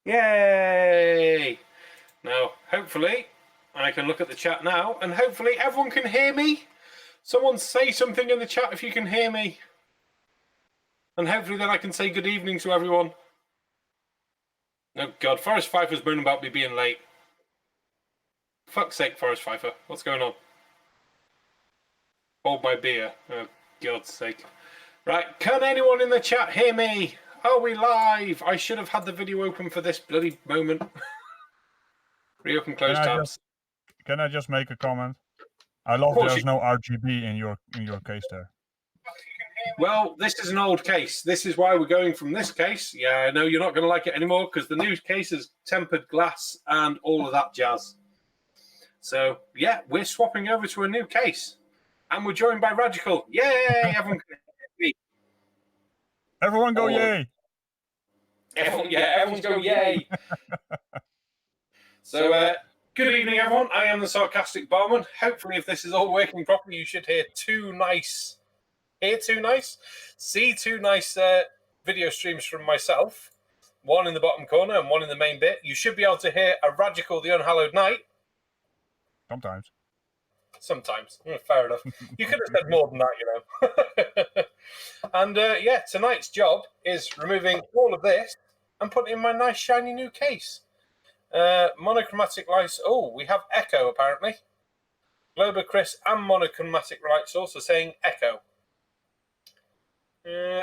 Yay! Now, hopefully, I can look at the chat now, and hopefully everyone can hear me. Someone say something in the chat if you can hear me. And hopefully then I can say good evening to everyone. Oh God, Forrest Pfeiffer's moaning about me being late. Fuck's sake, Forrest Pfeiffer. What's going on? Hold my beer. Oh, God's sake. Right, can anyone in the chat hear me? Are we live? I should have had the video open for this bloody moment. Reopen close tabs. Can I just make a comment? I love there's no RGB in your case there. Well, this is an old case. This is why we're going from this case. Yeah, I know you're not going to like it anymore because the new case is tempered glass and all of that jazz. So, yeah, we're swapping over to a new case. And we're joined by Ragical. Yay! Everyone can hear me. Everyone go yay! Everyone's go yay! So, good evening, everyone. I am the Sarcastic Barman. Hopefully, if this is all working properly, you should see two nice video streams from myself. One in the bottom corner and one in the main bit. You should be able to hear a Ragical the Unhallowed Night. Sometimes. Fair enough. You could have said more than that, you know. And yeah, tonight's job is removing all of this and putting it in my nice shiny new case. Monochromatic lights. Oh, we have echo apparently. Glober Chris and monochromatic light source are saying echo.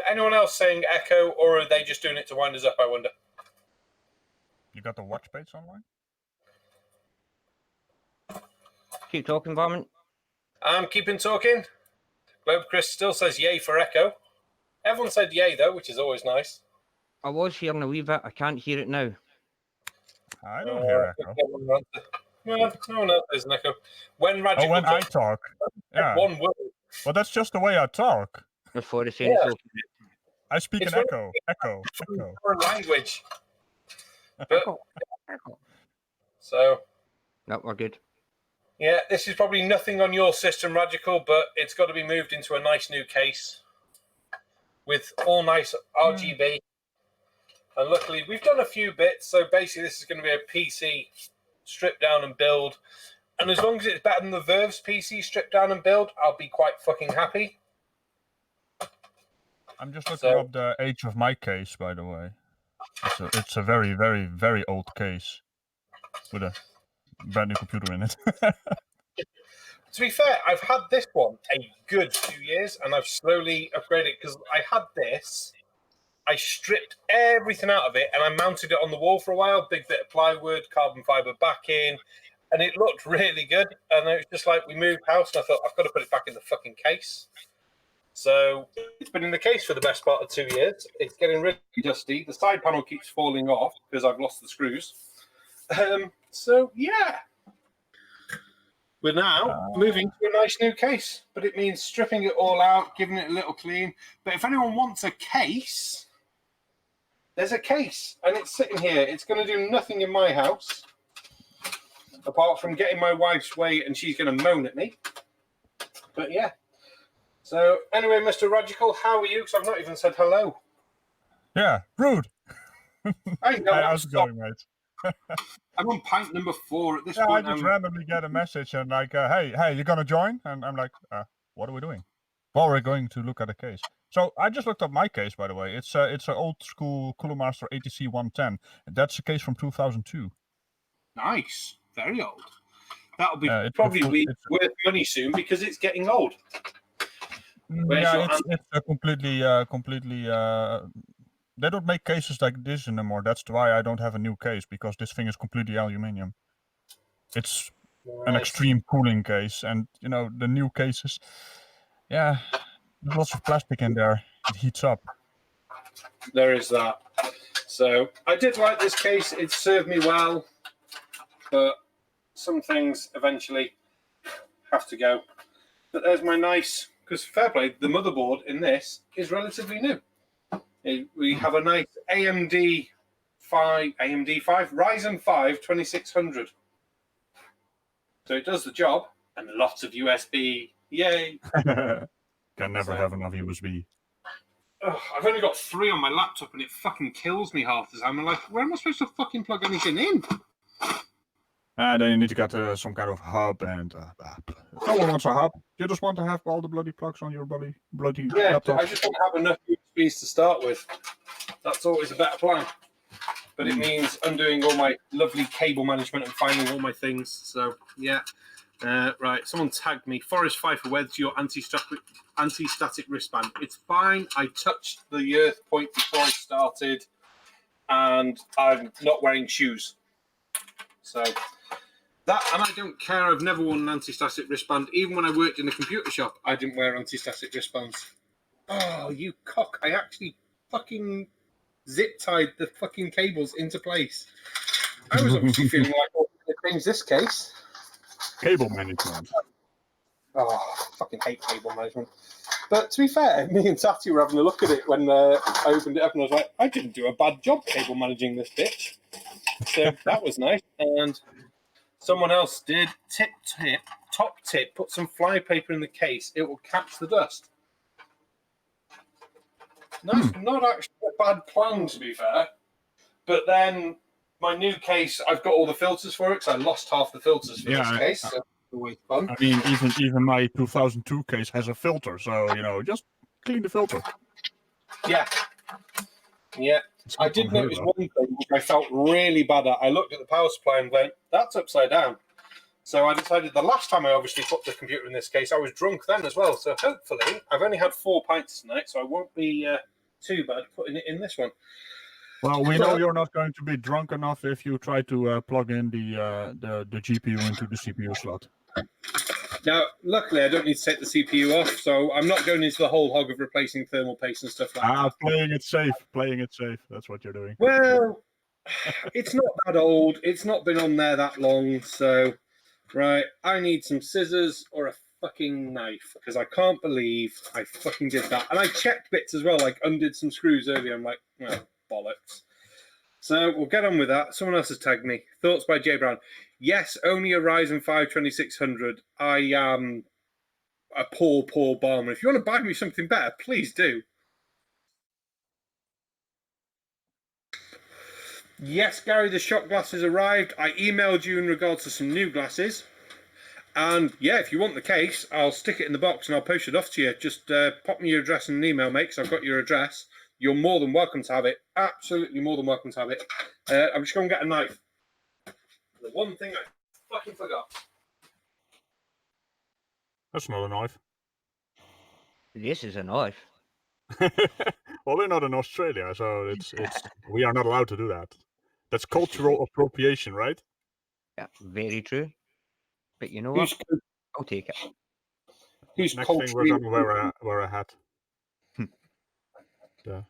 Anyone else saying echo, or are they just doing it to wind us up, I wonder? You got the watch page online? Keep talking, Barman. I'm keeping talking. Globe Chris still says yay for echo. Everyone said yay, though, which is always nice. I was hearing a wee bit. I can't hear it now. I don't hear echo. No, there's an echo. When Ragical when I talk. Yeah. One word. Well, that's just the way I talk. Before the saying it's okay. I speak in echo. Echo. Language. But, Echo. So. No, we're good. Yeah, this is probably nothing on your system, Ragical, but it's got to be moved into a nice new case with all nice RGB. And luckily, we've done a few bits. So basically, this is going to be a PC strip down and build. And as long as it's better than the Verve's PC strip down and build, I'll be quite fucking happy. I'm just looking up the age of my case, by the way. It's a very, very, very old case with a brand new computer in it. To be fair, I've had this one a good 2 years, and I've slowly upgraded because I had this. I stripped everything out of it, and I mounted it on the wall for a while. Big bit of plywood, carbon fiber backing, and it looked really good. And it was just like we moved house, and I thought I've got to put it back in the fucking case. So it's been in the case for the best part of 2 years. It's getting really dusty. The side panel keeps falling off because I've lost the screws. So yeah, we're now moving to a nice new case, but it means stripping it all out, giving it a little clean. But if anyone wants a case, there's a case, and it's sitting here. It's going to do nothing in my house, apart from getting my wife's way, and she's going to moan at me. But yeah. So anyway, Mr. Ragical, how are you? Because I've not even said hello. Yeah, rude. How's it going, mate? I'm on pint number 4 at this point. I just randomly get a message and like, hey, you gonna join? And I'm like, what are we doing? Well, we're going to look at a case. So I just looked up my case, by the way. It's an old school Cooler Master ATC 110. That's a case from 2002. Nice, very old. That'll be probably worth money soon because it's getting old. It's a completely. They don't make cases like this anymore. That's why I don't have a new case, because this thing is completely aluminium. It's an extreme cooling case, and you know the new cases. Yeah, there's lots of plastic in there. It heats up. There is that. So I did like this case. It served me well, but some things eventually have to go. But there's my nice, because fair play, the motherboard in this is relatively new. We have a nice AMD 5 Ryzen 5 2600. So it does the job, and lots of USB. Yay! Can never have enough USB. I've only got 3 on my laptop, and it fucking kills me half the time. I'm like, where am I supposed to fucking plug anything in? And then you need to get some kind of hub, and no one wants a hub. You just want to have all the bloody plugs on your bloody Yeah, laptop. I just want to have enough USBs to start with. That's always a better plan. But it means undoing all my lovely cable management and finding all my things. So, yeah. Right, someone tagged me. Forest Pfeiffer, where's your anti-static wristband? It's fine. I touched the earth point before I started, and I'm not wearing shoes. So, that, and I don't care. I've never worn an anti-static wristband. Even when I worked in a computer shop, I didn't wear anti-static wristbands. Oh, you cock. I actually fucking zip-tied the fucking cables into place. I was obviously feeling like, oh, I'm going to change this case. Cable management. Oh, I fucking hate cable management. But to be fair, me and Tati were having a look at it when I opened it up, and I was like, I didn't do a bad job cable managing this bitch. So that was nice. And someone else did top tip, put some fly paper in the case. It will catch the dust. Nice, not actually a bad plan, to be fair. But then my new case, I've got all the filters for it, because I lost half the filters for this case. So always fun. I mean, even my 2002 case has a filter, so just clean the filter. Yeah. I did notice one thing which I felt really bad at. I looked at the power supply and went, that's upside down. So I decided the last time I obviously put the computer in this case, I was drunk then as well. So hopefully, I've only had 4 pints tonight, so I won't be too bad putting it in this one. Well, we know you're not going to be drunk enough if you try to plug in the GPU into the CPU slot. Now, luckily, I don't need to take the CPU off, so I'm not going into the whole hog of replacing thermal paste and stuff like that. Playing it safe. That's what you're doing. Well, it's not that old. It's not been on there that long, so... Right, I need some scissors or a fucking knife, because I can't believe I fucking did that. And I checked bits as well, like undid some screws earlier. I'm like, oh, bollocks. So we'll get on with that. Someone else has tagged me. Thoughts by J Brown. Yes, only a Ryzen 5 2600. I am a poor barman. If you want to buy me something better, please do. Yes, Gary, the shot glasses arrived. I emailed you in regards to some new glasses. And yeah, if you want the case, I'll stick it in the box and I'll post it off to you. Just pop me your address in an email, mate, because I've got your address. You're more than welcome to have it. Absolutely more than welcome to have it. I'm just going to get a knife. The one thing I fucking forgot. That's not a knife. This is a knife. Well, we're not in Australia, so it's we are not allowed to do that. That's cultural appropriation, right? Yeah, very true. But you know what? I'll take it. Who's Next thing we're gonna wear a hat. Yeah.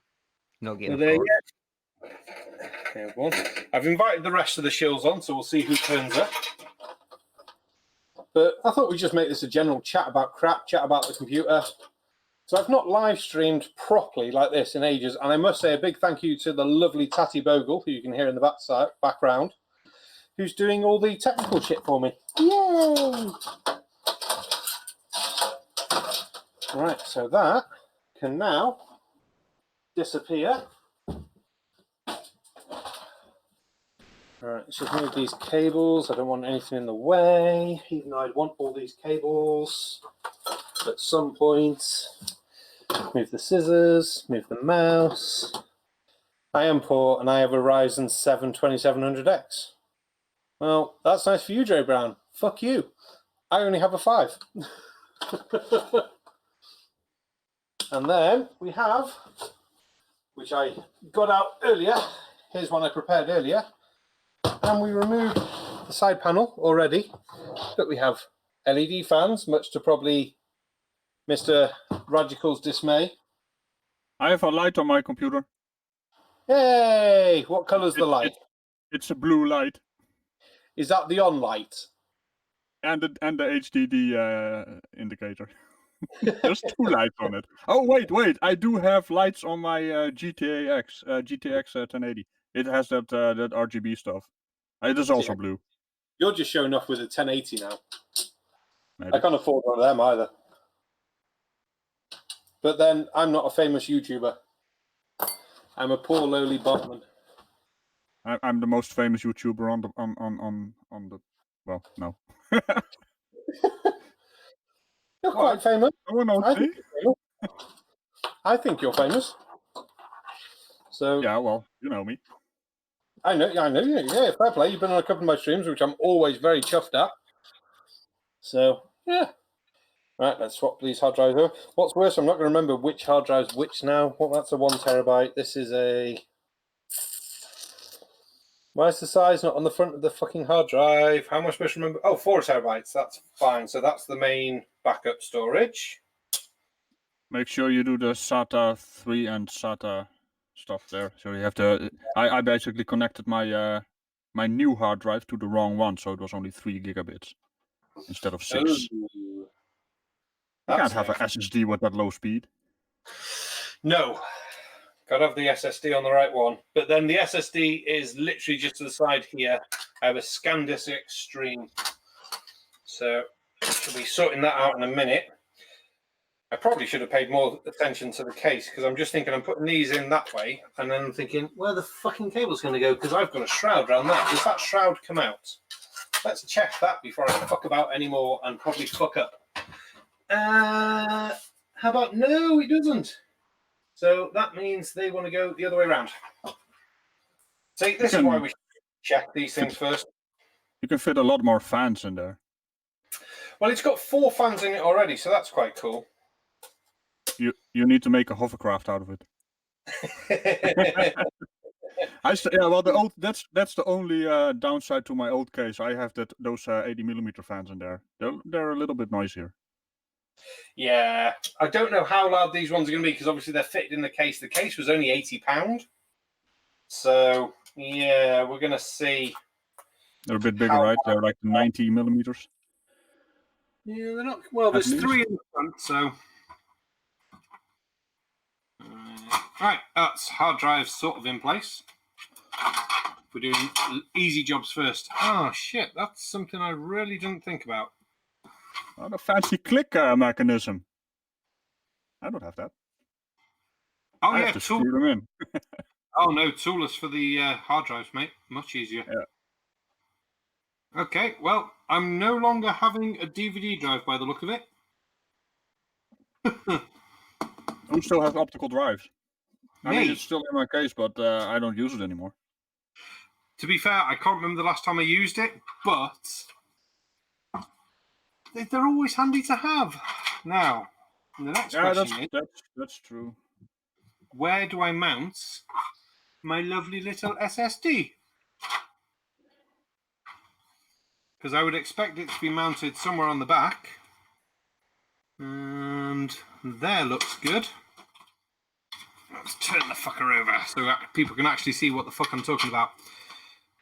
Not getting there a yet. Okay, well, I've invited the rest of the shills on, so we'll see who turns up. But I thought we'd just make this a general chat about crap, chat about the computer. So I've not live streamed properly like this in ages, and I must say a big thank you to the lovely Tatty Bogle, who you can hear in the background, who's doing all the technical shit for me. Yay! Right, so that can now disappear. Alright, let's just move these cables. I don't want anything in the way, even though I'd want all these cables at some point. Move the scissors, move the mouse. I am poor and I have a Ryzen 7 2700X. Well, that's nice for you, Joe Brown. Fuck you. I only have a 5. And then we have, which I got out earlier. Here's one I prepared earlier. And we removed the side panel already. But we have LED fans, much to probably Mr. Ragical's dismay. I have a light on my computer. Hey! What colour's the light? It's a blue light. Is that the on light? And the HDD indicator. There's 2 lights on it. Oh wait! I do have lights on my GTX 1080. It has that RGB stuff. It is also blue. You're just showing off with a 1080 now. Maybe. I can't afford one of them either. But then I'm not a famous YouTuber. I'm a poor lowly botman. I'm the most famous YouTuber on the. Well, no. You're quite famous. No one knows me. I think you're famous. So Yeah, well, you know me. I know you. Yeah, fair play. You've been on a couple of my streams, which I'm always very chuffed at. So yeah. Right, let's swap these hard drives over. What's worse, I'm not going to remember which hard drive's which now. Well, that's a 1 terabyte. This is a... Why is the size not on the front of the fucking hard drive? How am I supposed to remember? Oh, 4 terabytes. That's fine. So that's the main backup storage. Make sure you do the SATA 3 and SATA stuff there. So you have to... I basically connected my my new hard drive to the wrong one, so it was only 3 gigabits instead of 6. Ooh. You can't have an SSD with that low speed. No. Got to have the SSD on the right one. But then the SSD is literally just to the side here. I have a ScanDisk Extreme. So I'll be sorting that out in a minute. I probably should have paid more attention to the case because I'm just thinking I'm putting these in that way. And then I'm thinking, where the fucking cable's going to go? Because I've got a shroud around that. Does that shroud come out? Let's check that before I fuck about anymore and probably fuck up. How about no, it doesn't. So that means they want to go the other way around. See, this is why we should check these things first. You can fit a lot more fans in there. Well, it's got 4 fans in it already, so that's quite cool. You need to make a hovercraft out of it. That's the only downside to my old case. I have those 80mm fans in there. They're a little bit noisier. Yeah, I don't know how loud these ones are going to be because obviously they're fitted in the case. The case was only £80, so yeah, we're going to see. They're a bit bigger, right? They're like 90mm. Yeah, they're not. Well, there's 3 in the front, so. Right, that's hard drive sort of in place. We're doing easy jobs first. Oh shit, that's something I really didn't think about. Oh, the fancy click mechanism. I don't have that. Oh I yeah, have to screw them in. Oh no, toolless for the hard drives, mate. Much easier. Yeah. Okay, well, I'm no longer having a DVD drive by the look of it. Who still has optical drives? Me. I mean, it's still in my case, but I don't use it anymore. To be fair, I can't remember the last time I used it, but they're always handy to have. Now, the next question is... That's true. Where do I mount my lovely little SSD? Because I would expect it to be mounted somewhere on the back. And there looks good. Let's turn the fucker over so that people can actually see what the fuck I'm talking about.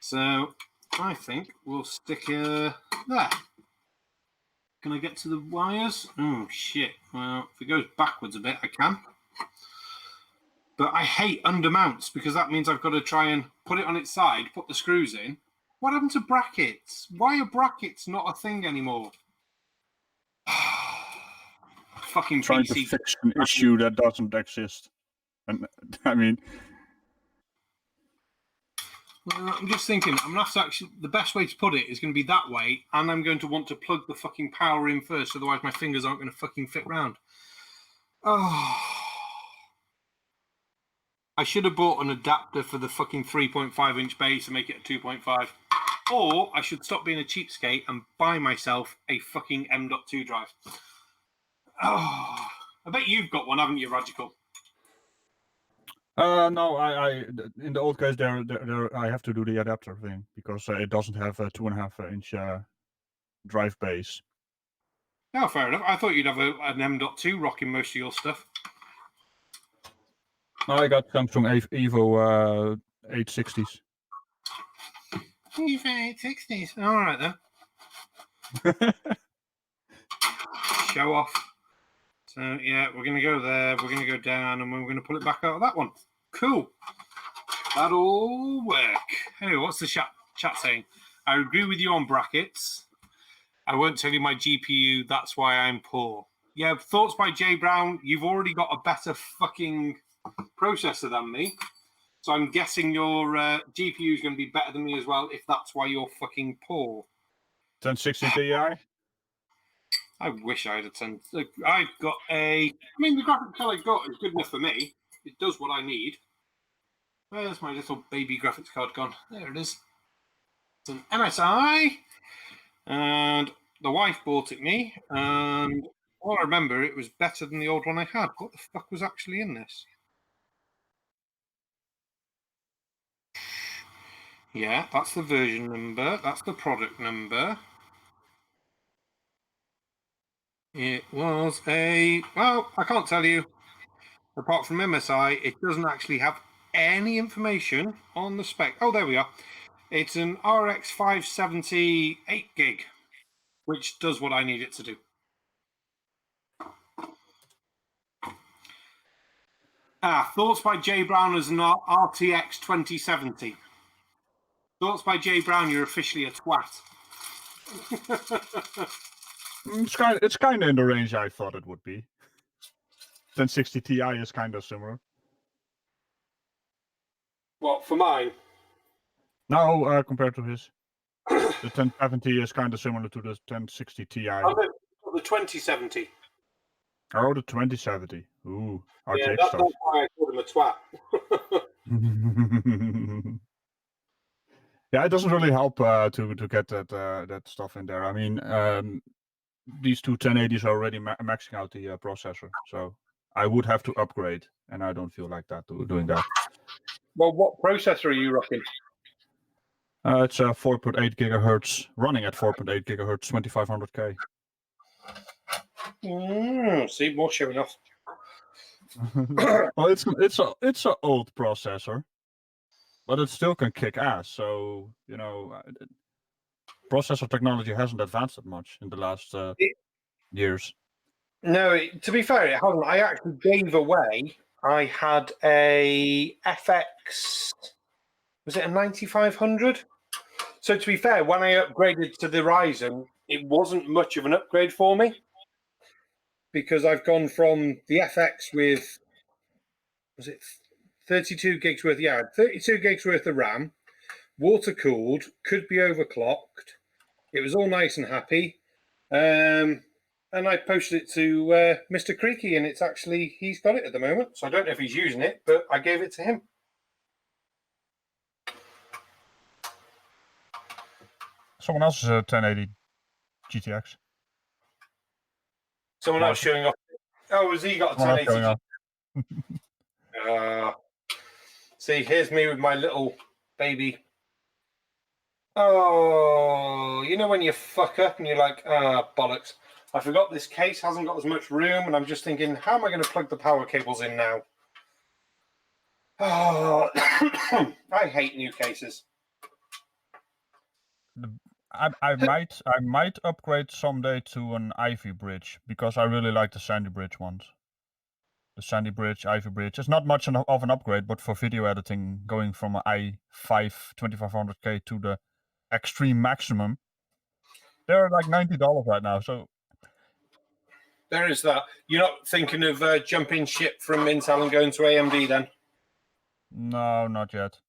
So I think we'll stick there. Can I get to the wires? Oh shit. Well, if it goes backwards a bit, I can. But I hate undermounts because that means I've got to try and put it on its side, put the screws in. What happened to brackets? Why are brackets not a thing anymore? Fucking trying to fix an issue that doesn't exist. And I mean, well, I'm just thinking, I'm gonna have to actually. The best way to put it is going to be that way, and I'm going to want to plug the fucking power in first, otherwise my fingers aren't going to fucking fit round. Oh. I should have bought an adapter for the fucking 3.5 inch base and make it a 2.5. Or I should stop being a cheapskate and buy myself a fucking M.2 drive. Oh, I bet you've got one, haven't you, Ragical? no, I in the old case there I have to do the adapter thing because it doesn't have a 2.5 inch drive base. Oh, fair enough. I thought you'd have an M.2 rocking most of your stuff. No, I got Samsung Evo 860s. Evo 860s. All right then. Show off. So yeah, we're gonna go there. We're gonna go down, and we're gonna pull it back out of that one. Cool. That'll work. Anyway, what's the chat saying? I agree with you on brackets. I won't tell you my GPU. That's why I'm poor. Yeah, thoughts by Jay Brown. You've already got a better fucking processor than me. So I'm guessing your GPU is going to be better than me as well, if that's why you're fucking poor. 1060 Ti? I wish I had a 10. I've got a. I mean, the graphics card I got is good enough for me. It does what I need. Where's my little baby graphics card gone? There it is. It's an MSI, and the wife bought it me. And all I remember, it was better than the old one I had. What the fuck was actually in this? Yeah, that's the version number. That's the product number. It was a. Well, I can't tell you. Apart from MSI, it doesn't actually have any information on the spec. Oh, there we are. It's an RX 570 8 gig, which does what I need it to do. Thoughts by Jay Brown as an RTX 2070. Thoughts by Jay Brown, you're officially a twat. It's kind of in the range I thought it would be. 1060 Ti is kind of similar. What, for mine? No, compared to his. The 1070 is kind of similar to the 1060 Ti. Oh, the 2070. Oh, the 2070. Ooh, RTX Yeah, that's stuff. why I called him a twat. Yeah, it doesn't really help to get that stuff in there. I mean, these two 1080s are already maxing out the processor, so I would have to upgrade, and I don't feel like doing that. Well, what processor are you rocking? It's 4.8 gigahertz, running at 4.8 gigahertz, 2500K. See, more showing off. Well, it's an old processor, but it still can kick ass. So processor technology hasn't advanced that much in the last years. No, to be fair, it hasn't. I actually gave away. I had a FX. Was it a 9500? So to be fair, when I upgraded to the Ryzen, it wasn't much of an upgrade for me because I've gone from the FX with, was it 32 gigs worth? Yeah, 32 gigs worth of RAM, water cooled, could be overclocked. It was all nice and happy. And I posted it to Mr. Creaky, and he's got it at the moment. So I don't know if he's using it, but I gave it to him. Someone else's 1080 GTX. Someone else showing off. Oh, has he got a 1080? See, here's me with my little baby. Oh, you know when you fuck up and you're like, bollocks. I forgot this case hasn't got as much room, and I'm just thinking, how am I going to plug the power cables in now? Oh, I hate new cases. I might upgrade someday to an Ivy bridge because I really like the Sandy bridge ones. The Sandy bridge, Ivy bridge. It's not much of an upgrade, but for video editing, going from an i5 2500K to the extreme maximum, they're like $90 right now. So there is that. You're not thinking of jumping ship from Intel and going to AMD then? No, not yet.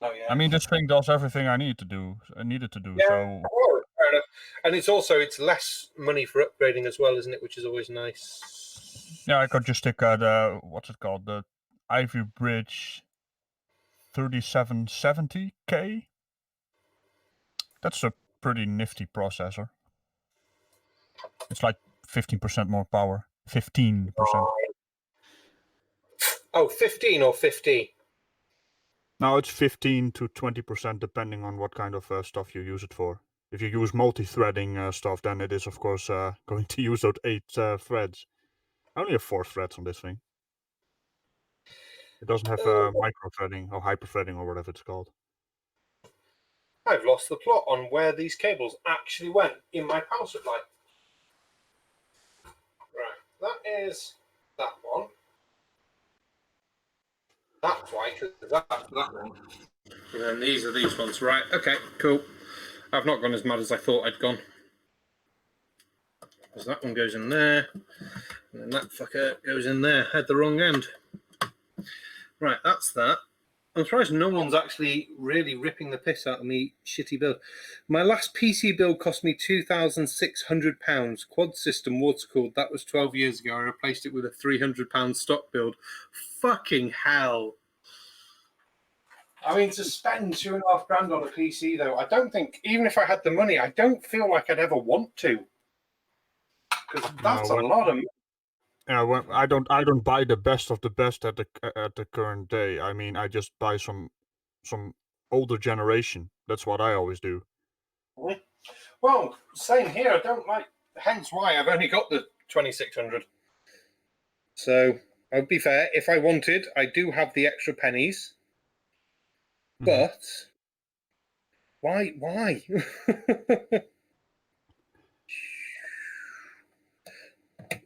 Oh yeah. I mean, this thing does everything I needed to do. Yeah, so fair enough. And it's less money for upgrading as well, isn't it? Which is always nice. Yeah, I could just stick the what's it called, the Ivy Bridge 3770K. That's a pretty nifty processor. It's like 15% more power. 15%. Oh, 15 or 50? Now it's 15 to 20% depending on what kind of stuff you use it for. If you use multi-threading stuff, then it is of course going to use those 8 threads. I only have 4 threads on this thing. It doesn't have micro-threading or hyper-threading or whatever it's called. I've lost the plot on where these cables actually went in my power supply. Right, that is that one. That's why, because that's that one. And then these are these ones. Right, okay, cool. I've not gone as mad as I thought I'd gone. Because that one goes in there, and then that fucker goes in there. Had the wrong end. Right, that's that. I'm surprised no one's actually really ripping the piss out of me shitty build. My last PC build cost me £2,600. Quad system, water cooled. That was 12 years ago. I replaced it with a £300 stock build. Fucking hell. I mean, to spend £2,500 on a PC, though, I don't think, even if I had the money, I don't feel like I'd ever want to. Because that's a lot of money. Yeah, well, I don't buy the best of the best at the current day. I mean, I just buy some older generation. That's what I always do. Well, same here. I don't like. Hence why I've only got the 2600. So I'll be fair. If I wanted, I do have the extra pennies. But why? Why?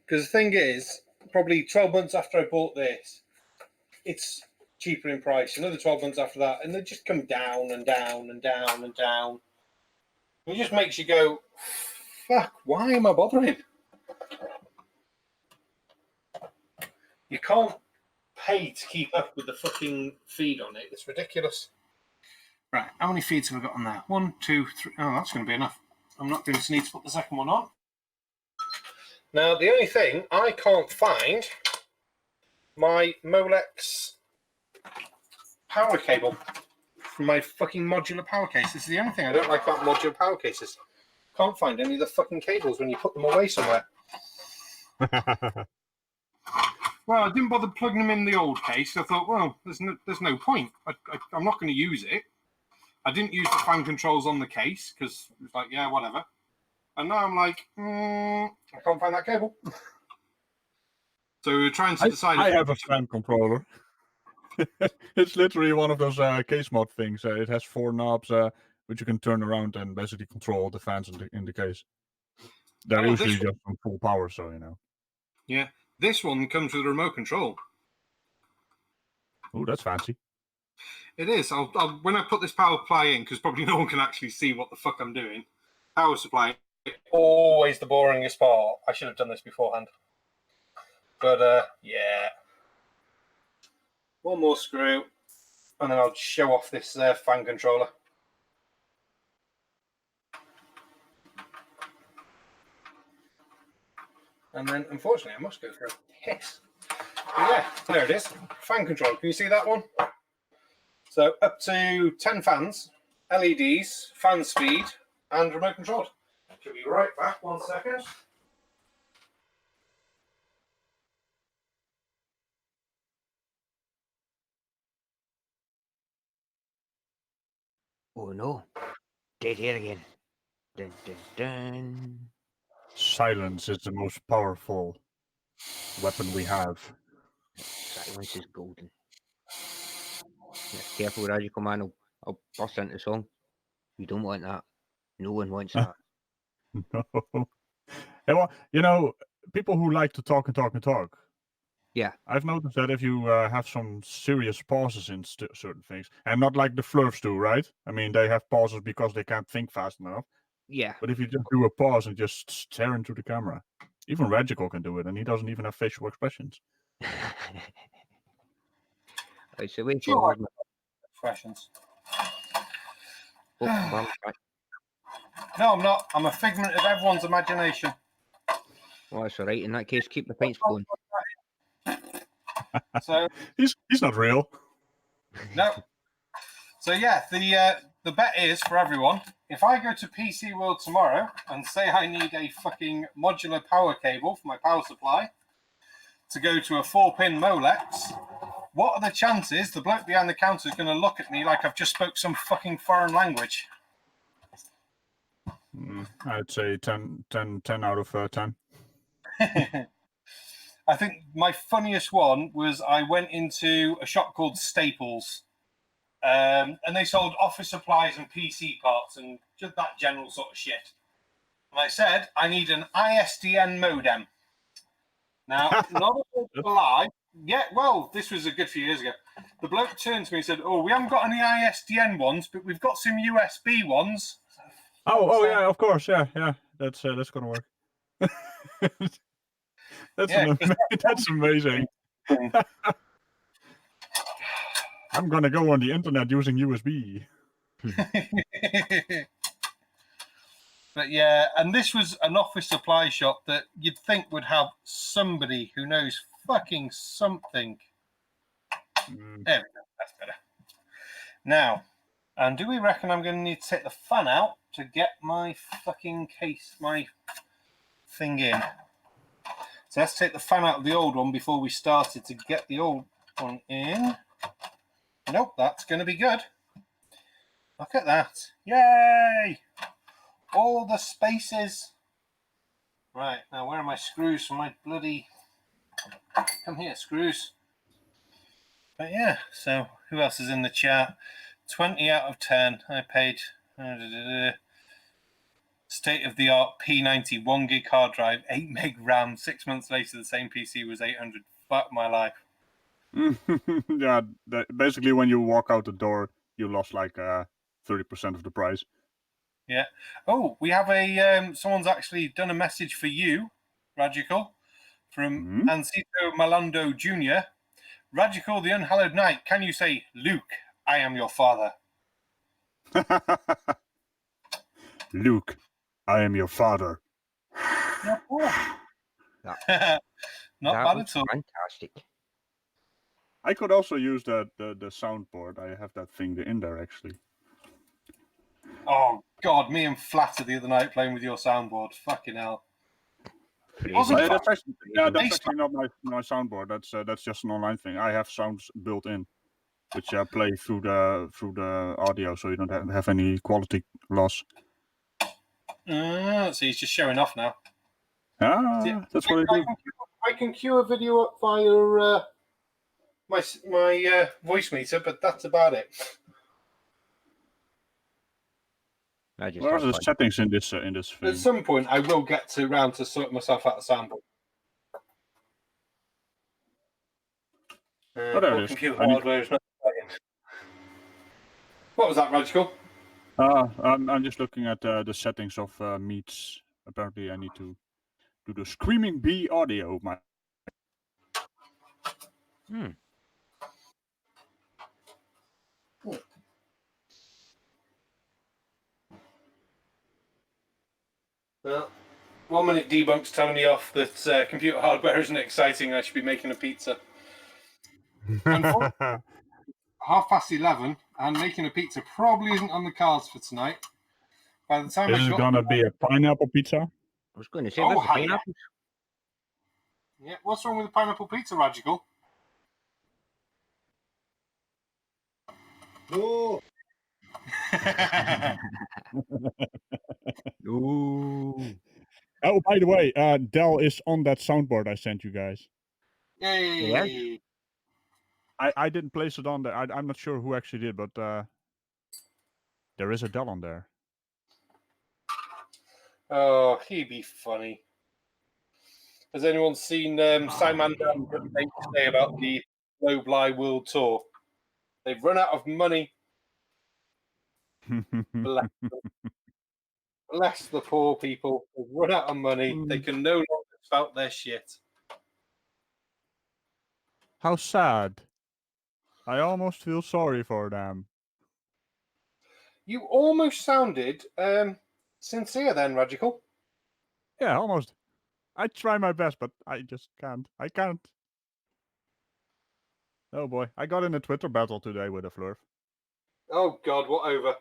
Because the thing is, probably 12 months after I bought this, it's cheaper in price. Another 12 months after that, and they just come down and down and down and down. It just makes you go, fuck, why am I bothering? You can't pay to keep up with the fucking feed on it. It's ridiculous. Right, how many feeds have I got on there? 1, 2, 3. Oh, that's going to be enough. I'm not going to need to put the second one on. Now, the only thing, I can't find my Molex power cable from my fucking modular power case. This is the only thing I don't like about modular power cases. Can't find any of the fucking cables when you put them away somewhere. Well, I didn't bother plugging them in the old case. I thought, well, there's no point. I'm not going to use it. I didn't use the fan controls on the case because it was like, yeah, whatever. And now I'm like, I can't find that cable. So we were trying to decide. I have a fan controller. It's literally one of those case mod things. It has 4 knobs which you can turn around and basically control the fans in the case. They're usually just on full power, so you know. Yeah, this one comes with a remote control. Oh, that's fancy. It is. I'll when I put this power supply in, because probably no one can actually see what the fuck I'm doing. Power supply, always the boringest part. I should have done this beforehand. But yeah. One more screw, and then I'll show off this fan controller. And then, unfortunately, I must go for a piss. But yeah, there it is. Fan control. Can you see that one? So up to 10 fans, LEDs, fan speed, and remote controlled. Should be right back. 1 second. Oh no. Dead here again. Dun, dun, dun. Silence is the most powerful weapon we have. Silence is golden. Yeah, careful, Ragical man. I'll burst into song. You don't want that. No one wants that. No. Yeah, well, you know, people who like to talk and talk and talk. Yeah. I've noticed that if you have some serious pauses in certain things, and not like the flurfs do, right? I mean, they have pauses because they can't think fast enough. Yeah. But if you just do a pause and just stare into the camera, even Ragical can do it, and he doesn't even have facial expressions. Right, so wait for Expressions. Oh, I'm back. No, I'm not. I'm a figment of everyone's imagination. Well, that's all right. In that case, keep the pints flowing. So he's not real. no. So yeah, the bet is for everyone. If I go to PC World tomorrow and say I need a fucking modular power cable for my power supply to go to a 4-pin Molex, what are the chances the bloke behind the counter is going to look at me like I've just spoke some fucking foreign language? I'd say 10 out of 10. I think my funniest one was I went into a shop called Staples, and they sold office supplies and PC parts and just that general sort of shit. And I said, I need an ISDN modem. Now, not a lie. Yeah, well, this was a good few years ago. The bloke turned to me and said, oh, we haven't got any ISDN ones, but we've got some USB ones. Oh yeah, of course, yeah. That's gonna work. That's amazing. I'm gonna go on the internet using USB. But yeah, and this was an office supply shop that you'd think would have somebody who knows fucking something. Mm. There we go, that's better. Now, and do we reckon I'm going to need to take the fan out to get my fucking case, my thing in? So let's take the fan out of the old one before we started to get the old one in. Nope, that's going to be good. Look at that. Yay! All the spaces. Right, now where are my screws for my bloody... Come here, screws. But yeah, so who else is in the chat? 20 out of 10. I paid... State-of-the-art P90 1 gig hard drive, 8 meg RAM. 6 months later, the same PC was 800. Fuck my life. Yeah, basically when you walk out the door, you lost like 30% of the price. Yeah. Oh, we have a someone's actually done a message for you, Ragical, from Ancito Malando Jr. Ragical, the Unhallowed Knight, can you say, Luke, I am your father? Luke, I am your father. Not bad. Not That bad was at all. fantastic. I could also use the soundboard. I have that thing in there actually. Oh, God, me and Flatter the other night playing with your soundboard. Fucking hell. Crazy. That's actually Based not my soundboard. That's just an online thing. I have sounds built in, which play through the audio, so you don't have any quality loss. So he's just showing off now. Ah, that's what I do. I can queue a video up via my voice meter, but that's about it. I just Where are have the fun. settings in this thing? At some point, I will get round to sort myself out the soundboard. Oh, there it is. Computer hardware is not exciting. What was that, Ragical? I'm just looking at the settings of Meets. Apparently, I need to do the Screaming Bee audio. Well, 1 minute debunk's telling me off that computer hardware isn't exciting. I should be making a pizza. And 11:30, and making a pizza probably isn't on the cards for tonight. By the time This is gonna be a pineapple pizza. I was going to say, Oh, where's the hi, pineapples? Yeah, what's wrong with the pineapple pizza, Ragical? No. Ooh. Oh, by the way, Dell is on that soundboard I sent you guys. Yay! I didn't place it on there. I'm not sure who actually did, but there is a Dell on there. Oh, he'd be funny. Has anyone seen Simon say about the Low Bly World Tour? They've run out of money. Bless the poor people. They've run out of money. They can no longer spout their shit. How sad. I almost feel sorry for them. You almost sounded sincere then, Ragical. Yeah, almost. I try my best, but I just can't. I can't. Oh boy, I got in a Twitter battle today with a Flurf. Oh God, what over?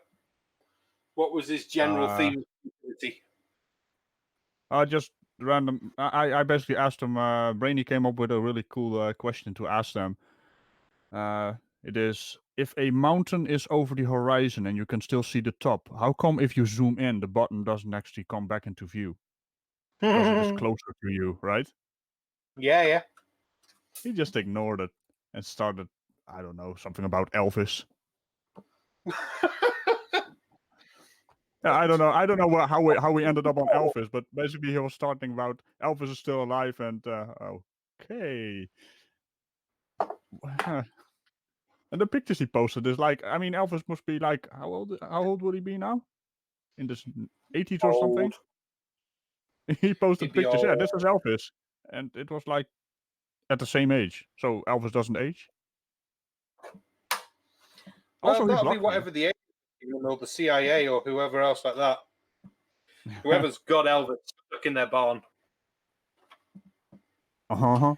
What was his general theme? Just random. I basically asked him. Brainy came up with a really cool question to ask them. It is, if a mountain is over the horizon and you can still see the top, how come if you zoom in, the button doesn't actually come back into view? Because it is closer to you, right? Yeah. He just ignored it and started, I don't know, something about Elvis. Yeah, I don't know. I don't know how we ended up on Elvis, but basically he was starting about Elvis is still alive, and okay. And the pictures he posted is like, I mean, Elvis must be like, how old would he be now? In the 80s or something? He posted pictures. Yeah, this is Elvis, and it was like at the same age. So Elvis doesn't age. Also, he's that'll be lucky. whatever the agency or the CIA or whoever else like that. Whoever's got Elvis stuck in their barn. Uh-huh.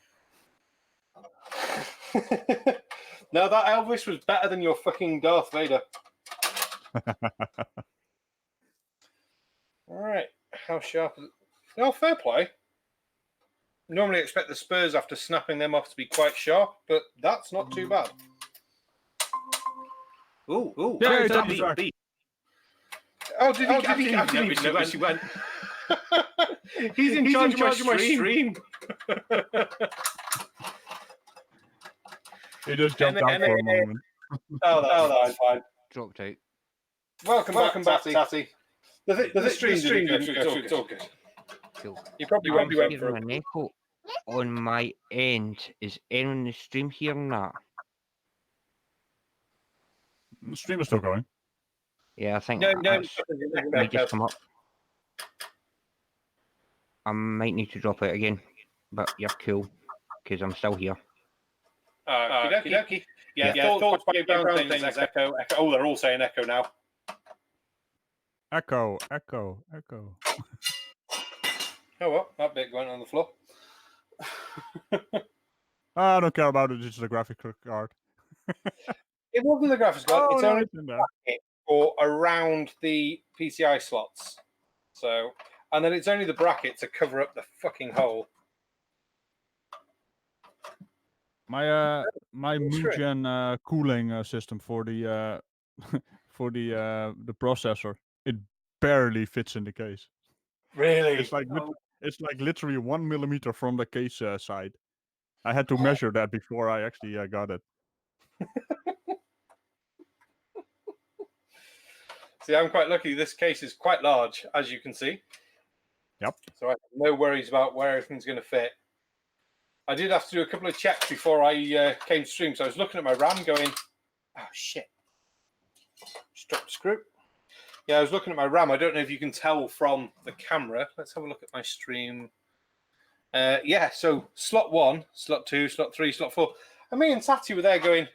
No, that Elvis was better than your fucking Darth Vader. All right, how sharp is it? Oh, fair play. Normally expect the Spurs after snapping them off to be quite sharp, but that's not too bad. Ooh, Yeah, that he's back. beat. Oh, did he? I didn't even notice he went. He's in charge of my stream. He just jumped out for a moment. Oh, that's fine. Dropped out. Welcome back, Tatty. The stream didn't go through. It's all good. Cool. He probably I'm went hearing for an echo on my end. Is anyone in the stream hearing that? The stream is still going. Yeah, I think No, that's might just come up. I might need to drop out again, but you're cool because I'm still here. Okey-dokey. Yeah, thoughts background things, echo. Oh, they're all saying echo now. Echo, echo, echo. Oh, well, that bit went on the floor. I don't care about it. It's the graphic card. It wasn't the graphics card. It's no, only it's in there. or around the PCI slots. So, and then it's only the bracket to cover up the fucking hole. My Mugen cooling system for the for the processor, it barely fits in the case. Really? It's like literally 1 millimeter from the case side. I had to measure that before I actually got it. See, I'm quite lucky. This case is quite large, as you can see. Yep. So I have no worries about where everything's going to fit. I did have to do a couple of checks before I came to stream. So I was looking at my RAM going, oh, shit. Just dropped the screw. Yeah, I was looking at my RAM. I don't know if you can tell from the camera. Let's have a look at my stream. Yeah, so slot 1, slot 2, slot 3, slot 4. And me and Tati were there going,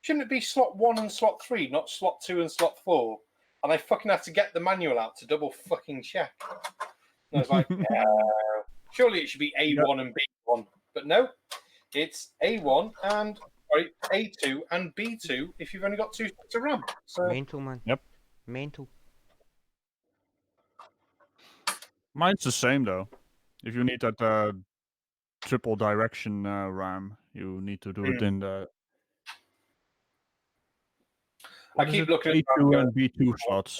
shouldn't it be slot 1 and slot 3, not slot 2 and slot 4? And I fucking had to get the manual out to double fucking check. And I was like, surely it should be A1 and B1. But no, it's A1 and A2 and B2 if you've only got 2 slots of RAM. So, Mental, man. Yep. Mental. Mine's the same though. If you need that triple direction RAM, you need to do it in the. I keep looking at A2 and B2 slots.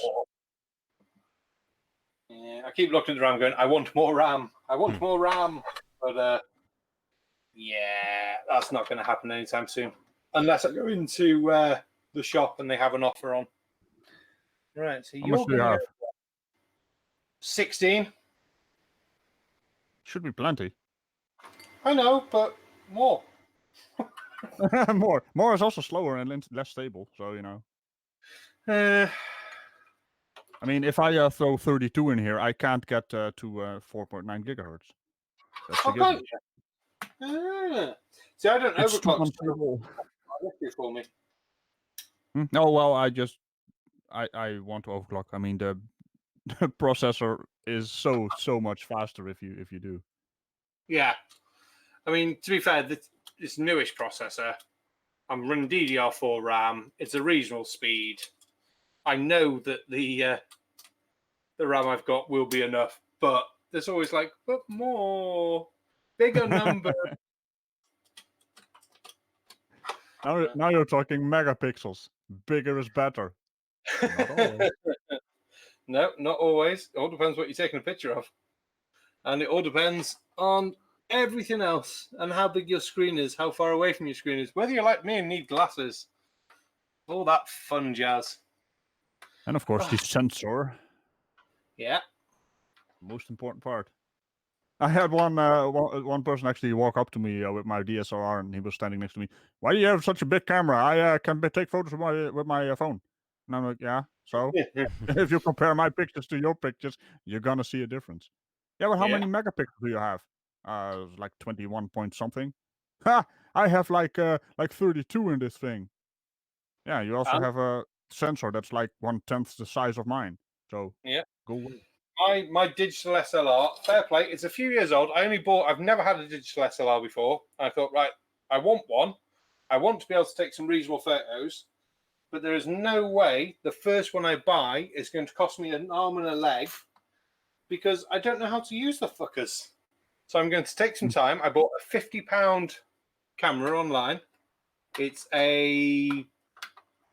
Yeah, I keep looking at the RAM going, I want more RAM. I want more RAM. But yeah, that's not going to happen anytime soon. Unless I go into the shop and they have an offer on. Right, so How much do you gonna have? 16. Should be plenty. I know, but more. More is also slower and less stable, so you know. I mean, if I throw 32 in here, I can't get to 4.9 gigahertz. That's a given. See, I don't It's too overclock. unstable. For me. Oh well, I want to overclock. I mean, the processor is so much faster if you do. Yeah, I mean, to be fair, this newish processor, I'm running DDR4 RAM. It's a reasonable speed. I know that the RAM I've got will be enough, but there's always like, but more, bigger number. Now you're talking megapixels. Bigger is better. Not always. No, not always. It all depends what you're taking a picture of, and it all depends on everything else and how big your screen is, how far away from your screen is, whether you're like me and need glasses, all that fun jazz. And of course, the sensor. Yeah. Most important part. I had one person actually walk up to me with my DSLR, and he was standing next to me. Why do you have such a big camera? I can take photos with my phone. And I'm like, yeah. So if you compare my pictures to your pictures, you're gonna see a difference. Yeah, but how many megapixels do you have? Like 21 point something. Ha! I have like 32 in this thing. Yeah, you also And- have a sensor that's like 1/10 the size of mine. So Yeah. go away. My digital SLR, fair play. It's a few years old. I've never had a digital SLR before. I thought, right, I want one. I want to be able to take some reasonable photos, but there is no way the first one I buy is going to cost me an arm and a leg because I don't know how to use the fuckers. So I'm going to take some time. I bought a £50 camera online. It's a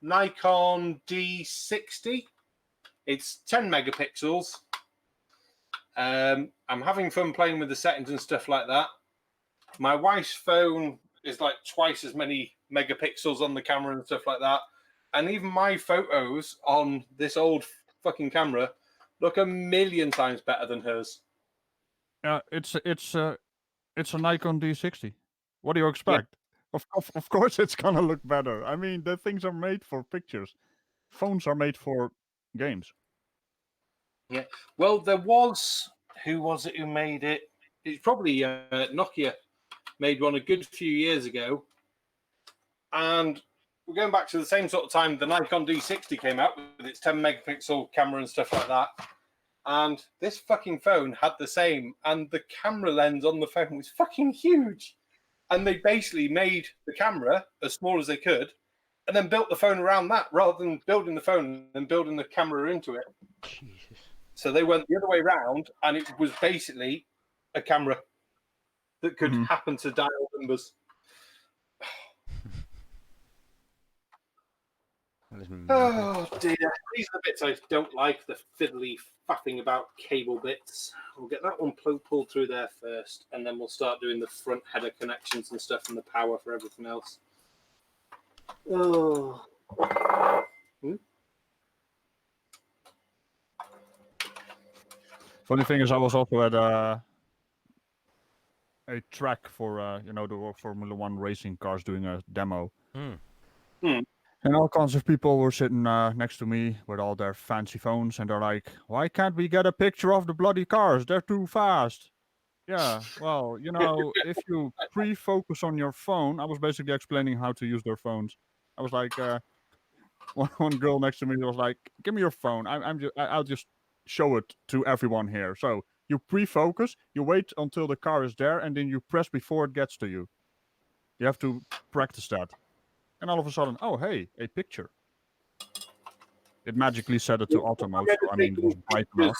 Nikon D60. It's 10 megapixels. I'm having fun playing with the settings and stuff like that. My wife's phone is like twice as many megapixels on the camera and stuff like that. And even my photos on this old fucking camera look a million times better than hers. Yeah, it's a Nikon D60. What do you expect? Of course it's gonna look better. I mean, the things are made for pictures. Phones are made for games. Yeah. Well, there was who was it who made it? It's probably Nokia made one a good few years ago, and we're going back to the same sort of time the Nikon D60 came out with its 10 megapixel camera and stuff like that. And this fucking phone had the same, and the camera lens on the phone was fucking huge. And they basically made the camera as small as they could, and then built the phone around that rather than building the phone and building the camera into it. Jesus. So they went the other way around, and it was basically a camera that could happen to dial numbers. That was mental. Oh dear. These are the bits I don't like, the fiddly faffing about cable bits. We'll get that one pulled through there first, and then we'll start doing the front header connections and stuff and the power for everything else. Oh. Funny thing is, I was also at a track for the Formula One racing cars doing a demo. And all kinds of people were sitting next to me with all their fancy phones, and they're like, "Why can't we get a picture of the bloody cars? They're too fast." Yeah, well, if you pre-focus on your phone, I was basically explaining how to use their phones. I was like, one girl next to me was like, "Give me your phone. I'll just show it to everyone here." So you pre-focus, you wait until the car is there, and then you press before it gets to you. You have to practice that. And all of a sudden, oh hey, a picture. It magically set it to auto mode. So, I mean, it was bright enough.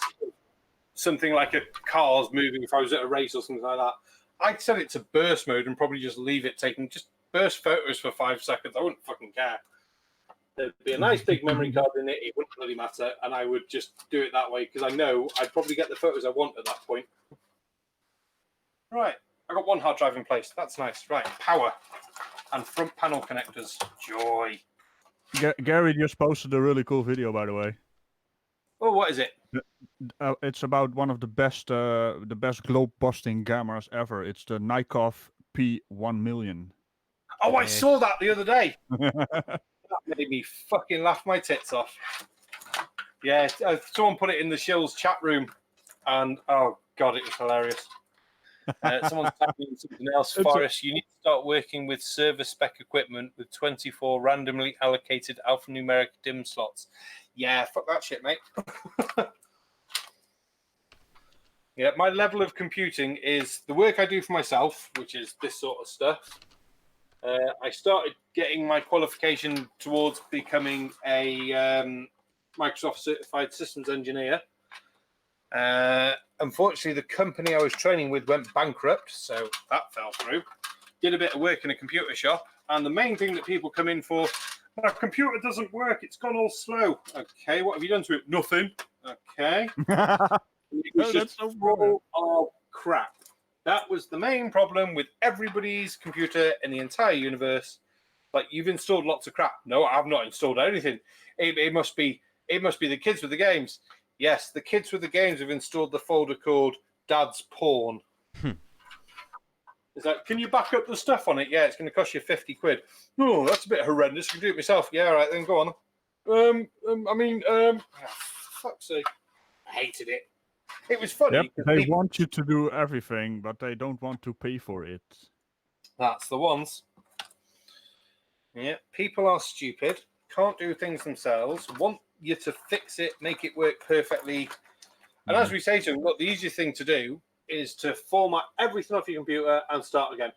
Something like a car's moving if I was at a race or something like that. I'd set it to burst mode and probably just leave it taking just burst photos for 5 seconds. I wouldn't fucking care. There'd be a nice big memory card in it. It wouldn't really matter, and I would just do it that way because I know I'd probably get the photos I want at that point. Right, I got one hard drive in place. That's nice. Right, power and front panel connectors. Joy. Gary just posted a really cool video, by the way. Oh, what is it? It's about one of the best globe-busting cameras ever. It's the Nikon P1 Oh, I saw that the other day. That made me fucking laugh my tits off. Yeah, someone put it in the Shills chat room, and oh god, it was hilarious. Someone's typing something else. Forrest, you need to start working with server spec equipment with 24 randomly allocated alphanumeric DIMM slots. Yeah, fuck that shit, mate. Yeah, my level of computing is the work I do for myself, which is this sort of stuff. I started getting my qualification towards becoming a Microsoft certified systems engineer. Unfortunately, the company I was training with went bankrupt, so that fell through. Did a bit of work in a computer shop, and the main thing that people come in for, my computer doesn't work, it's gone all slow. Okay, what have you done to it? Nothing. Okay. It was just full of crap. That was the main problem with everybody's computer in the entire universe. Like, you've installed lots of crap. No, I've not installed anything. It must be the kids with the games. Yes, the kids with the games have installed the folder called Dad's Porn. It's like, can you back up the stuff on it? Yeah, it's going to cost you 50 quid. Oh, that's a bit horrendous. You can do it myself. Yeah, all right, then go on. Fuck's sake. I hated it. It was funny. Yep, they want you to do everything, but they don't want to pay for it. That's the ones. Yeah, people are stupid. can't do things themselves, want you to fix it, make it work perfectly. And as we say to them, look, the easiest thing to do is to format everything off your computer and start again.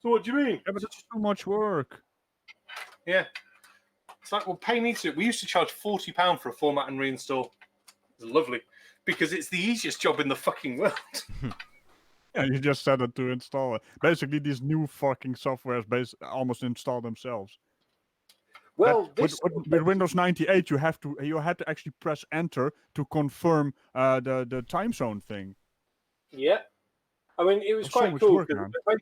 So what do you mean? Yeah, but it's too much work. Yeah. It's like, well, pay me to. We used to charge £40 for a format and reinstall. It's lovely. Because it's the easiest job in the fucking world. Yeah, you just said it to install it. Basically, these new fucking softwares almost install themselves. Well, with Windows 98, you had to actually press enter to confirm the time zone thing. Yeah. I mean, it was That's so quite much cool work, because man.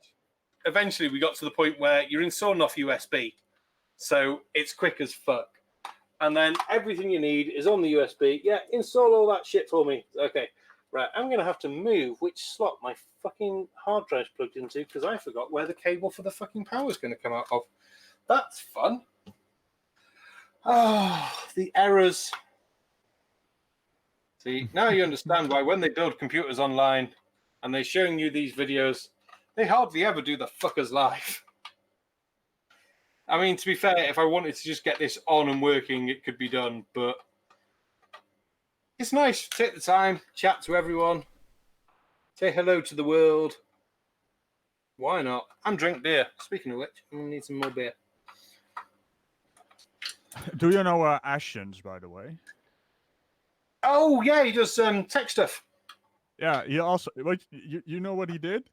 eventually we got to the point where you're installing off USB. So it's quick as fuck. And then everything you need is on the USB. Yeah, install all that shit for me. Okay, right. I'm going to have to move which slot my fucking hard drive's plugged into because I forgot where the cable for the fucking power is going to come out of. That's fun. Oh, the errors. See, now you understand why when they build computers online and they're showing you these videos, they hardly ever do the fuckers live. I mean, to be fair, if I wanted to just get this on and working, it could be done, but it's nice to take the time, chat to everyone, say hello to the world. Why not? And drink beer. Speaking of which, I'm going to need some more beer. Do you know Ashens, by the way? Oh, yeah, he does tech stuff. Yeah, he also... Wait, you know what he did?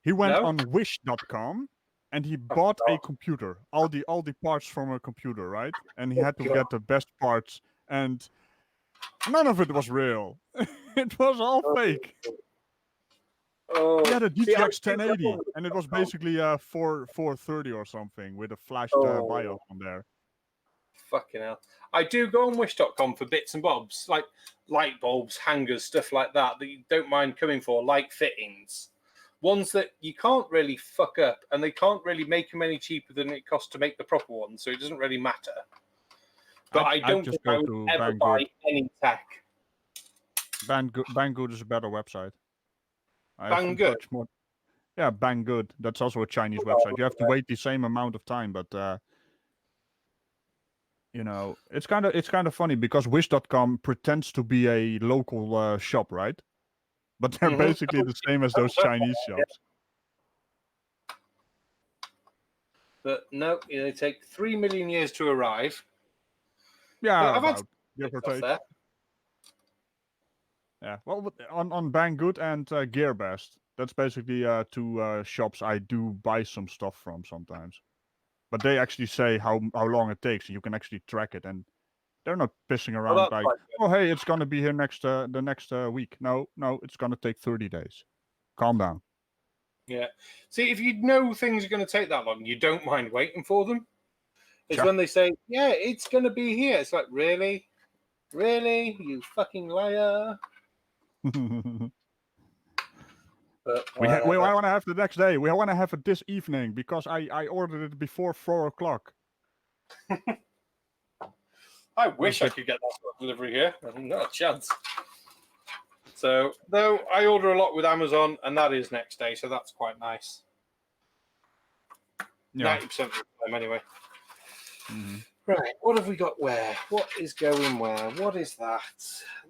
He went No? on Wish.com and he bought a computer. All the parts from a computer, right? And he had to get the best parts. And none of it was real. It was all fake. Oh, He had a see, I GTX do get 1080, on with and it was it. basically 430 or something with a flashed BIOS on there. Fucking hell. I do go on wish.com for bits and bobs, like light bulbs, hangers, stuff like that you don't mind coming for, like fittings. Ones that you can't really fuck up, and they can't really make them any cheaper than it costs to make the proper ones, so it doesn't really matter. But I don't think I would ever buy any tech. Banggood is a better website. Banggood? Much more. Yeah, Banggood. That's also a Chinese website. You have to wait the same amount of time, but you know, it's kind of funny because Wish.com pretends to be a local shop, right? But they're basically the same as those Chinese shops. But no, they take 3 million years to arrive. Yeah, I've had about give or stuff take. there. Yeah, well, on Banggood and GearBest, that's basically two shops I do buy some stuff from sometimes. But they actually say how long it takes, and you can actually track it, and they're not pissing around like, oh hey, it's gonna be here the next week. No, it's gonna take 30 days. Calm down. Yeah. See, if you know things are going to take that long, you don't mind waiting for them. It's when they say, yeah, it's going to be here. It's like, really? Really? You fucking liar. But, we want to have the next day. We want to have it this evening because I ordered it before 4 o'clock. I wish I could get that sort of delivery here. Not a chance. So, though, I order a lot with Amazon, and that is next day, so that's quite nice. Yeah. 90% of the time, anyway. Mm-hmm. Right, what have we got where? What is going where? What is that?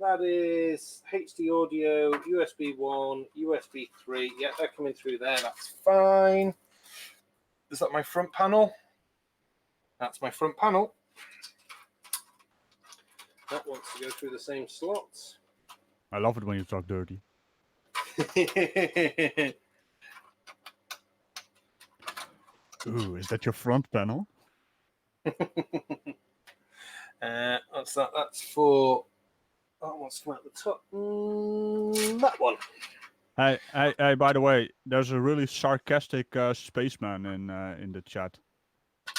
That is HD audio, USB 1, USB 3. Yeah, they're coming through there. That's fine. Is that my front panel? That's my front panel. That wants to go through the same slots. I love it when you talk dirty. Ooh, is that your front panel? What's that? That's for... Oh, what's come out the top? That one. Hey, by the way, there's a really sarcastic spaceman in the chat.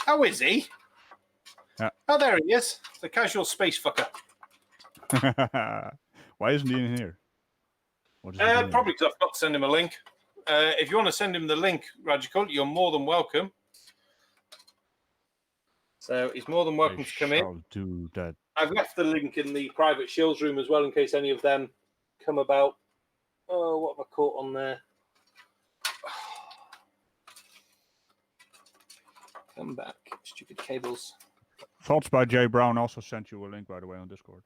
How is he? Yeah. Oh, there he is. The casual space fucker. Why isn't he in here? What is he doing? Probably because I've got to send him a link. If you want to send him the link, Ragical, you're more than welcome. So he's more than welcome to come in. I'll do that. I've left the link in the private shields room as well in case any of them come about. Oh, what have I caught on there? Come back, stupid cables. Thoughts by Jay Brown also sent you a link, by the way, on Discord.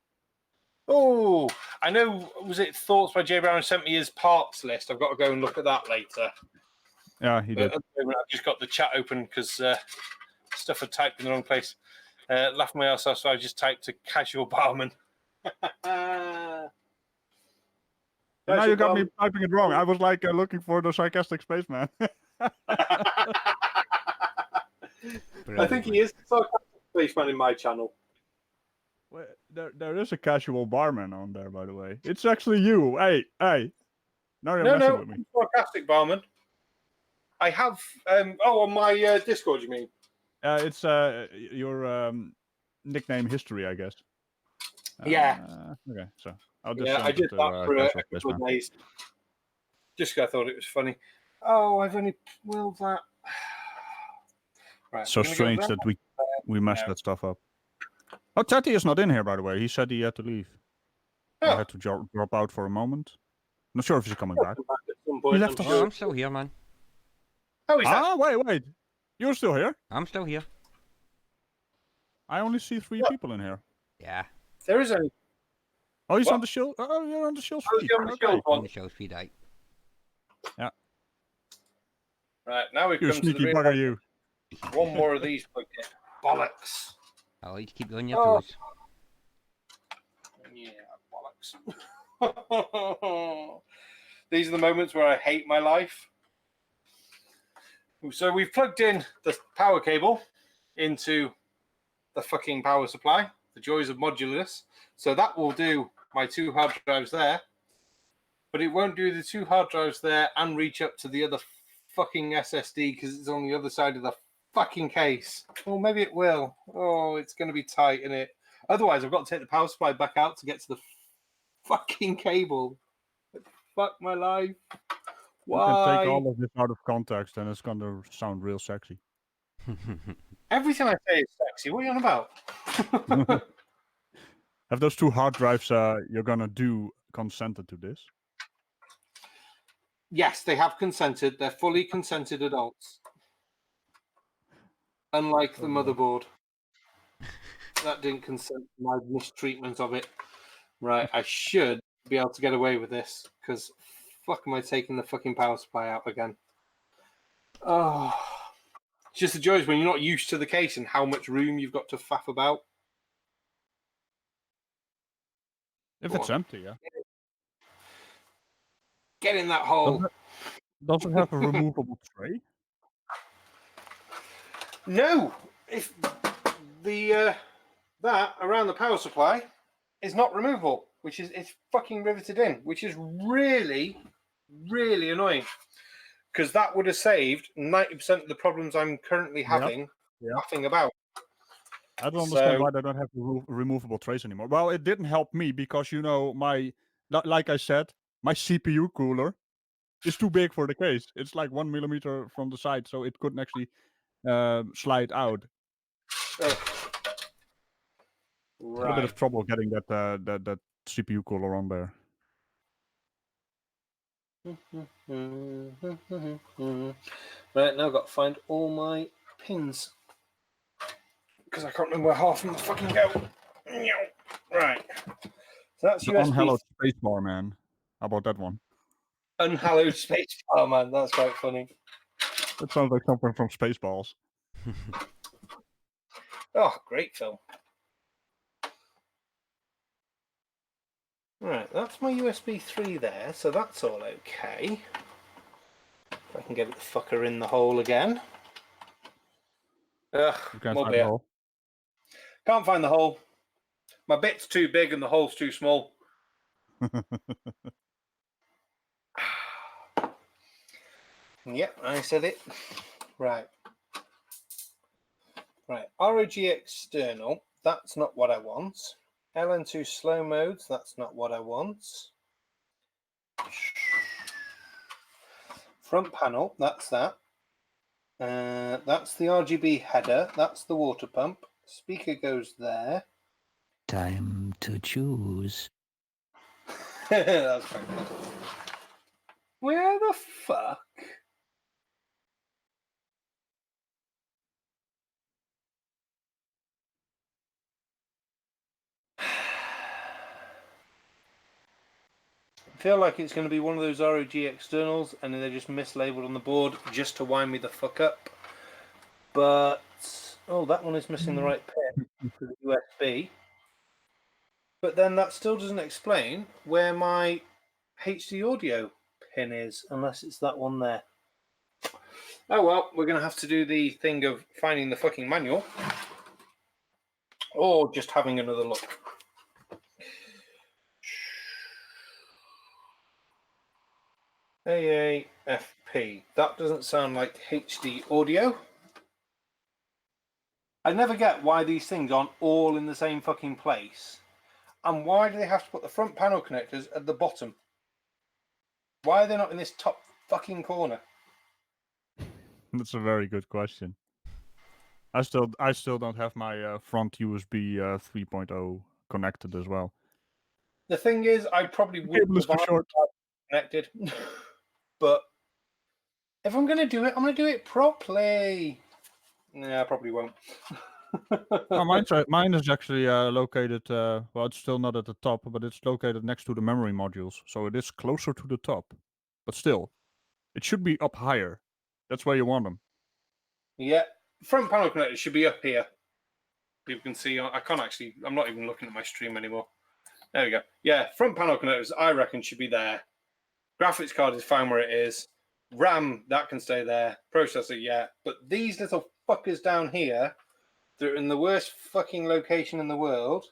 Oh, I know. Was it Thoughts by Jay Brown sent me his parts list? I've got to go and look at that later. Yeah, he did. At the moment, I've just got the chat open because stuff had typed in the wrong place. Laughed my ass off, so I just typed a casual barman. Now you got me typing it wrong. I was like looking for the sarcastic spaceman. I think he is sarcastic spaceman in my channel. Well, there is a casual barman on there, by the way. It's actually you. Hey. Now you're messing with me. Sarcastic barman. I have. On my Discord, you mean? It's your nickname history, I guess. Yeah. Okay, so I'll just Yeah, I did that for a couple of days. Just 'cause I thought it was funny. Oh, I've only willed that. Right, so strange that we messed that stuff up. Oh, Tati is not in here, by the way. He said he had to leave. Oh. I had to drop out for a moment. Not sure if he's coming back. He left Oh, I'm still here, man. How is that? Wait. You're still here? I'm still here. I only see 3 people in here. Yeah. There is only. Oh, he's What? on the shield. Oh, you're on the shield How's feed. he on the shield On one? the show's feed, aye. Yeah. Right, now we've You come to sneaky the bugger, you. One more of these plugged in. Bollocks. I like to keep you on your Oh. toes. Yeah, bollocks. These are the moments where I hate my life. So we've plugged in the power cable into the fucking power supply. The joys of modularness. So that will do my 2 hard drives there. But it won't do the 2 hard drives there and reach up to the other fucking SSD because it's on the other side of the fucking case. Well, maybe it will. Oh, it's going to be tight, isn't it? Otherwise, I've got to take the power supply back out to get to the fucking cable. Fuck my life. Why? You can take all of this out of context and it's going to sound real sexy. Everything I say is sexy. What are you on about? Have those 2 hard drives you're going to do consented to this? Yes, they have consented. They're fully consented adults. Unlike the motherboard. That didn't consent to my mistreatment of it. Right, I should be able to get away with this because fuck am I taking the fucking power supply out again? Oh, it's just the joys when you're not used to the case and how much room you've got to faff about. If Go it's on. empty, yeah. Get in that hole. Does it have a removable tray? No, if the that around the power supply is not removable, which is it's fucking riveted in, which is really, really annoying. Because that would have saved 90% of the problems I'm currently having laughing about. I don't understand why they don't have removable trays anymore. Well, it didn't help me because, you know, like I said, my CPU cooler is too big for the case. It's like 1 millimeter from the side, so it couldn't actually slide out. Right. A bit of trouble getting that CPU cooler on there. Right, now I've got to find all my pins. Because I can't remember where half of them fucking go. Right. So that's The USB. unhallowed spacebar, man. How about that one? Unhallowed space. Oh man, that's quite funny. That sounds like something from Spaceballs. Oh, great film. Right, that's my USB 3 there, so that's all okay. If I can get the fucker in the hole again. Ugh, You can't more find the beer. hole. Can't find the hole. My bit's too big and the hole's too small. Yep, I said it. Right. Right, ROG external, that's not what I want. LN2 slow modes, that's not what I want. Front panel, that's that. That's the RGB header, that's the water pump. Speaker goes there. Time to choose. That's quite good. Where the fuck? feel like it's going to be one of those ROG externals, and then they're just mislabeled on the board just to wind me the fuck up. But oh, that one is missing the right pin for the USB. But then that still doesn't explain where my HD audio pin is, unless it's that one there. Oh well, we're going to have to do the thing of finding the fucking manual, or just having another look. AAFP. That doesn't sound like HD audio. I never get why these things aren't all in the same fucking place. And why do they have to put the front panel connectors at the bottom? Why are they not in this top fucking corner? That's a very good question. I still don't have my front USB 3.0 connected as well. The thing is, I probably The would cable is too provide short. connected. But if I'm going to do it, I'm going to do it properly. No, I probably won't. Oh, mine is actually located. Well, it's still not at the top, but it's located next to the memory modules, so it is closer to the top. But still, it should be up higher. That's where you want them. Yeah, front panel connectors should be up here. People can see. I can't actually. I'm not even looking at my stream anymore. There we go. Yeah, front panel connectors, I reckon, should be there. Graphics card is fine where it is. RAM, that can stay there. Processor, yeah. But these little fuckers down here, they're in the worst fucking location in the world.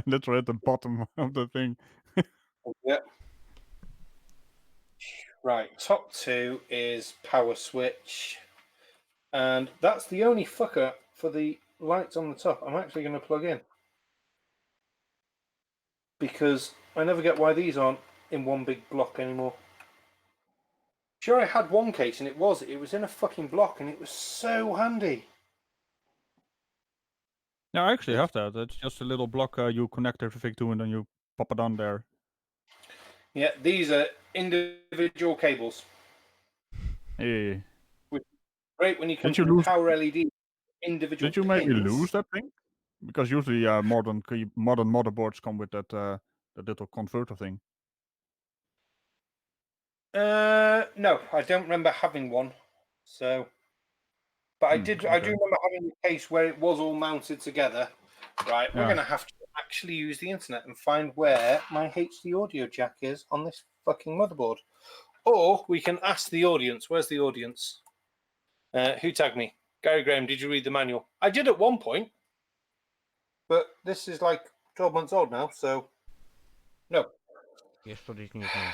That's right at the bottom of the thing. Yep. Right, top two is power switch. And that's the only fucker for the lights on the top I'm actually going to plug in. Because I never get why these aren't in one big block anymore. Sure, I had one case and it was in a fucking block and it was so handy. Yeah, I actually have that. It's just a little block you connect everything to, and then you pop it on there. Yeah, these are individual cables. Yeah. Great when you come Did you to lose? power LED. Individual. Did you maybe pins. lose that thing? Because usually modern motherboards come with that little converter thing. No, I don't remember having one. So, but I do Okay. remember having a case where it was all mounted together. Right, we're Yeah. going to have to actually use the internet and find where my HD audio jack is on this fucking motherboard. Or we can ask the audience. Where's the audience? Who tagged me? Gary Graham, did you read the manual? I did at one point, but this is like 12 months old now, so no. Yesterday's news now.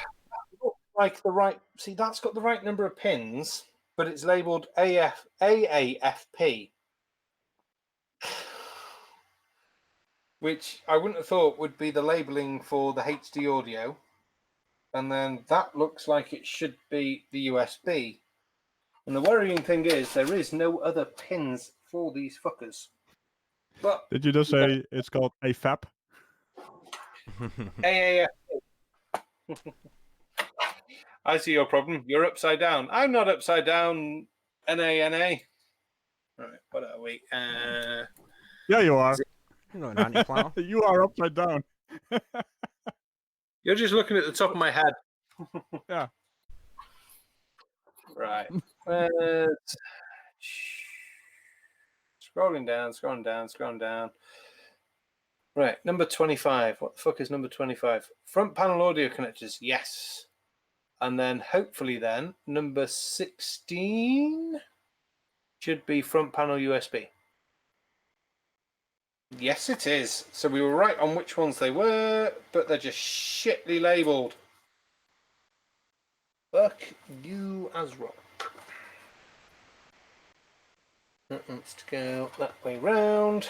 Like the right, see, that's got the right number of pins, but it's labeled AAFP, which I wouldn't have thought would be the labeling for the HD audio. And then that looks like it should be the USB. And the worrying thing is there is no other pins for these fuckers. But Did you just say it's called a FAP? AAFP. I see your problem. You're upside down. I'm not upside down. NANA. Right, what are we? Yeah, you are. You're not an anti-planner. You are upside down. You're just looking at the top of my head. Yeah. Right. Scrolling down. Right, number 25. What the fuck is number 25? Front panel audio connectors, yes. And then hopefully then, number 16 should be front panel USB. Yes, it is. So we were right on which ones they were, but they're just shitly labelled. Fuck you as rock. That wants to go that way round.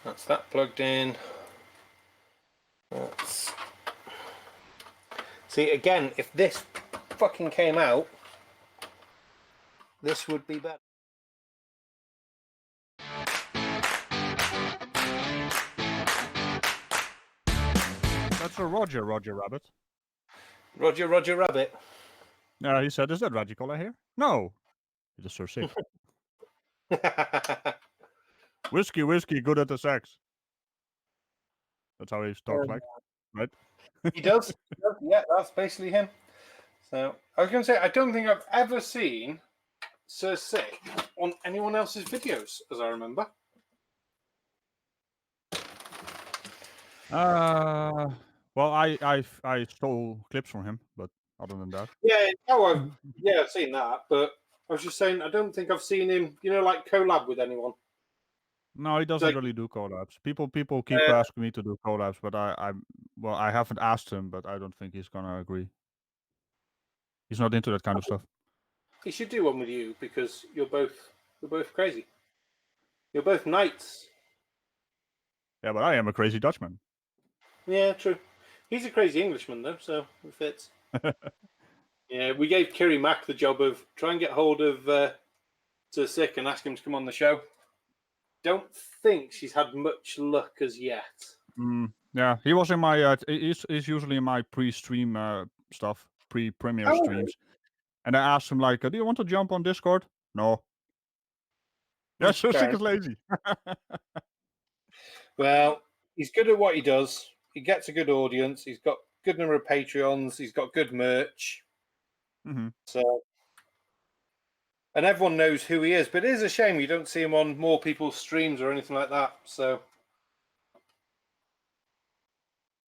That's that plugged in. That's... See, again, if this fucking came out, this would be better. That's a Roger Rabbit. Roger Rabbit. Yeah, he said, is that Ragical I hear? No. He just so sick. Whiskey, good at the sex. That's how he talks like, right? He does. Yeah, that's basically him. So I was going to say, I don't think I've ever seen Sir Sick on anyone else's videos, as I remember. Well, I stole clips from him, but other than that, I've seen that, but I was just saying, I don't think I've seen him, like collab with anyone. no, he doesn't Like, really do collabs. People keep asking me to do collabs, but I haven't asked him, but I don't think he's gonna agree. He's not into that kind of stuff. he should do one with you because you're both crazy. You're both knights. Yeah, but I am a crazy Dutchman. Yeah, true. He's a crazy Englishman though, so it fits. Yeah, we gave Kiri Mack the job of try and get hold of Sir Sick and ask him to come on the show. Don't think she's had much luck as yet. Yeah, he was in my. He's usually in my pre-stream stuff, pre-premiere streams, and I asked him like, "Do you want to jump on Discord?" No. Yeah, so Sick is lazy. Well, he's good at what he does. He gets a good audience. He's got good number of Patreons. He's got good merch. Mm-hmm. So, and everyone knows who he is. But it is a shame you don't see him on more people's streams or anything like that. So,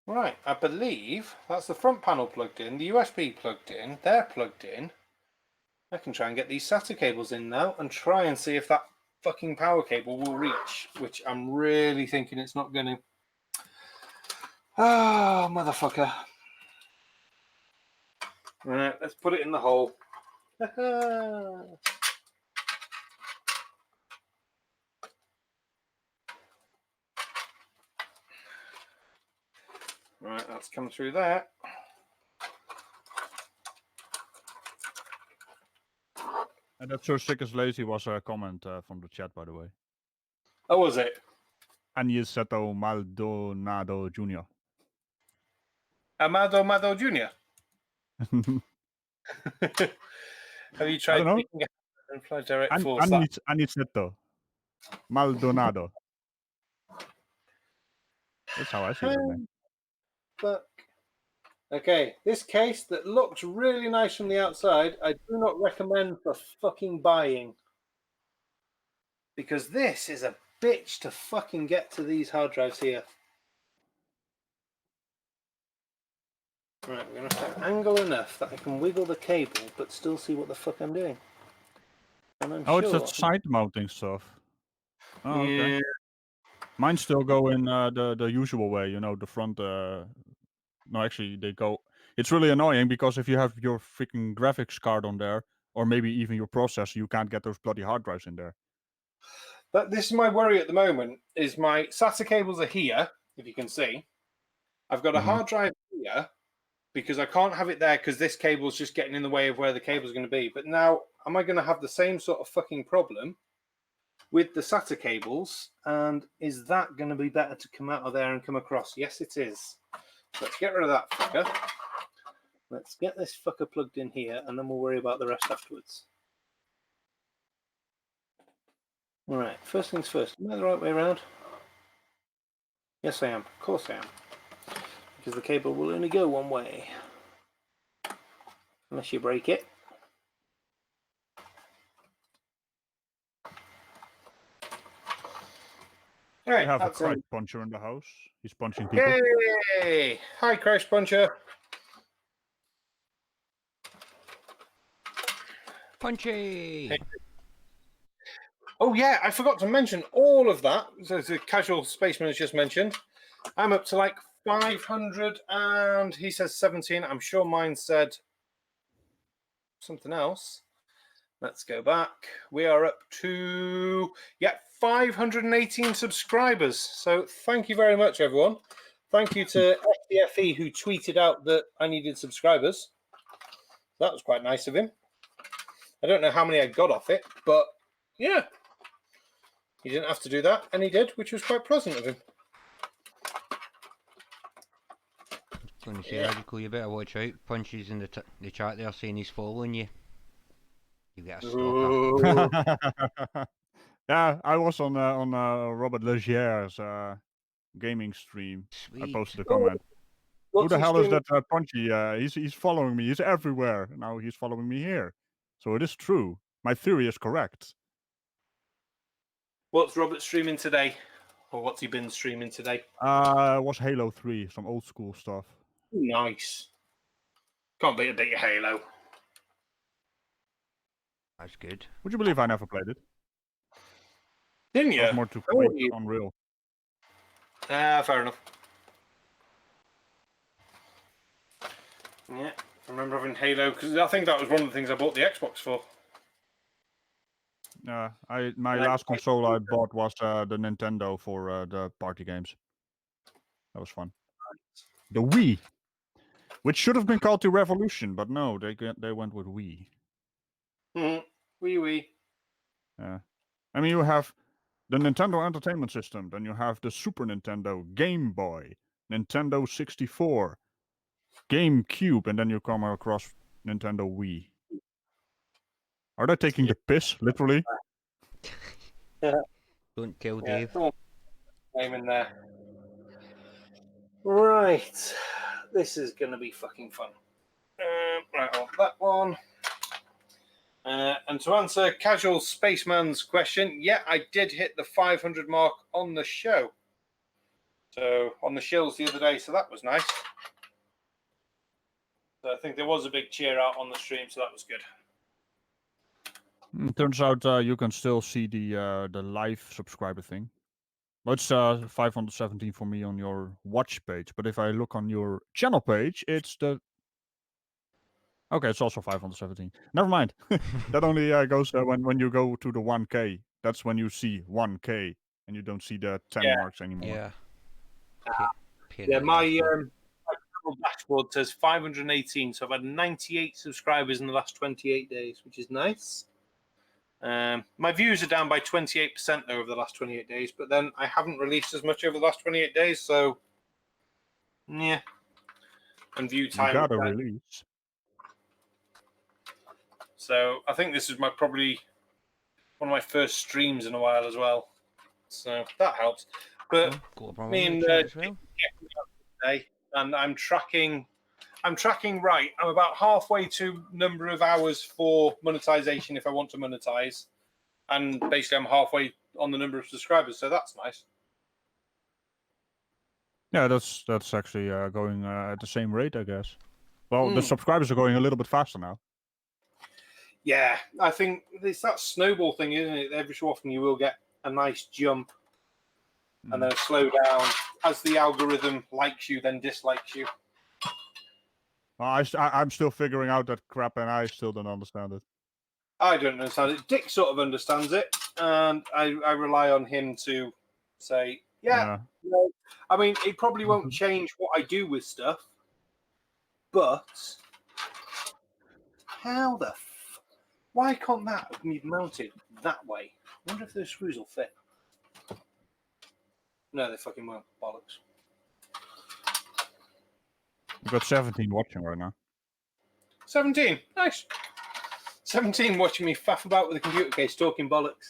right, I believe that's the front panel plugged in, the USB plugged in, they're plugged in. I can try and get these SATA cables in now and try and see if that fucking power cable will reach, which I'm really thinking it's not going to. Oh, motherfucker. Right, let's put it in the hole. Right, that's come through there. And that Sir Sick is lazy was a comment from the chat, by the way. Oh, was it? Aniceto Maldonado Jr. Amado Jr. Have you tried picking up and fly direct force? Aniceto Maldonado. That's how I say that name. Fuck. Okay, this case that looks really nice from the outside, I do not recommend for fucking buying. Because this is a bitch to fucking get to these hard drives here. Right, we're going to have to angle enough that I can wiggle the cable but still see what the fuck I'm doing. And I'm It's that side mounting stuff. Oh, okay. Mine still go in the usual way, the front. No, actually, they go. It's really annoying because if you have your freaking graphics card on there, or maybe even your processor, you can't get those bloody hard drives in there. But this is my worry at the moment, is my SATA cables are here, if you can see. I've got a hard drive here because I can't have it there because this cable is just getting in the way of where the cable is going to be. But now, am I going to have the same sort of fucking problem with the SATA cables? And is that going to be better to come out of there and come across? Yes, it is. Let's get rid of that fucker. Let's get this fucker plugged in here, and then we'll worry about the rest afterwards. All right, first things first. Am I the right way around? Yes, I am. Of course I am. Because the cable will only go one way. Unless you break it. All right, We have a Christ Puncher in the house. He's punching people. Hey! Hi, Christ Puncher. Punchy! Hey. Oh, yeah, I forgot to mention all of that. So the casual spaceman has just mentioned. I'm up to like 500 and he says 17. I'm sure mine said something else. Let's go back. We are up to 518 subscribers. So thank you very much, everyone. Thank you to FDFE who tweeted out that I needed subscribers. That was quite nice of him. I don't know how many I got off it, but yeah. He didn't have to do that, and he did, which was quite pleasant of him. Going to say, Ragical, you better watch out. Punches in the chat there saying he's following you. You get a stalker. Yeah, I was on Robert Legier's gaming stream. I Sweet. posted a comment. Who What's the he hell is streaming? that Punchy? He's following me. He's everywhere. Now he's following me here. So it is true. My theory is correct. What's Robert streaming today? Or what's he been streaming today? It was Halo 3, some old school stuff. Nice. Can't beat a bit of Halo. That's good. Would you believe I never played it? Didn't I you? was more too How quaint old are you? on Unreal. Fair enough. Yeah, I remember having Halo because I think that was one of the things I bought the Xbox for. My last console I bought was the Nintendo for the party games. That was fun. The Wii, which should have been called the Revolution, but no, they went with Wii. Wee. I mean, you have the Nintendo Entertainment System, then you have the Super Nintendo, Game Boy, Nintendo 64, GameCube, and then you come across Nintendo Wii. Are they taking the piss, literally? Don't tell Yeah, Dave. come on. Name in there. Right. This is going to be fucking fun. Right, on that one. And to answer Casual Spaceman's question, yeah, I did hit the 500 mark on the show. So, on the shills the other day, so that was nice. So I think there was a big cheer out on the stream, so that was good. Turns out you can still see the live subscriber thing. Well, it's 517 for me on your watch page, but if I look on your channel page, it's the... Okay, it's also 517. Never mind. That only goes when you go to the 1K. That's when you see 1K, and you don't see the 10 Yeah. marks anymore. Yeah. Yeah, my dashboard says 518, so I've had 98 subscribers in the last 28 days, which is nice. My views are down by 28% though over the last 28 days, but then I haven't released as much over the last 28 days, so yeah. And view You time. gotta release. So I think this is probably one of my first streams in a while as well. So that helps. But me and today, and I'm tracking right. I'm about halfway to number of hours for monetization if I want to monetize, and basically I'm halfway on the number of subscribers. So that's nice. Yeah, that's actually going at the same rate, I guess. Well, the subscribers are going a little bit faster now. Yeah, I think it's that snowball thing, isn't it? Every so often you will get a nice jump and then a slow down as the algorithm likes you, then dislikes you. Well, I'm still figuring out that crap, and I still don't understand it. I don't understand it. Dick sort of understands it, and I rely on him to say, yeah. No. I mean, it probably won't change what I do with stuff, but how the why can't that be mounted that way? I wonder if those screws will fit. No, they fucking won't. Bollocks. We've got 17 watching right now. 17. Nice. 17 watching me faff about with a computer case talking bollocks.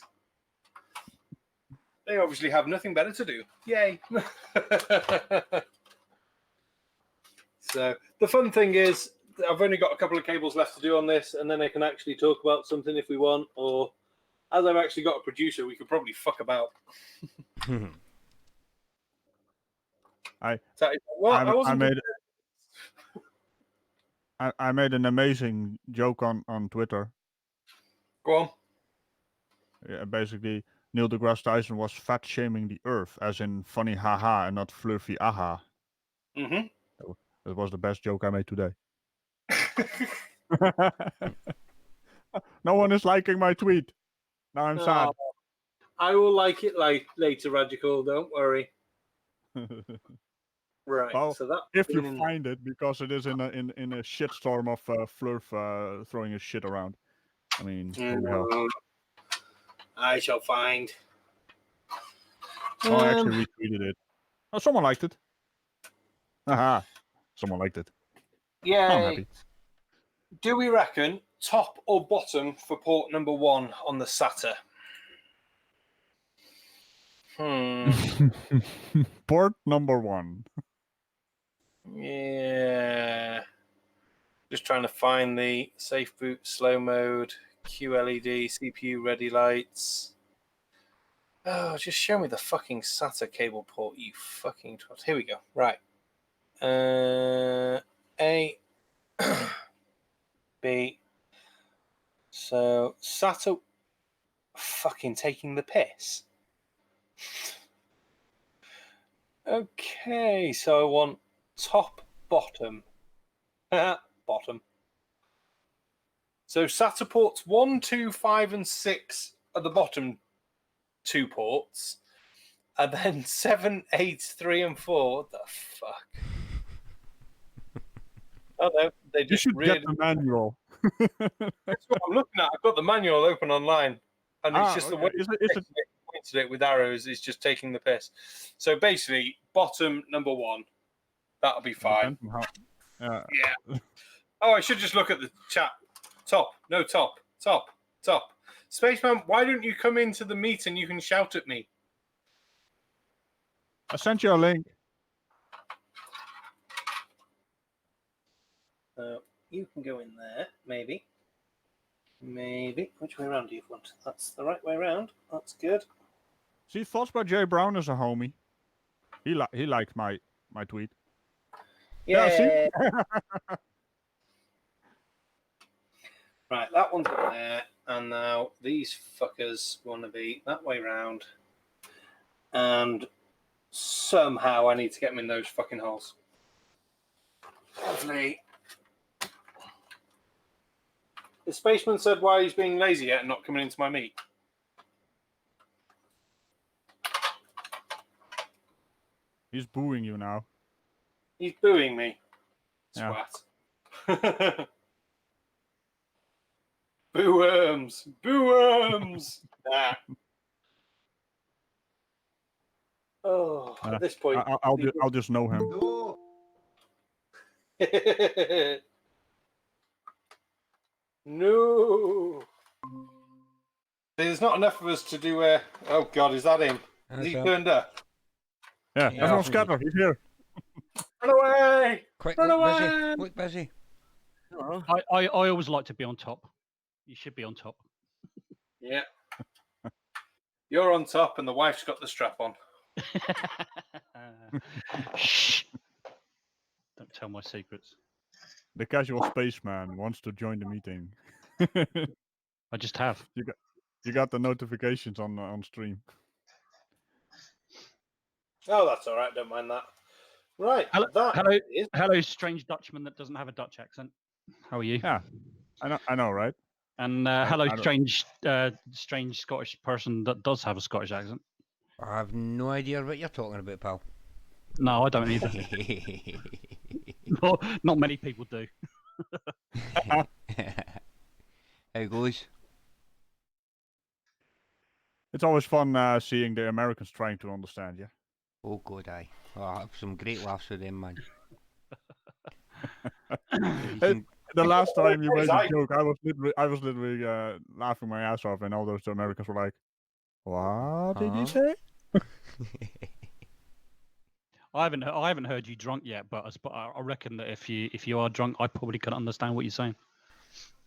They obviously have nothing better to do. Yay. So the fun thing is I've only got a couple of cables left to do on this, and then I can actually talk about something if we want, or as I've actually got a producer, we could probably fuck about. I made an amazing joke on Twitter. Go on. Yeah, basically, Neil deGrasse Tyson was fat shaming the Earth, as in funny haha and not flirty aha. Mm-hmm. That was the best joke I made today. No one is liking my tweet. Now I'm sad. I will like it later, Ragical. Don't worry. Right. Well, so that if you find it, because it is in a shitstorm of Flurf throwing his shit around. I mean, holy hell. I shall find. Oh, I actually retweeted it. Oh, someone liked it. Haha. Someone liked it. Yeah. I'm happy. Do we reckon top or bottom for port number 1 on the SATA? Port number 1. Yeah. Just trying to find the safe boot, slow mode, QLED, CPU ready lights. Oh, just show me the fucking SATA cable port, you fucking twat. Here we go. Right. A, B. So SATA fucking taking the piss. Okay, so I want top, bottom. Bottom. So SATA ports 1, 2, 5, and 6 are the bottom 2 ports. And then 7, 8, 3, and 4. What the fuck? Oh no, they You just should really. get the manual. That's what I'm looking at. I've got the manual open online, and it's just the way Is it, it pointed it with arrows is just taking the piss. So basically, bottom number 1, that'll be fine. depends on how, Yeah. Oh, I should just look at the chat. Top, no top, top, top. Spaceman, why don't you come into the meet and you can shout at me? I sent you a link. You can go in there, maybe. Maybe. Which way around do you want? That's the right way around. That's good. See, thoughts by Jay Brown is a homie. He liked my tweet. Yeah. See? Right, that one's in there. And now these fuckers want to be that way round. And somehow I need to get them in those fucking holes. Lovely. The Spaceman said why he's being lazy yet and not coming into my meet. He's booing you now. He's booing me. Yeah. Swat. Boo worms! Boo worms! Nah. Oh, at this point, I'll just know him. No. There's not enough of us to do a. Oh God, is that him? Is he turned up? Yeah, Yeah. everyone scatter. He's here. Run away! Quick, Run look away! busy. Look busy. I always like to be on top. You should be on top. Yeah. You're on top, and the wife's got the strap on. Shh. Don't tell my secrets. The casual spaceman wants to join the meeting. I just have. You got the notifications on stream. Oh, that's all right. Don't mind that. Right. Hello, that hello, is- hello, strange Dutchman that doesn't have a Dutch accent. How are you? Yeah, I know, right? And hello, I don't- strange Scottish person that does have a Scottish accent. I have no idea what you're talking about, pal. No, I don't either. Not many people do. How goes? It's always fun seeing the Americans trying to understand you. Oh god, aye. Oh, I have some great laughs with them, man. The last time you made I- a joke, I was literally laughing my ass off, and all those Americans were like, "What did you say?" I haven't heard you drunk yet, but I reckon that if you are drunk, I probably couldn't understand what you're saying.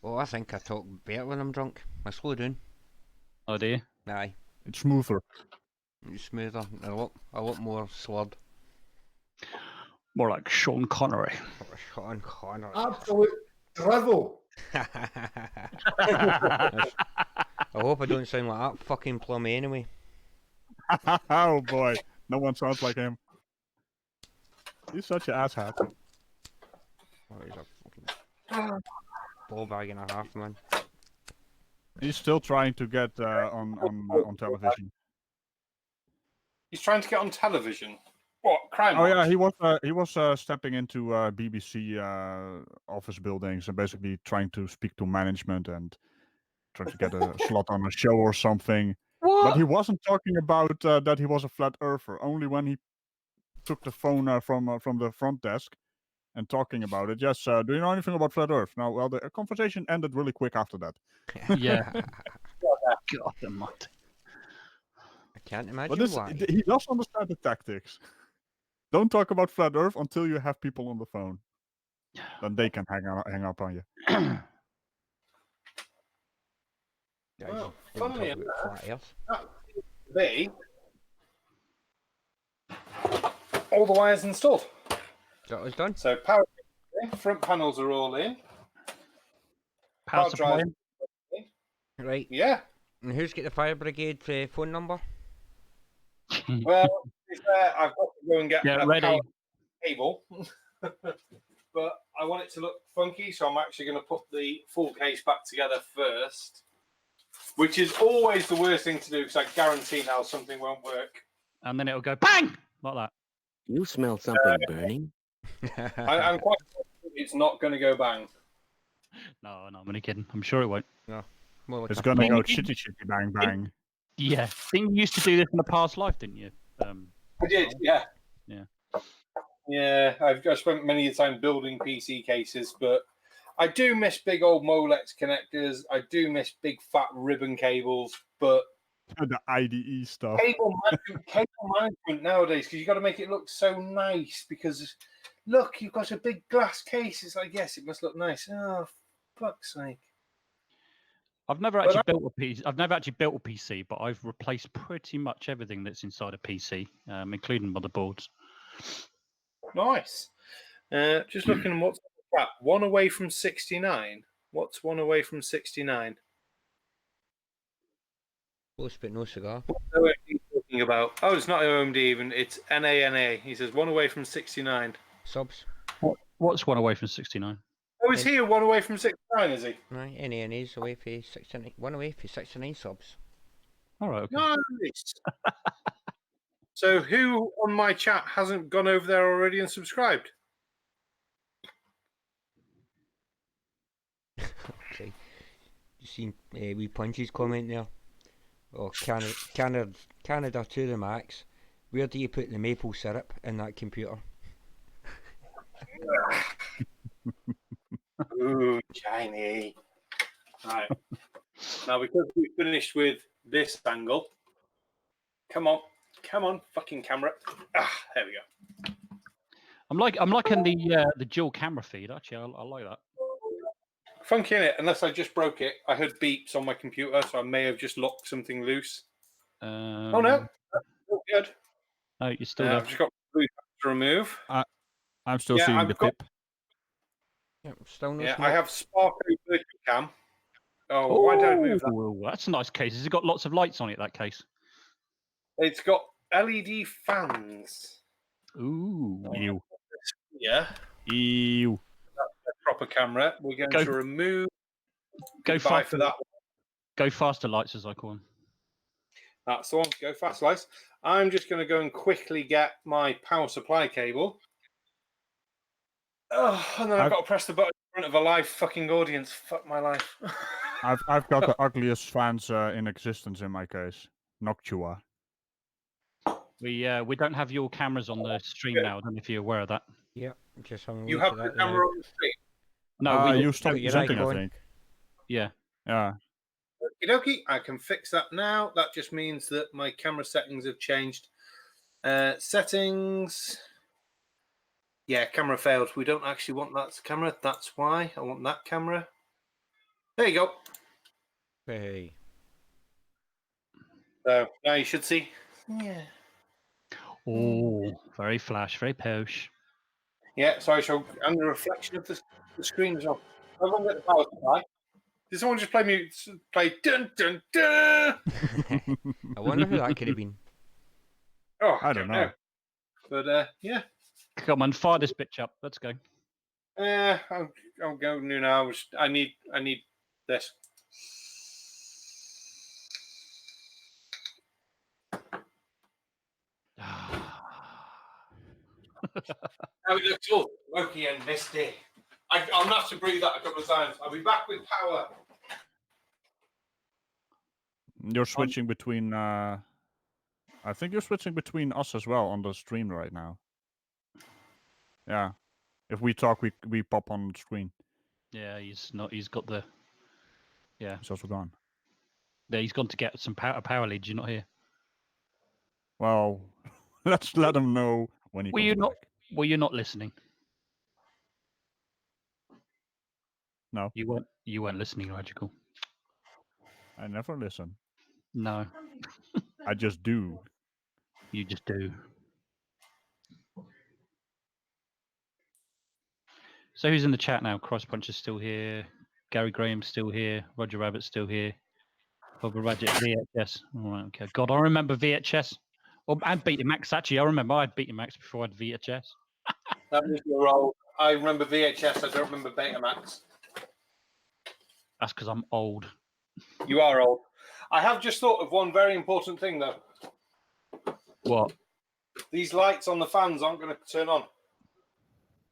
Well, I think I talk better when I'm drunk. I slow down. Oh dear. Aye. It's smoother. It's smoother. A lot more slurred. More like Sean Connery. Sean Connery. Absolute drivel. I hope I don't sound like that fucking plummy anyway. Oh boy, no one sounds like him. He's such an asshat. Oh, he's a fucking ball bag and a half, man. He's still trying to get on television. He's trying to get on television. What crime? Oh yeah, watch? he was stepping into BBC office buildings and basically trying to speak to management and trying to get a slot on a show or something. What? But he wasn't talking about that he was a flat earther. Only when he took the phone from the front desk and talking about it. Yes, do you know anything about flat Earth? Now, well, the conversation ended really quick after that. Yeah. God almighty. Can't imagine But this, why. he does understand the tactics. Don't talk about flat Earth until you have people on the phone. Then they can hang up on you. Yeah, Well, you can funnily talk about enough, flat Earth. that seems to be all the wires installed. That was done. So power front panels are all in. Power Hard supply. drive. Right. Yeah. And who's got the fire brigade phone number? Well, to be fair, I've got to go and get Get a ready. power cable. But I want it to look funky, so I'm actually going to put the full case back together first, which is always the worst thing to do because I guarantee now something won't work. And then it'll go bang like that. You smell something burning? I'm quite confident it's not going to go bang. No, I'm only kidding. I'm sure it won't. More like It's a gonna bomb. go chitty bang bang. Yeah, I think you used to do this in a past life, didn't you? I did, yeah. Yeah. Yeah, I've spent many a time building PC cases, but I do miss big old Molex connectors. I do miss big fat ribbon cables, but The IDE stuff. cable management nowadays, because you got to make it look so nice. Because look, you've got a big glass case. It's like, yes, it must look nice. Oh, fuck's sake! I've never actually built a PC. I've never actually built a PC, but I've replaced pretty much everything that's inside a PC, including motherboards. Nice. Just looking at what's that. One away from 69. What's one away from 69? Close but no cigar. What's OMD talking about? Oh, it's not OMD even. It's NANA. He says one away from 69. Subs. What's one away from 69? Oh, is he one away from 69, is he? Right, NANA's away for 69. One away for 69 subs. All right. Okay. Nice. So who on my chat hasn't gone over there already and subscribed? Okay. You seen wee Punch's comment there? Oh, Canada to the max. Where do you put the maple syrup in that computer? Ooh, shiny. Right. Now, because we finished with this angle, come on, fucking camera. Ah, there we go. I'm liking the dual camera feed. Actually, I like that. Funky in it, unless I just broke it. I heard beeps on my computer, so I may have just locked something loose. Oh no, that's all good. Oh, you're still there. I've just got blue to remove. I'm still Yeah, seeing I've the got- pip. Yep, still no Yeah, smoke. I have Sparko virtual cam. Oh, why did I move that? Oh, that's a nice case. Has it got lots of lights on it? That case. It's got LED fans. Ooh. Ew. Yeah, Ew. a proper camera. We're going Go- to remove. Go Goodbye faster. for that. Go faster lights, as I call them. That's the one. Go fast, slice. I'm just going to go and quickly get my power supply cable. Oh, and then I've got to press the button in front of a live fucking audience. Fuck my life. I've got the ugliest fans in existence in my case. Noctua. We don't have your cameras on the stream now. I don't know if you're aware of that. Yep, just having a You look have at the that camera now. on the screen. No, You stopped your presenting, I icon. think. yeah. Yeah. Okie dokie. I can fix that now. That just means that my camera settings have changed. Settings. Yeah, camera failed. We don't actually want that camera. That's why I want that camera. There you go. Hey. So now you should see. Yeah. Oh, very flash, very posh. Yeah, so I shall. And the reflection of the screen as well. Everyone get the power supply. Did someone just play dun dun dun? I wonder who that could have been. Oh, I don't know. But yeah. Come on, fire this bitch up. Let's go. I'll go new now. I need this. Now it looks all smoky and misty. I'm gonna have to breathe that a couple of times. I'll be back with power. You're switching between. I think you're switching between us as well on the stream right now. Yeah. If we talk, we pop on the screen. Yeah, he's not. He's got the. Yeah, It's also gone. he's gone to get some power leads. You're not here. Well, let's let him know when he Were comes you not? back. Were you not listening? No. You weren't. You weren't listening, Ragical. I never listen. No, I just do. you just do. So who's in the chat now? Crosspuncher's still here. Gary Graham's still here. Roger Rabbit's still here. Bubba Radget VHS. All right, okay. God, I remember VHS. Oh, and Betamax. Actually, I remember I had Betamax before I had VHS. That was your old. I remember VHS. I don't remember Betamax. That's because I'm old. You are old. I have just thought of one very important thing, though. What? These lights on the fans aren't going to turn on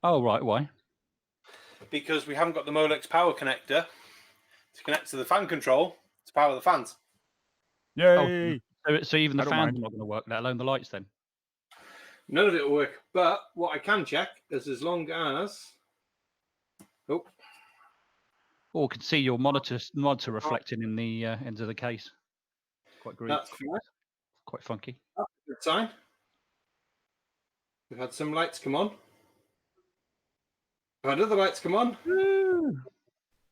Oh, right. Why? because we haven't got the Molex power connector to connect to the fan control to power the fans. Yay! So even the I don't fans mind. are not going to work, let alone the lights then. None of it will work. But what I can check is as long as. Oh, Or we can see your monitor reflecting in the into the case. Quite green. that's fine. Quite funky. That's a good sign. We've had some lights come on. We've had other lights come on.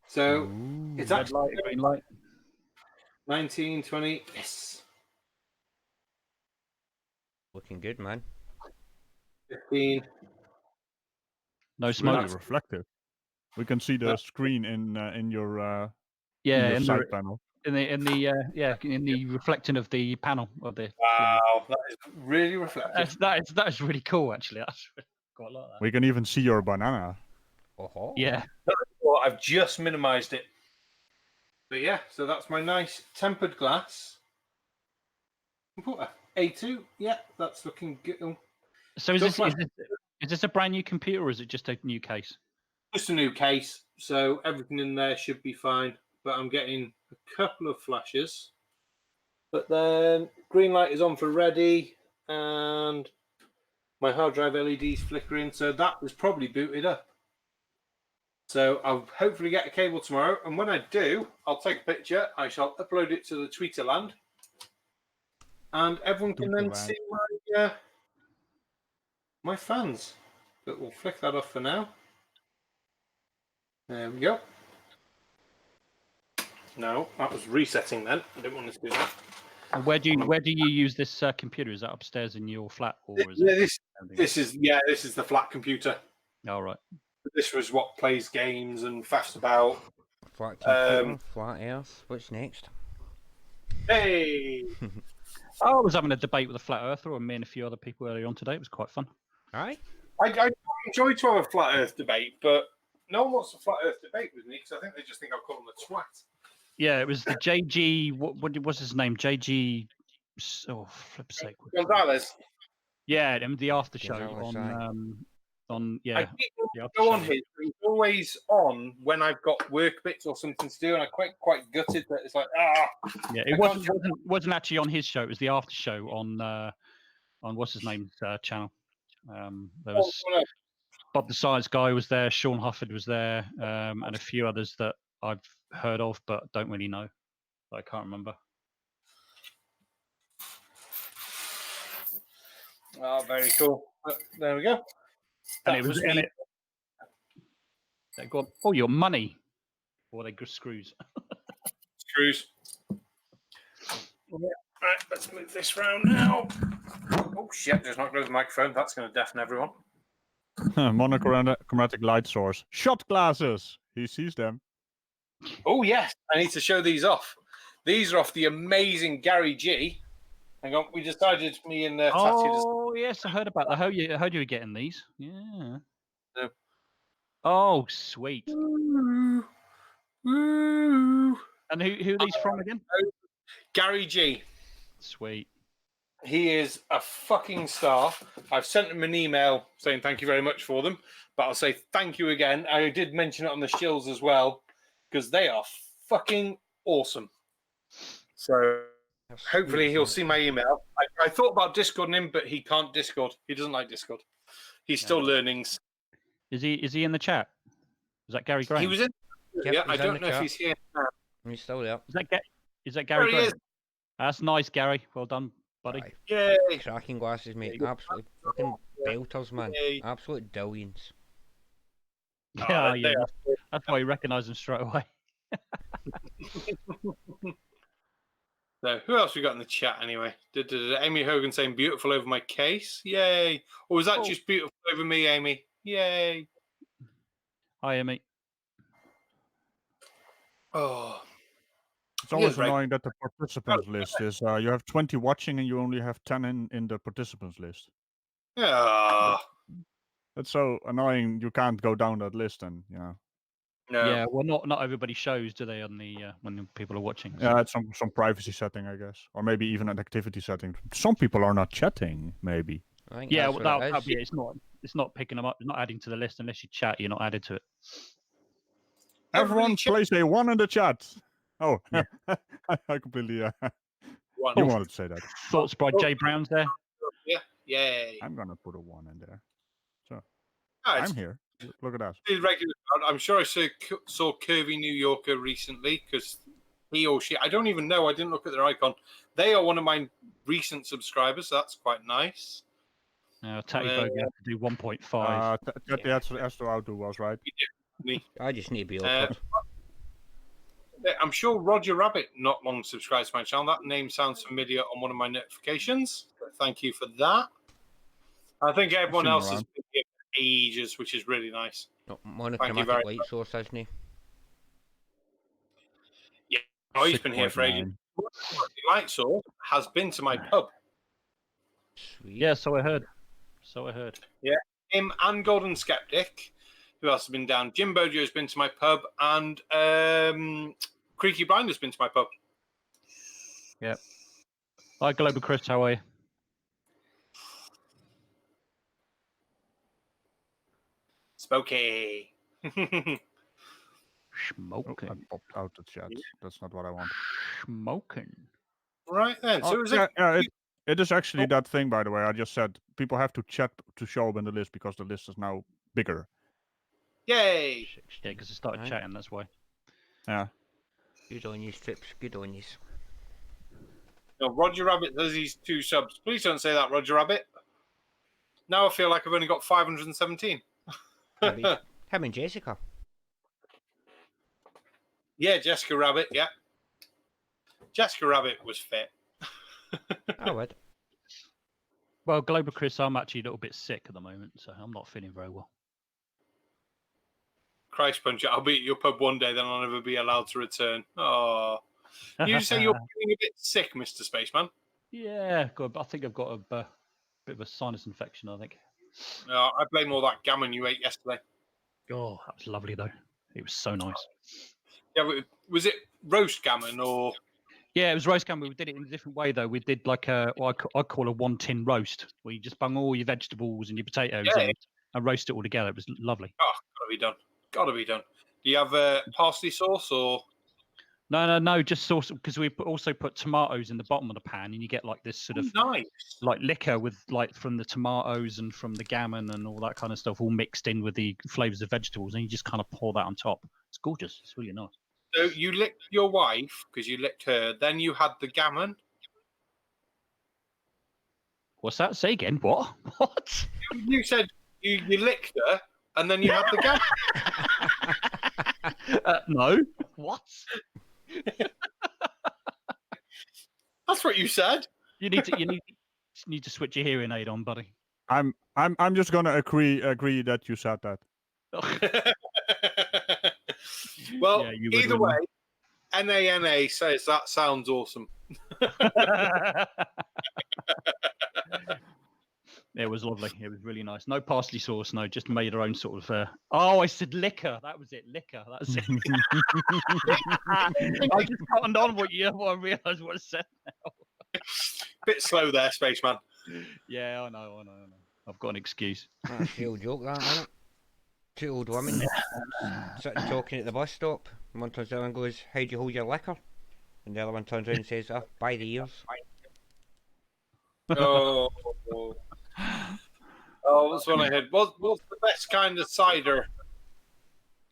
So it's Red actually light, green light. 19, 20. Yes. Looking good, man. 15. No It's smoke. really reflective. We can see the screen in your Yeah, in in your the side panel. in the reflecting of the panel of the. Wow, that is really reflective. That is really cool. Actually, that's quite like that. We can even see your banana. Oh. Yeah. Well, I've just minimized it. But yeah, so that's my nice tempered glass. A2, yeah, that's looking good. So Don't is flash. this a brand new computer or is it just a new case? Just a new case, so everything in there should be fine. But I'm getting a couple of flashes. But then green light is on for ready, and my hard drive LED's flickering, so that is probably booted up. So I'll hopefully get a cable tomorrow, and when I do, I'll take a picture. I shall upload it to the Tweeterland, and everyone can then see my fans. But we'll flick that off for now. There we go. No, that was resetting then. I didn't want to do that. And where do you use this computer? Is that upstairs in your flat or is Yeah, it? this is the flat computer. All right. This was what plays games and faffs about. Flat computer, flat earth. What's next? Hey, I was having a debate with a flat earther and me and a few other people earlier on today. It was quite fun. Aye. I enjoy to have a flat Earth debate, but no one wants a flat Earth debate with me because I think they just think I'll call them a twat. Yeah, it was the JG. What was his name? JG. Oh, flip's sake. Gonzalez. Yeah, and the after show Gonzalez, on I yeah. keep the after go on show. his. He's always on when I've got work bits or something to do, and I'm quite gutted that it's like Yeah, it wasn't actually on his show. It was the after show on what's his name's channel. There was Bob the Science Guy was there, Sean Hufford was there, and a few others that I've heard of but don't really know. I can't remember. Oh, very cool. There we go. And it was me. They got your money, or they screws. Screws. Right, let's move this round now. Oh shit! Just knocked over the microphone. That's going to deafen everyone. Monochromatic light source. Shot glasses. He sees them. Oh yes, I need to show these off. These are off the amazing Gary G. Hang on, we decided, me and Tatty. Oh yes, I heard about that. How you were getting these? Yeah. Yeah. Oh sweet. Woo. And who are these from again? Gary G. Sweet. He is a fucking star. I've sent him an email saying thank you very much for them, but I'll say thank you again. I did mention it on the shills as well because they are fucking awesome. So hopefully he'll see my email. I thought about Discording him, but he can't Discord. He doesn't like Discord. He's still learning. Is he in the chat? Is that Gary Graham? He was in. Yep, Yeah, I he's in don't the know if chat. he's here now. He's still there. Is that Gary There he Graham? is. That's nice, Gary. Well done. buddy. Aye. Yay! Cracking glasses, mate. Yeah. Absolutely fucking belters, man. Yay. Absolute billions. Yeah, they yeah. are. That's why you recognise them straight away. So, who else we got in the chat anyway? Amy Hogan saying beautiful over my case. Yay. Or was that Oh. just beautiful over me, Amy? Yay. Hi, Amy. Oh. It's always Reg- annoying that the participants list is you have 20 watching and you only have 10 in the participants list. Ah. That's so annoying. You can't go down that list, and No. Yeah, well, not everybody shows, do they, on the when people are watching? So. yeah, it's some privacy setting, I guess, or maybe even an activity setting. Some people are not chatting, maybe. I think Yeah, that's well, what it that'll is. be it. It's not picking them up. It's not adding to the list unless you chat. You're not added to it. Everyone, Everybody place a 1 in the chat. Oh, Yeah. I completely. One. You wanted to say that. Thoughts by Jay Brown's there. Yeah. Yay. I'm gonna put a 1 in there. So Ah, it's I'm here. Look at that. the regular crowd. I'm sure I saw Curvy New Yorker recently because he or she, I don't even know. I didn't look at their icon. They are one of my recent subscribers. So that's quite nice. Tatty Bogan had to do 1.5. That's how it was, right? I just need to be Uh, awkward. I'm sure Roger Rabbit not long subscribed to my channel. That name sounds familiar on one of my notifications. Thank you for that. I think everyone seen him else has around. been here for ages, which is really nice. No, Thank you monochromatic very light source, isn't he? Oh, he's been here for ages. 6.9. Light Source has been to my pub. Sweet. Yeah, so I heard. Him and Golden Skeptic. Who else has been down? Jim Bojo's been to my pub, and Creaky Blinder's been to my pub. Hi, Global Chris. How are you? Spooky. Oh, Smoking. I popped out the chat. That's not what I want. Smoking. Right then. So Oh, it was it is actually that thing, by the way. I just said people have to chat to show up in the list because the list is now bigger. yay. Yeah, because I started Right. chatting. That's why. Yeah. Good on you, Strips. Good on you. No, Roger Rabbit does these 2 subs. Please don't say that, Roger Rabbit. Now I feel like I've only got 517. Maybe. Him and Jessica. Yeah, Jessica Rabbit. Yeah, Jessica Rabbit was fit. I would. Well, Global Chris, I'm actually a little bit sick at the moment, so I'm not feeling very well. Christ Puncher, I'll be at your pub one day, then I'll never be allowed to return. Oh, you say you're feeling a bit sick, Mr. Spaceman. Yeah, I think I've got a bit of a sinus infection. I think. I blame all that gammon you ate yesterday. Oh, that was lovely though. It was so nice. Yeah, was it roast gammon or? Yeah, it was roast gammon. We did it in a different way though. We did like what I call a 1-tin roast, where you just bung all your vegetables and your potatoes in and roast it all together. It was lovely. Oh, gotta be done. Gotta be done. Do you have parsley sauce or? No, just sauce because we also put tomatoes in the bottom of the pan, and you get like this sort of Nice. like liquor with like from the tomatoes and from the gammon and all that kind of stuff, all mixed in with the flavors of vegetables, and you just kind of pour that on top. It's gorgeous. It's really nice. So you licked your wife because you licked her. Then you had the gammon. What's that? Say again. What? What? You said you licked her, and then you had the gammon. No. What? That's what you said. You need to switch your hearing aid on, buddy. I'm just gonna agree that you said that. Well, Yeah, you would, either wouldn't way, NANA says that sounds awesome. It was lovely. It was really nice. No parsley sauce. No, just made our own sort of. Oh, I said liquor. That was it. Liquor. That's it. I just cottoned on what I realised what I said. Bit slow there, Spaceman. Yeah, I know. I've got an excuse. That's the old joke, that, isn't it? 2 old women sitting talking at the bus stop. And one turns around and goes, "How do you hold your liquor?" And the other one turns around and says, "Oh, by the ears." Oh, that's one I heard. What's the best kind of cider?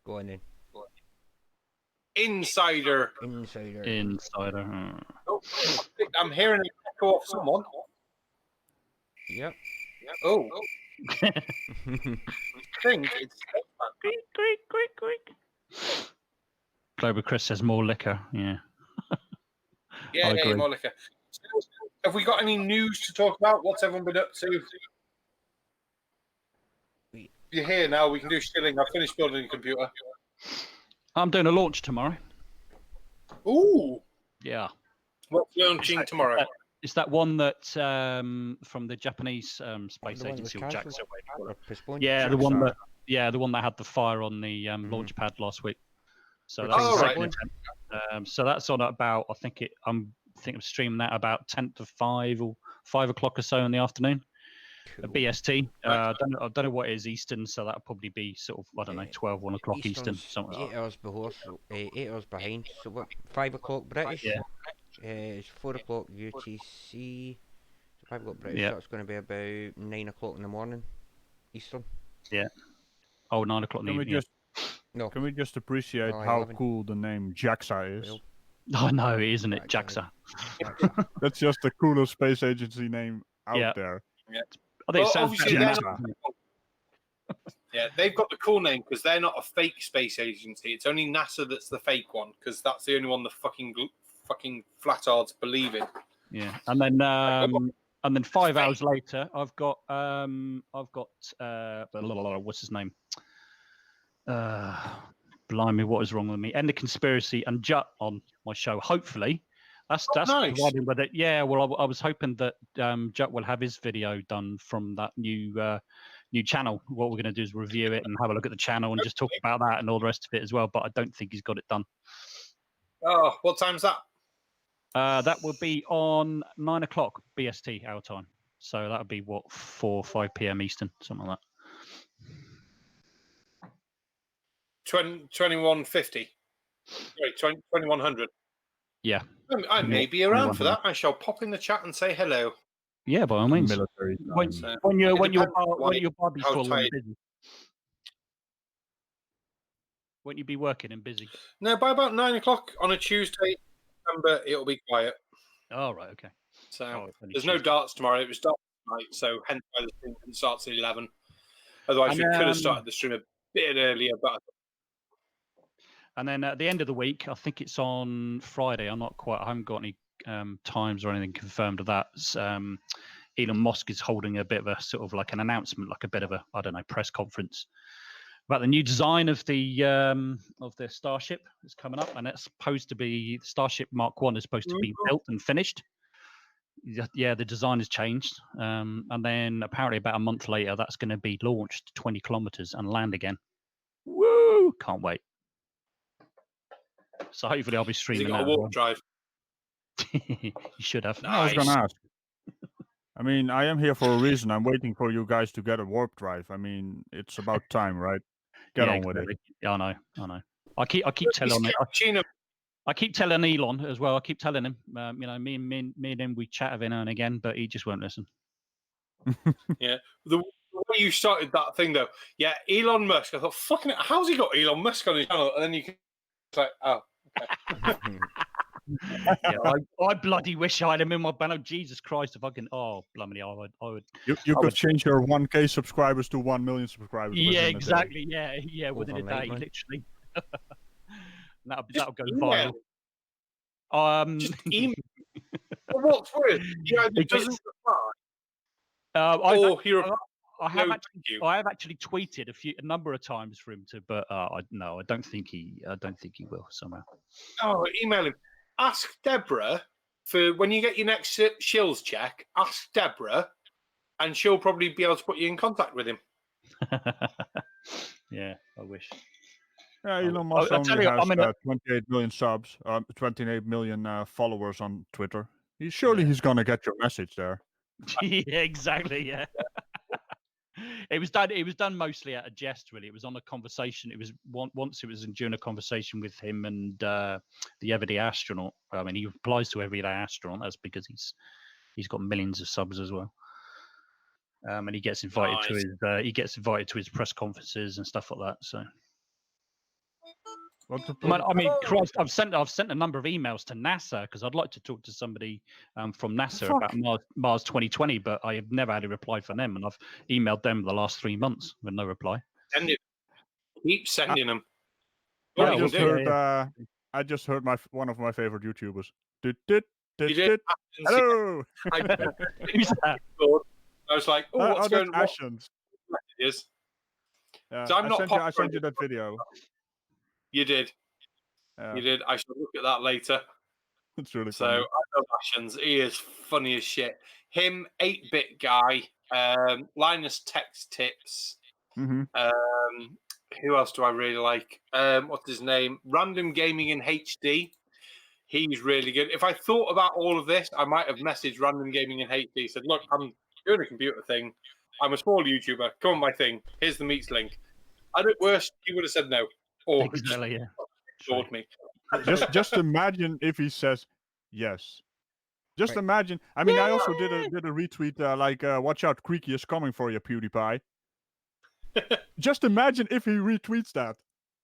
Go on then. Insider. Insider. Oh, I'm hearing an echo off someone. Yep. Oh, I think it's Global Chris says more liquor. Yeah. yeah, I agree. more liquor. Have we got any news to talk about? What's everyone been up to? You're here now. We can do shilling. I've finished building a computer. I'm doing a launch tomorrow. Ooh, Yeah. what's launching tomorrow? It's that one that from the Japanese space The one that was agency or cancelled JAXA. or postponed. Yeah, the one that had the fire on the Mm-hmm. launch pad last week. So Which that's one's the that second one? attempt. So that's on at about I'm streaming that about 10 to 5 or 5 o'clock or so in the afternoon. Cool. A BST. I don't know what it is Eastern, so that'll probably be sort of, I don't know, 12, 1 o'clock Eastern, Eastern's something like 8 hours before, so 8 hours behind. So what? 5 o'clock British. Yeah. It's 4 o'clock UTC. So 5 o'clock British. Yeah. So it's going to be about 9 o'clock in the morning Eastern. Yeah. Oh, 9 o'clock in the Can we evening. just can we just appreciate No, how 11. cool the name JAXA is? Well, Oh, no, isn't it? JAXA. JAXA. That's just the coolest space agency name out Yeah. there. I think it Well, sounds obviously better they're than not, yeah, they've got the cool name because they're not a fake space agency. It's only NASA that's the fake one because that's the only one the fucking flatards believe in. Yeah, and then 5 hours later, I've got what's his name? Blimey, what is wrong with me? End the Conspiracy and Jut on my show. Hopefully, that's nice. providing with it. Yeah, well, I was hoping that Jut will have his video done from that new channel. What we're going to do is review it and have a look at the channel and just talk about that and all the rest of it as well. But I don't think he's got it done. Oh, what time's that? That will be on 9 o'clock BST our time. So that would be what 4 or 5 p.m. Eastern, something like that. 2150. Sorry, 2100. Yeah. I may be around for that. I shall pop in the chat and say hello. Yeah, by all means. Military When, time. when your depends Barbie's how full and tired- busy. Won't you be working and busy? No, by about 9 o'clock on a Tuesday, December, it'll be quiet. Oh, right, okay. So it's only there's no Tuesday. darts tomorrow. It was darts tonight, so hence why the stream didn't start till 11. Otherwise, we could have started the stream a bit earlier, but And then at the end of the week, I think it's on Friday. I haven't got any times or anything confirmed of that. Elon Musk is holding a bit of a sort of like an announcement, like a bit of a, I don't know, press conference about the new design of the Starship that's coming up, and it's supposed to be Starship Mark 1 is supposed to be built and finished. Yeah, the design has changed, and then apparently about a month later, that's going to be launched 20 kilometers and land again. Woo! Can't wait. So hopefully I'll be has he streaming got that. a warp drive? You should have. I was gonna ask. I mean, I am here for a reason. I'm waiting for you guys to get a warp drive. I mean, it's about time, right? Get on with it. Yeah, I know. I keep telling Elon as well. I keep telling him, me and him, we chat every now and again, but he just won't listen. Yeah. The way you started that thing, though, yeah, Elon Musk. I thought, fucking, how's he got Elon Musk on his channel? And then you can, it's like, oh, okay. Yeah, I bloody wish I had him in my banner. Jesus Christ, if I can, blimey, I would. You could change your 1K subscribers to 1 million subscribers. Yeah, within a day. exactly. Yeah, within a Overnight, day, man. literally. that'll go email viral. him. Just email. Well, what's weird? He either doesn't reply, or he replies. I have actually tweeted a number of times for him to, but I don't think he will somehow. Oh, email him. Ask Deborah for when you get your next shills check. Ask Deborah, and she'll probably be able to put you in contact with him. Yeah, I wish. Yeah, Elon Musk I'll tell only you, has 28 million subs, 28 million followers on Twitter. He's gonna get your message there. Yeah, exactly. Yeah. It was done mostly out of jest, really. It was on a conversation. It was once it was during a conversation with him and the everyday astronaut. I mean, he replies to everyday astronaut. That's because he's got millions of subs as well. And he gets invited to his press conferences and stuff like that. So What to I mean, Christ, I've sent a number of emails to NASA because I'd like to talk to somebody from NASA Fuck. about Mars 2020, but I have never had a reply from them, and I've emailed them the last 3 months with no reply. Send it. Keep sending them. Yeah, I I just will do, heard. I just heard one of my favorite YouTubers. Dit, dit, dit, You did. dit. Hello. I Who's that? was like, oh, what's that's going on? Ashens. What it is? Yeah, So I'm not I popular sent you on that video. You did. Yeah, You did. I shall look at that later. it's really So funny. I love Ashens. He is funny as shit. Him, 8-bit guy, Linus Text Tips. Mm-hmm. Who else do I really like? What's his name? Random Gaming in HD. He's really good. If I thought about all of this, I might have messaged Random Gaming in HD. Said, look, I'm doing a computer thing. I'm a small YouTuber. Come on, my thing. Here's the meets link. At worst, he would have said no. Or Exactly, yeah. ignored me. Just imagine if he says yes. Just imagine. I mean, I also did a retweet like, "Watch out, Creaky is coming for you, PewDiePie." Just imagine if he retweets that.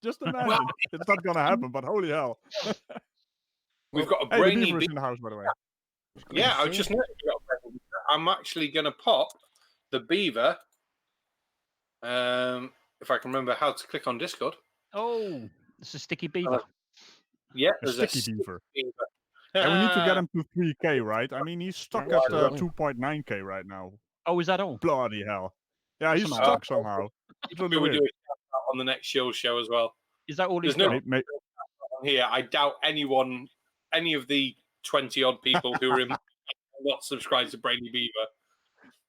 Just imagine. It's not gonna happen, but holy hell! We've got a Hey, the brainy Beaver is beaver. in the house, by the way. Yeah, I was just noticing we got a brainy beaver. I'm actually going to pop the beaver. If I can remember how to click on Discord. Oh, it's a sticky beaver. Yeah, A there's sticky beaver. beaver. And we need to get him to 3K, right? I mean, he's stuck at 2.9K right now. Oh, is that all? Bloody hell! Yeah, he's Somehow. stuck somehow. It's really We'll weird. do a shout out on the next show as well. Is that all he's There's no got? on here. I doubt any of the 20 odd people who are not subscribed to Brainy Beaver.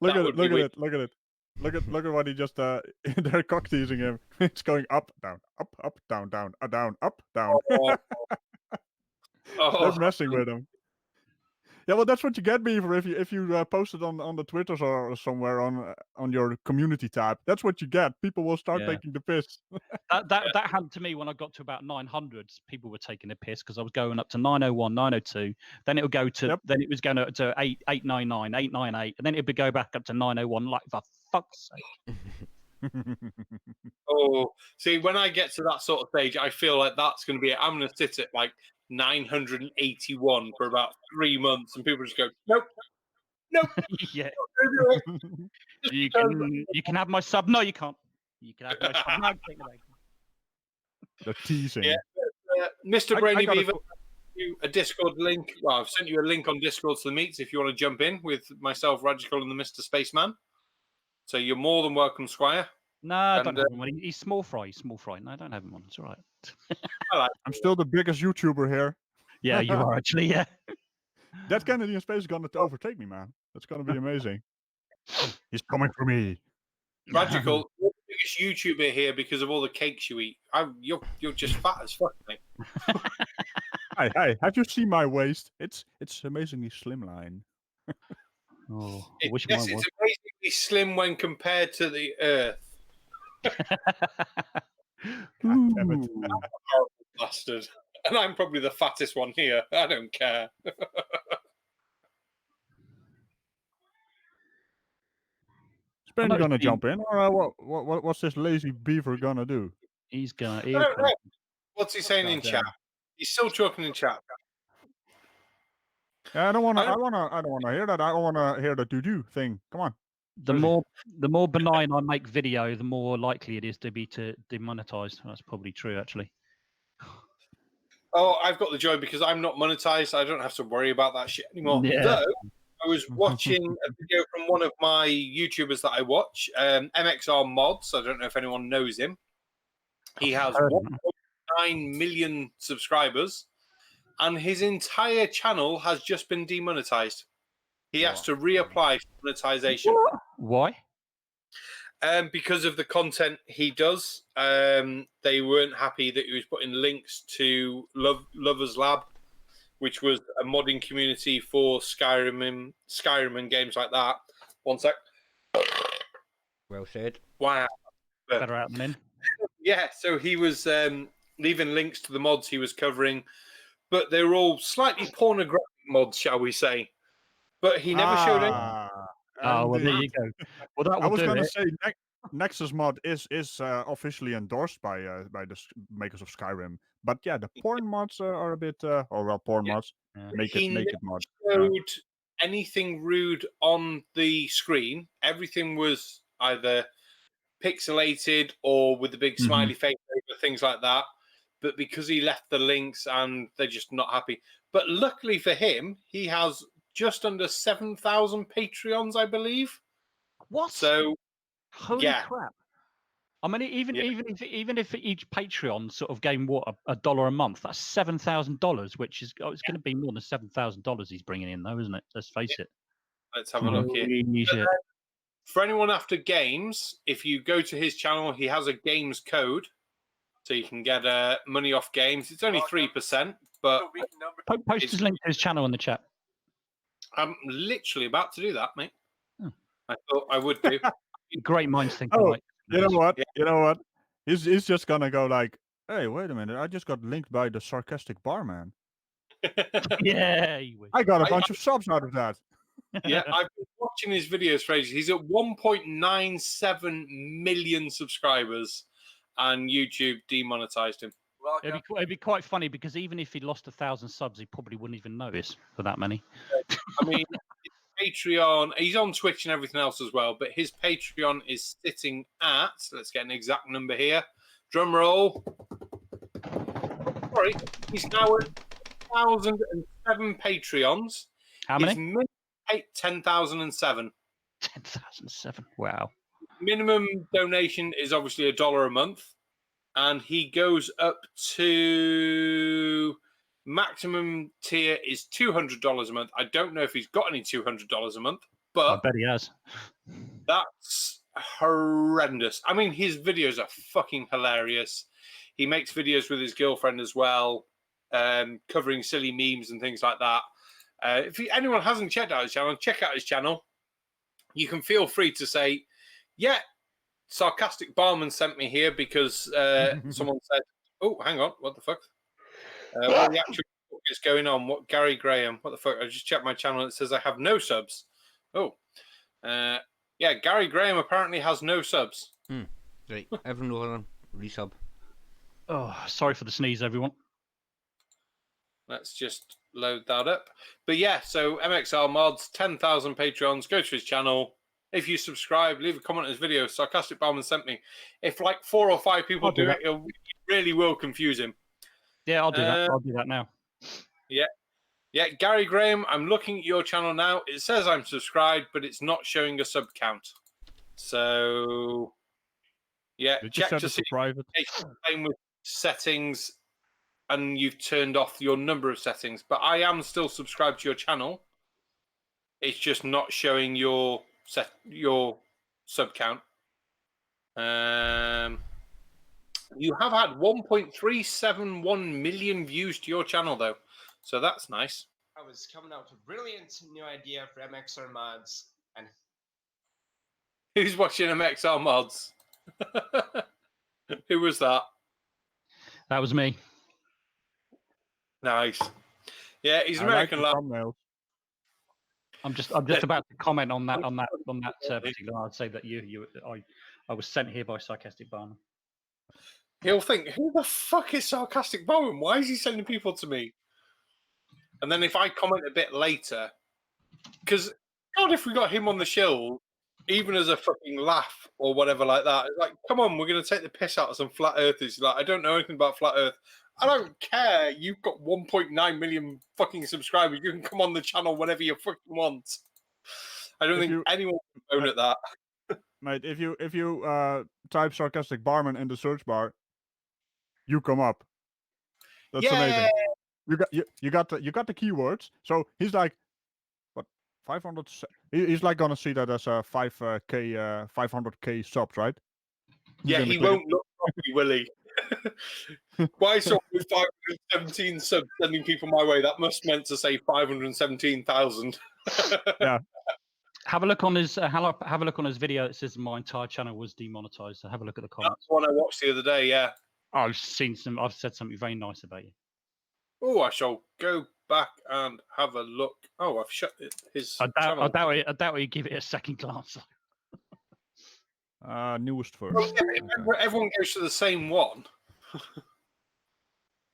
Look That at would it! be Look at weird. it! Look at it! Look at what he just they're cock teasing him. It's going up, down, down, down, down, up, down. Oh, They're messing with him. Yeah, well, that's what you get, Beaver. If you post it on the Twitters or somewhere on your community tab, that's what you get. People will start taking the piss. That happened to me when I got to about 900. People were taking a piss because I was going up to 901, 902. Then it would go to then it was going to 899, 898, and then it would go back up to 901. Like, for fuck's sake! Oh, see, when I get to that sort of stage, I feel like that's going to be it. I'm going to sit at like 981 for about 3 months, and people just go, nope, nope. Yeah, don't do it. you can have my sub. No, you can't. You can have my sub. No, take it away. The teasing. Yeah. Mr. Brainy I got Beaver, a Discord link. Well, I've sent you a link on Discord to the meets if you want to jump in with myself, Ragical, and the Mr. Spaceman. So you're more than welcome, Squire. No, I don't have him on. He's small fry. He's small fry. No, I don't have him on. It's all right. I'm still the biggest YouTuber here. Yeah, you are actually. Yeah. That Kennedy in space is gonna overtake me, man. That's gonna be amazing. He's coming for me. Ragical, you're the biggest YouTuber here because of all the cakes you eat. You're just fat as fuck, mate. Hey, have you seen my waist? It's amazingly slimline. Oh, I wish Yes, mine was. it's amazingly slim when compared to the Earth. God damn it. Horrible bastard. And I'm probably the fattest one here. I don't care. Is Benny noticed gonna he- jump in, or what's this lazy beaver gonna do? He's gonna. I don't know. What's he saying in Goddamn. chat? He's still talking in chat. Yeah, I don't wanna. I don't- I don't wanna hear that. I wanna hear the do thing. Come on. The more benign I make video, the more likely it is to be demonetized. That's probably true, actually. Oh, I've got the joy because I'm not monetized. I don't have to worry about that shit anymore. Yeah. Though I was watching a video from one of my YouTubers that I watch, MXR Mods. I don't know if anyone knows him. He has 1.9 million subscribers, and his entire channel has just been demonetized. He has to reapply for monetization. Why? Because of the content he does. They weren't happy that he was putting links to Lovers Lab, which was a modding community for Skyrim and games like that. One sec. Well said. Wow. Better out than in. Yeah, so he was leaving links to the mods he was covering, but they were all slightly pornographic mods, shall we say. But he never showed any. Oh, well, there you go. Well, that I will was do gonna it. say Nexus mod is officially endorsed by the makers of Skyrim. But yeah, the porn mods are a bit, porn mods, Yeah. He naked never mod. showed anything rude on the screen. Everything was either pixelated or with the big Mhm. smiley face over, things like that. But because he left the links and they're just not happy. But luckily for him, he has just under 7,000 Patreons, I believe. What? So Holy yeah. crap! I mean, even Yeah. even if each Patreon sort of gained what $1 a month, that's $7,000, which is it's going to be more than $7,000 he's bringing in, though, isn't it? Let's face it. Let's have a look here. Holy shit. For anyone after games, if you go to his channel, he has a games code, so you can get money off games. It's only 3%, but Post his link to his channel in the chat. I'm literally about to do that, mate. Hmm. I thought I would do. Great minds think Oh, alike. you know what? Yeah. You know what? He's just gonna go like, hey, wait a minute! I just got linked by the sarcastic barman. Yeah, he would. I got a bunch of subs out of that. Yeah, I've been watching his videos for ages. He's at 1.97 million subscribers, and YouTube demonetized him. It'd be quite funny because even if he lost 1,000 subs, he probably wouldn't even notice for that many. I mean, his Patreon, he's on Twitch and everything else as well, but his Patreon is sitting at, let's get an exact number here. Drum roll. Sorry, he's now at 1,007 Patreons. How many? His minimum 10,007. 10,007. Wow. Minimum donation is obviously $1 a month, and he goes up to maximum tier is $200 a month. I don't know if he's got any $200 a month, I but bet he has. that's horrendous. I mean, his videos are fucking hilarious. He makes videos with his girlfriend as well, covering silly memes and things like that. If anyone hasn't checked out his channel, check out his channel. You can feel free to say, yeah, sarcastic barman sent me here because someone said, oh, hang on, what the fuck? What the actual fuck is going on? What Gary Graham? What the fuck? I just checked my channel and it says I have no subs. Oh, yeah, Gary Graham apparently has no subs. Right, everyone resub. Oh, sorry for the sneeze, everyone. Let's just load that up. But yeah, so MXR Mods, 10,000 Patreons. Go to his channel. If you subscribe, leave a comment on his video. Sarcastic Barman sent me. If like 4 or 5 people do it, it really will confuse him. Yeah, I'll do that. I'll do that now. Yeah, Gary Graham, I'm looking at your channel now. It says I'm subscribed, but it's not showing a sub count. So, yeah, Did you check set to it see to private? if it's playing with settings and you've turned off your number of settings. But I am still subscribed to your channel. It's just not showing your sub count. You have had 1.371 million views to your channel, though. So that's nice. I was coming out with a brilliant new idea for MXR mods, and Who's watching MXR mods? Who was that? That was me. Nice. Yeah, he's I American like lad. the thumbnails. I'm just about to comment on that particular. I'd say that I was sent here by sarcastic barman. He'll think, who the fuck is Sarcastic Bowen? Why is he sending people to me? And then if I comment a bit later, because God, if we got him on the show, even as a fucking laugh or whatever like that, it's like, come on, we're going to take the piss out of some flat earthers. Like, I don't know anything about flat earth. I don't care. You've got 1.9 million fucking subscribers. You can come on the channel whenever you fucking want. I don't think anyone can own at that. Mate, if you type sarcastic barman in the search bar, you come up. That's amazing. You got the keywords. So he's like, what, 500? He's like gonna see that as a 500k subs, right? Yeah, he won't look properly, will he? Why so with 517 subs sending people my way? That must meant to say 517,000. Yeah. Have a look on his have a look on his video. It says my entire channel was demonetized. So have a look at the comments. That's the one I watched the other day. Yeah. I've said something very nice about you. Oh, I shall go back and have a look. Oh, I've shut his channel. I doubt it. You give it a second glance. Newest first. Well, yeah, Okay. everyone goes to the same one.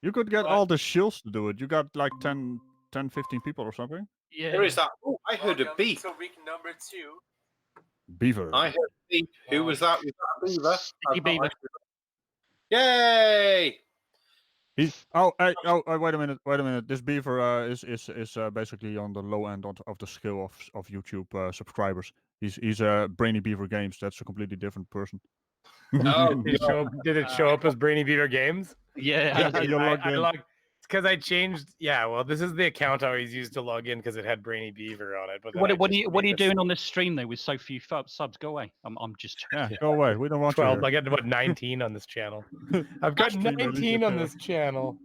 You could get all the shills to do it. You got like 10, 15 people or something. Yeah. There is that. Oh, I heard a beep. So week number 2. Beaver. I heard a beep. Who was that? Was that a beaver? Sticky Beaver. Yay! He's wait a minute. This Beaver is basically on the low end of the scale of YouTube subscribers. He's Brainy Beaver Games. That's a completely different person. Oh, Did it show up as Brainy Beaver Games? Yeah. Yeah, you're logged I in. logged. It's because I changed. Yeah, well, this is the account I always used to log in because it had Brainy Beaver on it. But then I What are just you made this doing on this stream though with so few subs? Go away. I'm just. Yeah, go away. We don't want 12. you I here. got about 19 on this channel. I've got Stream, at least 19 you on can. this channel.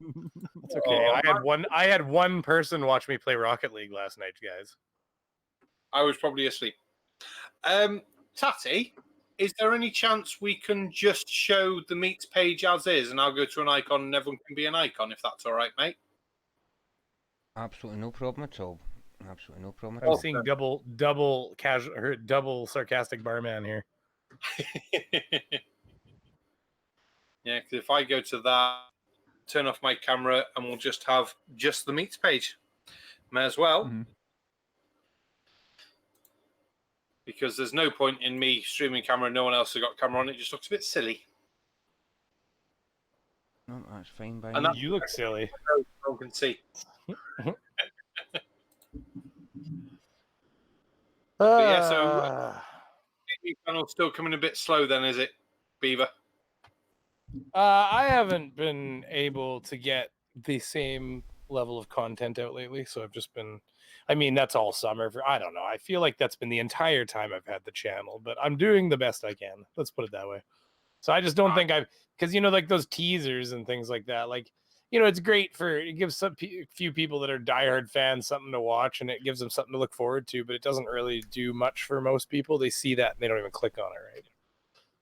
That's okay. Oh, I had one person watch me play Rocket League last night, guys. I was probably asleep. Tatty, is there any chance we can just show the meets page as is, and I'll go to an icon, and everyone can be an icon, if that's all right, mate? Absolutely no problem at all. Absolutely no problem at I'm all. seeing double casual or double sarcastic barman here. Yeah, because if I go to that, turn off my camera, and we'll just have just the meets page. May as well. Mhm. Because there's no point in me streaming camera, no one else has got camera on, it just looks a bit silly. No, that's fine by And me. that- You look silly. Everyone can see. yeah, so- Your channel's still coming a bit slow then, is it, Beaver? I haven't been able to get the same level of content out lately, so I've just been. I mean, that's all summer. I don't know. I feel like that's been the entire time I've had the channel, but I'm doing the best I can. Let's put it that way. So I just don't think because like those teasers and things like that. Like, it's great it gives few people that are diehard fans something to watch, and it gives them something to look forward to. But it doesn't really do much for most people. They see that and they don't even click on it, right?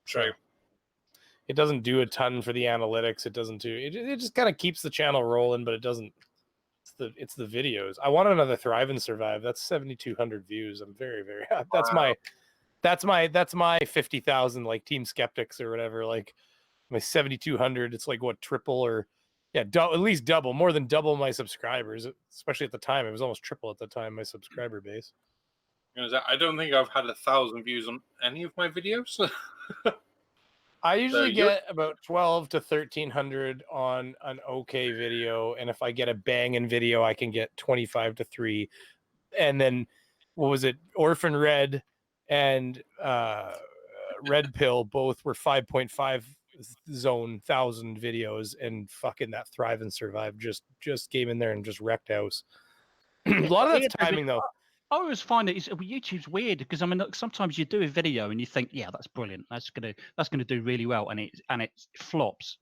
True. It doesn't do a ton for the analytics. It doesn't do it just kind of keeps the channel rolling, but it doesn't. It's the videos. I want another Thrive and Survive. That's 7,200 views. I'm very, very happy. That's my 50,000 like Team Skeptics or whatever. Like my 7,200. It's like what triple or at least double, more than double my subscribers. Especially at the time, it was almost triple at the time my subscriber base. I don't think I've had 1,000 views on any of my videos. I usually you're- get about 12 to 1,300 on an okay video, and if I get a banging video, I can get 25 to 3. And then, what was it? Orphan Red and Red Pill both were 5.5 zone 1,000 videos, and fucking that Thrive and Survive just came in there and just wrecked house. A lot of that's timing though. I always find YouTube's weird because I mean, look, sometimes you do a video and you think, yeah, that's brilliant, that's gonna do really well, and it flops,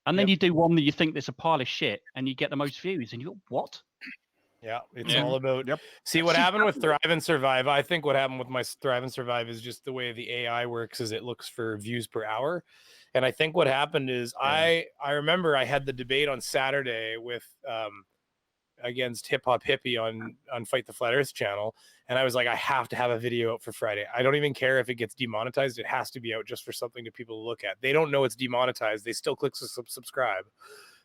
and then you do one that you think that's a pile of shit, and you get the most views, and you go, what? Yeah, it's all about. Yep. See what happened with Thrive and Survive. I think what happened with my Thrive and Survive is just the way the AI works. Is it looks for views per hour, and I think what happened is I remember I had the debate on Saturday with against Hip Hop Hippie on Fight the Flat Earth channel, and I was like, I have to have a video out for Friday. I don't even care if it gets demonetized; it has to be out just for something to people to look at. They don't know it's demonetized; they still click subscribe.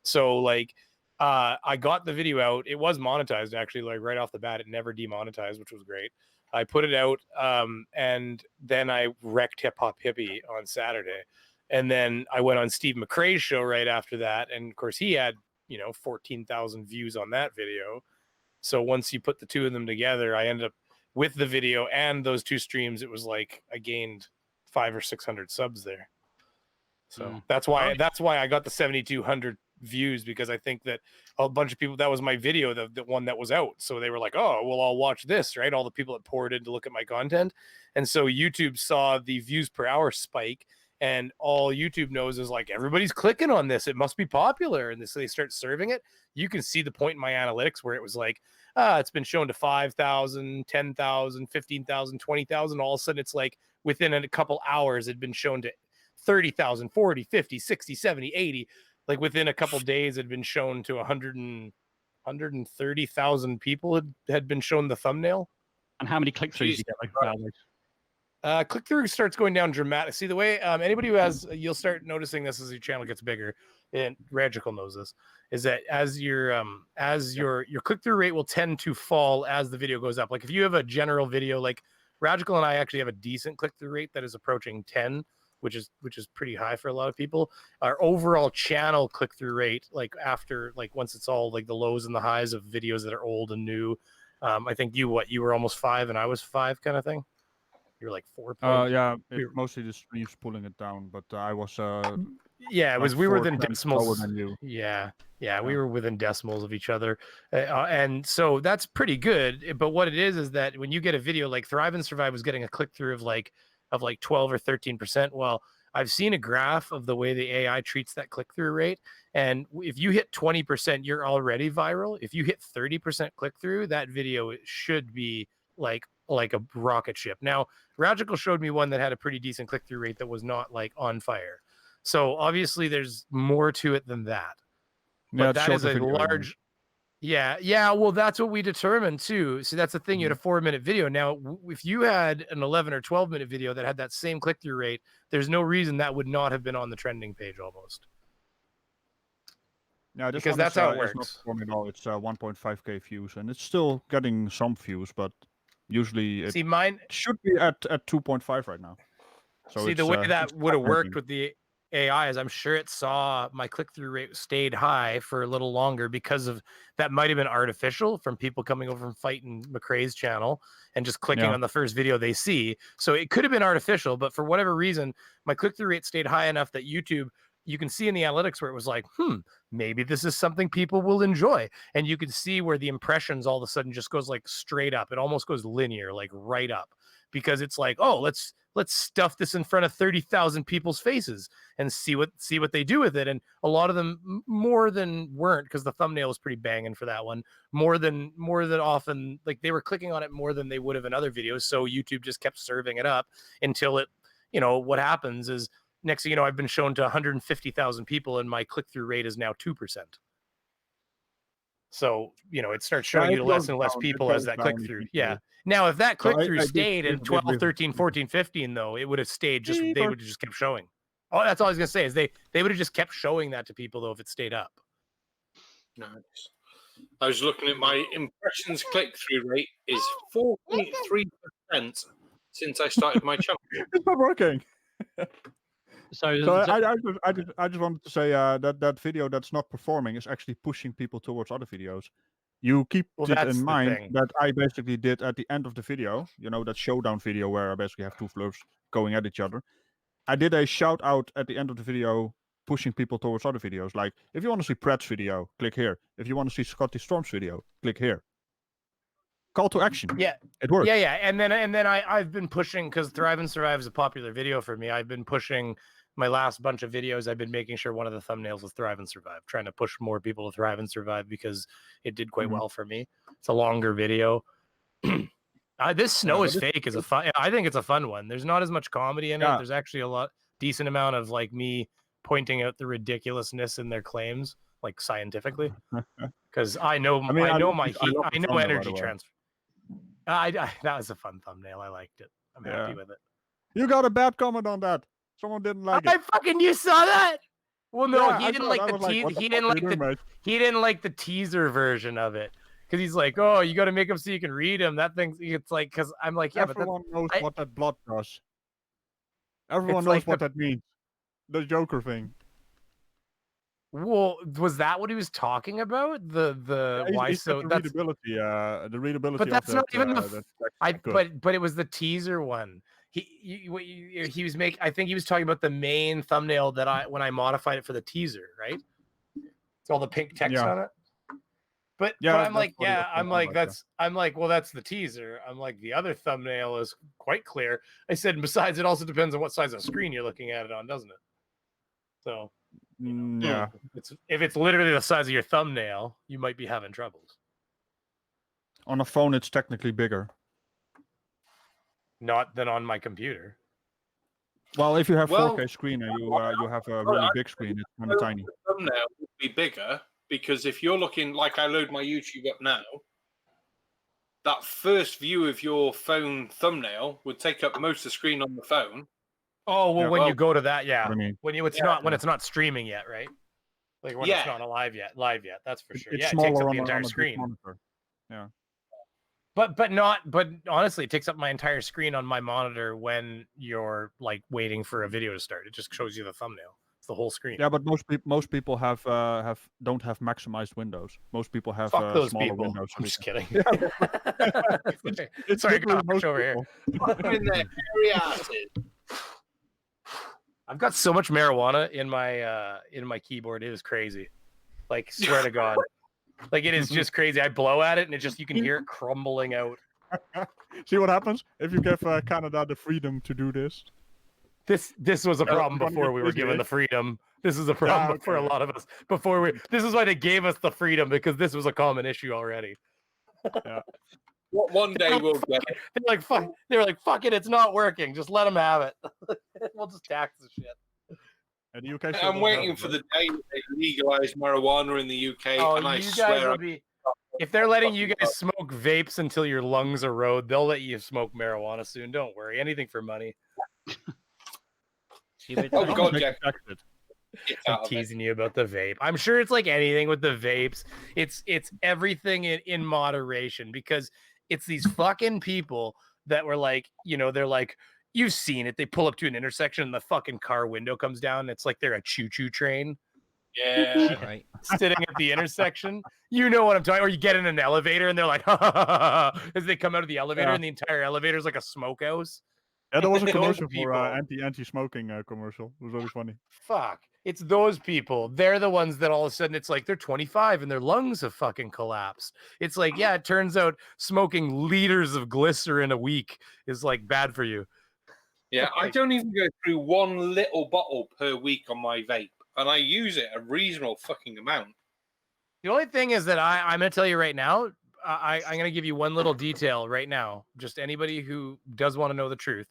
So like. I got the video out. It was monetized actually, like right off the bat. It never demonetized, which was great. I put it out, and then I wrecked Hip Hop Hippie on Saturday, and then I went on Steve McRae's show right after that, and of course he had 14,000 views on that video. So once you put the two of them together, I ended up with the video and those two streams. It was like I gained 500 or 600 subs there. So that's why I got the 7,200 views, because I think that a bunch of people, that was my video, the one that was out, so they were like, oh well, I'll watch this, right? All the people that poured in to look at my content, and so YouTube saw the views per hour spike, and all YouTube knows is like, everybody's clicking on this, it must be popular, and so they start serving it. You can see the point in my analytics where it was like, it's been shown to 5,000, 10,000, 15,000, 20,000. All of a sudden it's like within a couple hours it'd been shown to 30,000, 40, 50, 60, 70, 80. Like within a couple days, it had been shown to 130,000 people had been shown the thumbnail. And how many click-throughs you get? Like, Click through starts going down dramatic. See the way anybody who has, you'll start noticing this as your channel gets bigger, and Ragical knows this, is that as your click through rate will tend to fall as the video goes up. Like if you have a general video, like Ragical and I actually have a decent click through rate that is approaching 10, which is pretty high for a lot of people. Our overall channel click through rate, like after like once it's all like the lows and the highs of videos that are old and new, I think you were almost 5 and I was 5 kind of thing. You're like 4 points. Yeah, it's mostly the streams pulling it down, but I was yeah, it was like we were 4 within times lower decimals. than you. Yeah, we were within decimals of each other, and so that's pretty good. But what it is that when you get a video like Thrive and Survive was getting a click through of like 12 or 13%. Well, I've seen a graph of the way the AI treats that click through rate, and if you hit 20%, you're already viral. If you hit 30% click through, that video should be like a rocket ship. Now, Ragical showed me one that had a pretty decent click through rate that was not like on fire. So obviously there's more to it than that. But that is a large yeah, well that's what we determined too. See, that's the thing, you had a 4-minute video. Now if you had an 11 or 12-minute video that had that same click-through rate, there's no reason that would not have been on the trending page almost. Yeah, because that's how it works. It's not performing at all. It's 1.5k views, and it's still getting some views, but usually it mine should be at 2.5 right now. So see, the way that would have worked with the AI is I'm sure it saw my click-through rate stayed high for a little longer because of that might have been artificial from people coming over from fighting McRae's channel and just clicking on the first video they see. So it could have been artificial, but for whatever reason, my click-through rate stayed high enough that YouTube, you can see in the analytics where it was like, maybe this is something people will enjoy. And you can see where the impressions all of a sudden just goes like straight up. It almost goes linear, like right up, because it's like, oh, let's stuff this in front of 30,000 people's faces and see what they do with it. And a lot of them more than weren't, because the thumbnail was pretty banging for that one, more than often, like they were clicking on it more than they would have in other videos. So YouTube just kept serving it up until it, what happens is next thing you know, I've been shown to 150,000 people and my click-through rate is now 2%. So, it starts showing you to less and less people as that click-through. Yeah. Now, if that click-through stayed in 12, 13, 14, 15, though, it would have stayed just, they would have just kept showing. Oh, that's all I was going to say is they would have just kept showing that to people, though, if it stayed up. Nice. I was looking at my impressions click-through rate is 4.3% since I started my channel. It's not working. So I just wanted to say that video that's not performing is actually pushing people towards other videos. You keep it in mind that I basically did at the end of the video, that showdown video where I basically have two flirts going at each other. I did a shout out at the end of the video pushing people towards other videos. Like, if you want to see Pratt's video, click here. If you want to see Scotty Storm's video, click here. Call to action. Yeah, it works. Yeah, and then I've been pushing, because Thrive and Survive is a popular video for me. I've been pushing my last bunch of videos. I've been making sure one of the thumbnails was Thrive and Survive, trying to push more people to Thrive and Survive because it did quite well for me. It's a longer video. This snow is fake is a fun. I think it's a fun one. There's not as much comedy in it. There's actually a decent amount of like me pointing out the ridiculousness in their claims, like scientifically, because I know energy transfer. That was a fun thumbnail. I liked it. I'm happy with it. You got a bad comment on that. Someone didn't like it. You saw that? Well, no, he didn't like he didn't like the teaser version of it, because he's like, oh, you got to make them so you can read them. That thing, it's like, because I'm like, yeah, everyone knows what that blood does. Everyone knows what that means. The Joker thing. Well, was that what he was talking about? Why so the readability? The readability. But that's not even but it was the teaser one. He was I think he was talking about the main thumbnail that when I modified it for the teaser, right? It's all the pink text on it. But I'm like, well, that's the teaser. I'm like, the other thumbnail is quite clear. I said, and besides, it also depends on what size of screen you're looking at it on, doesn't it? So, if it's literally the size of your thumbnail, you might be having troubles. On a phone, it's technically bigger. Not than on my computer. Well, if you have 4K screen and you have a really big screen, it's kind of tiny. The thumbnail would be bigger, because if you're looking, like I load my YouTube up now, that first view of your phone thumbnail would take up most of the screen on the phone. Oh well, Yeah, when well, you go to that, yeah, what I mean. when you it's not when it's not streaming yet, right? Like when it's Yeah. not live yet, that's for sure. It's Yeah, it takes up smaller the entire on a big screen. monitor. Yeah. But honestly, it takes up my entire screen on my monitor when you're like waiting for a video to start. It just shows you the thumbnail. It's the whole screen. Yeah, but most people don't have maximized windows. Most people have Fuck those smaller people. windows. I'm just kidding. It's Sorry, literally gosh, most over here. people. I'm in their hairy asses. I've got so much marijuana in my keyboard. It is crazy. Like, swear to God. Like, it is just crazy. I blow at it and you can hear it crumbling out. See what happens if you give Canada the freedom to do this. This was a problem gonna before get we were given the busy. freedom. This is a problem okay. for a lot of us before we. This is why they gave us the freedom, because this was a common issue already. Yeah. One day we'll get it. They're like, fuck. They were like, fuck it, it's not working. Just let them have it. We'll just tax the shit. And the UK I'm waiting for the day that they legalize marijuana in the UK, Oh, and I you guys swear will be. If they're letting you guys smoke vapes until your lungs erode, they'll let you smoke marijuana soon. Don't worry. Anything for money. Oh God, Jack. I'm teasing you about the vape. I'm sure it's like anything with the vapes. It's everything in moderation, because it's these fucking people that were like, they're like, you've seen it. They pull up to an intersection and the fucking car window comes down. And it's like they're a choo-choo train. Yeah. Right. Sitting at the intersection. You know what I'm talking. Or you get in an elevator and they're like, ha, ha, ha, ha, as they come out of the elevator, and the entire elevator is like a smokehouse. Yeah, there was a Those commercial for people. anti-smoking commercial. It was really funny. Fuck. It's those people. They're the ones that all of a sudden it's like they're 25 and their lungs have fucking collapsed. It's like, yeah, it turns out smoking liters of glycerin a week is like bad for you. Yeah, I don't even go through one little bottle per week on my vape, and I use it a reasonable fucking amount. The only thing is that I'm going to tell you right now, I'm going to give you one little detail right now. Just anybody who does want to know the truth.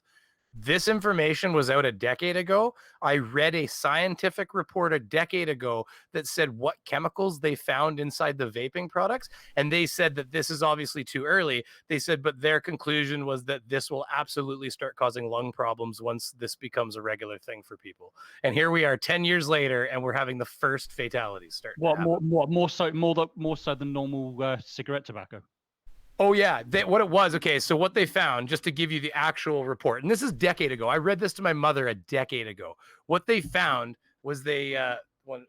This information was out a decade ago. I read a scientific report a decade ago that said what chemicals they found inside the vaping products. And they said that this is obviously too early. They said, but their conclusion was that this will absolutely start causing lung problems once this becomes a regular thing for people. And here we are 10 years later, and we're having the first fatalities start. More so than normal cigarette tobacco? Oh, yeah. What it was, okay, so what they found, just to give you the actual report, and this is a decade ago. I read this to my mother a decade ago. What they found was Fight wants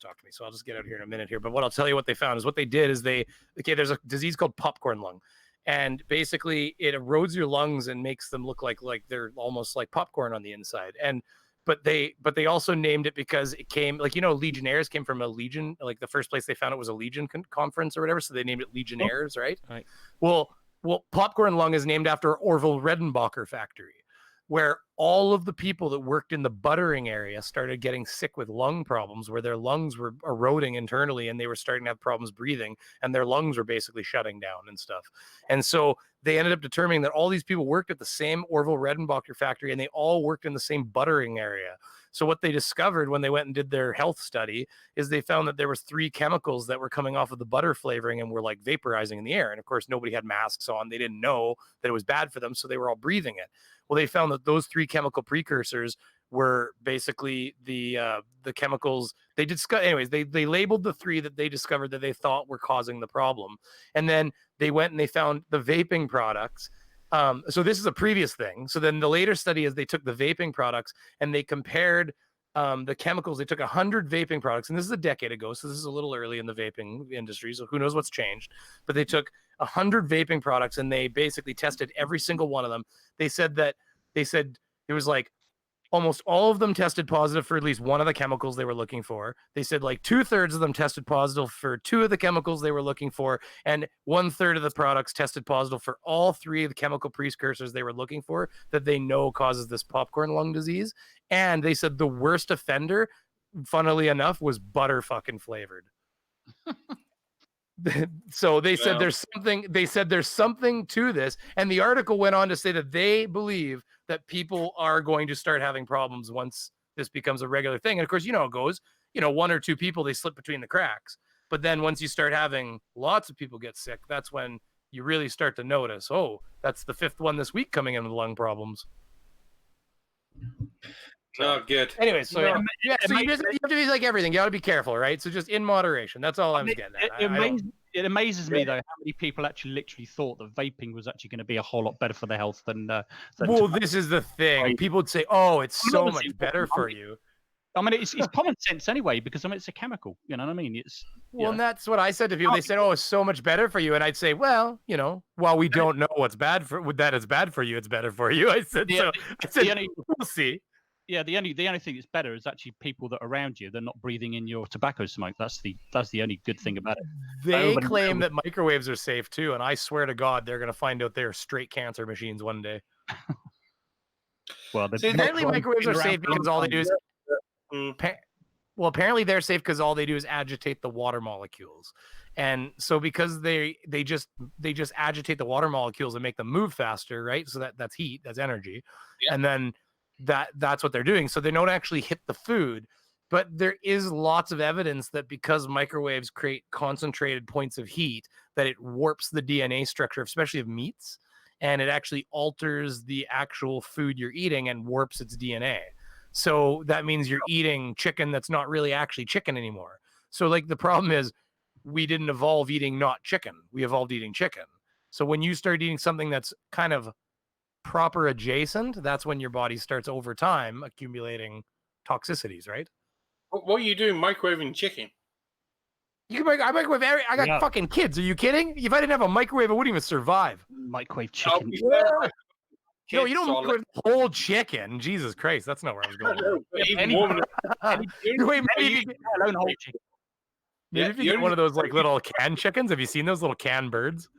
to talk to me, so I'll just get out here in a minute here. But what I'll tell you what they found is what they did is there's a disease called popcorn lung. And basically, it erodes your lungs and makes them look like they're almost like popcorn on the inside. But they also named it because it came, like, Legionnaires came from a legion. Like, the first place they found it was a legion conference or whatever, so they named it Legionnaires, right? Right. Well, popcorn lung is named after Orville Redenbacher factory, where all of the people that worked in the buttering area started getting sick with lung problems, where their lungs were eroding internally and they were starting to have problems breathing, and their lungs were basically shutting down and stuff. And so they ended up determining that all these people worked at the same Orville Redenbacher factory, and they all worked in the same buttering area. So what they discovered when they went and did their health study is they found that there was 3 chemicals that were coming off of the butter flavoring and were like vaporizing in the air. And of course, nobody had masks on. They didn't know that it was bad for them, so they were all breathing it. Well, they found that those 3 chemical precursors were basically the chemicals they discovered. Anyways, they labeled the 3 that they discovered that they thought were causing the problem. And then they went and they found the vaping products. So this is a previous thing. So then the later study is they took the vaping products and they compared the chemicals. They took 100 vaping products, and this is a decade ago, so this is a little early in the vaping industry, so who knows what's changed. But they took 100 vaping products and they basically tested every single one of them. They said it was like almost all of them tested positive for at least one of the chemicals they were looking for. They said like 2/3 of them tested positive for 2 of the chemicals they were looking for, and 1/3 of the products tested positive for all 3 of the chemical precursors they were looking for that they know causes this popcorn lung disease. And they said the worst offender, funnily enough, was butter fucking flavored. So they said there's something to this. And the article went on to say that they believe that people are going to start having problems once this becomes a regular thing. And of course, how it goes, 1 or 2 people, they slip between the cracks. But then once you start having lots of people get sick, that's when you really start to notice, oh, that's the 5th one this week coming in with lung problems. Oh, good. Anyway, so so you have to be like everything. You got to be careful, right? So just in moderation. That's all I was getting at. It amazes me though how many people actually literally thought that vaping was actually going to be a whole lot better for their health than. Well, this is the thing. People would say, "Oh, it's so much Obviously, better for you." I mean, it's common sense anyway, because I mean, it's a chemical. You know what I mean? It's Well, and that's what I said to people. They said, "Oh, it's so much better for you," and I'd say, "Well, while we don't know what's bad for that is bad for you, it's better for you." I said, "We'll see." Yeah, the only thing that's better is actually people that are around you. They're not breathing in your tobacco smoke. That's the only good thing about it. They claim that microwaves are safe too, and I swear to God, they're going to find out they're straight cancer machines one day. Well, apparently microwaves are safe because all they do is. Well, apparently they're safe because all they do is agitate the water molecules, and so because they just agitate the water molecules and make them move faster, right? So that's heat, that's energy, and then that's what they're doing. So they don't actually hit the food, but there is lots of evidence that because microwaves create concentrated points of heat, that it warps the DNA structure, especially of meats, and it actually alters the actual food you're eating and warps its DNA. So that means you're eating chicken that's not really actually chicken anymore. So like the problem is we didn't evolve eating not chicken. We evolved eating chicken. So when you start eating something that's kind of proper adjacent, that's when your body starts over time accumulating toxicities, right? What are you doing microwaving chicken? I microwave I got fucking kids. Are you kidding? If I didn't have a microwave, I wouldn't even survive. Microwave chicken. No, you don't microwave the whole chicken. Jesus Christ, that's not where I was going. Maybe if you get one of those like little canned chickens. Have you seen those little canned birds?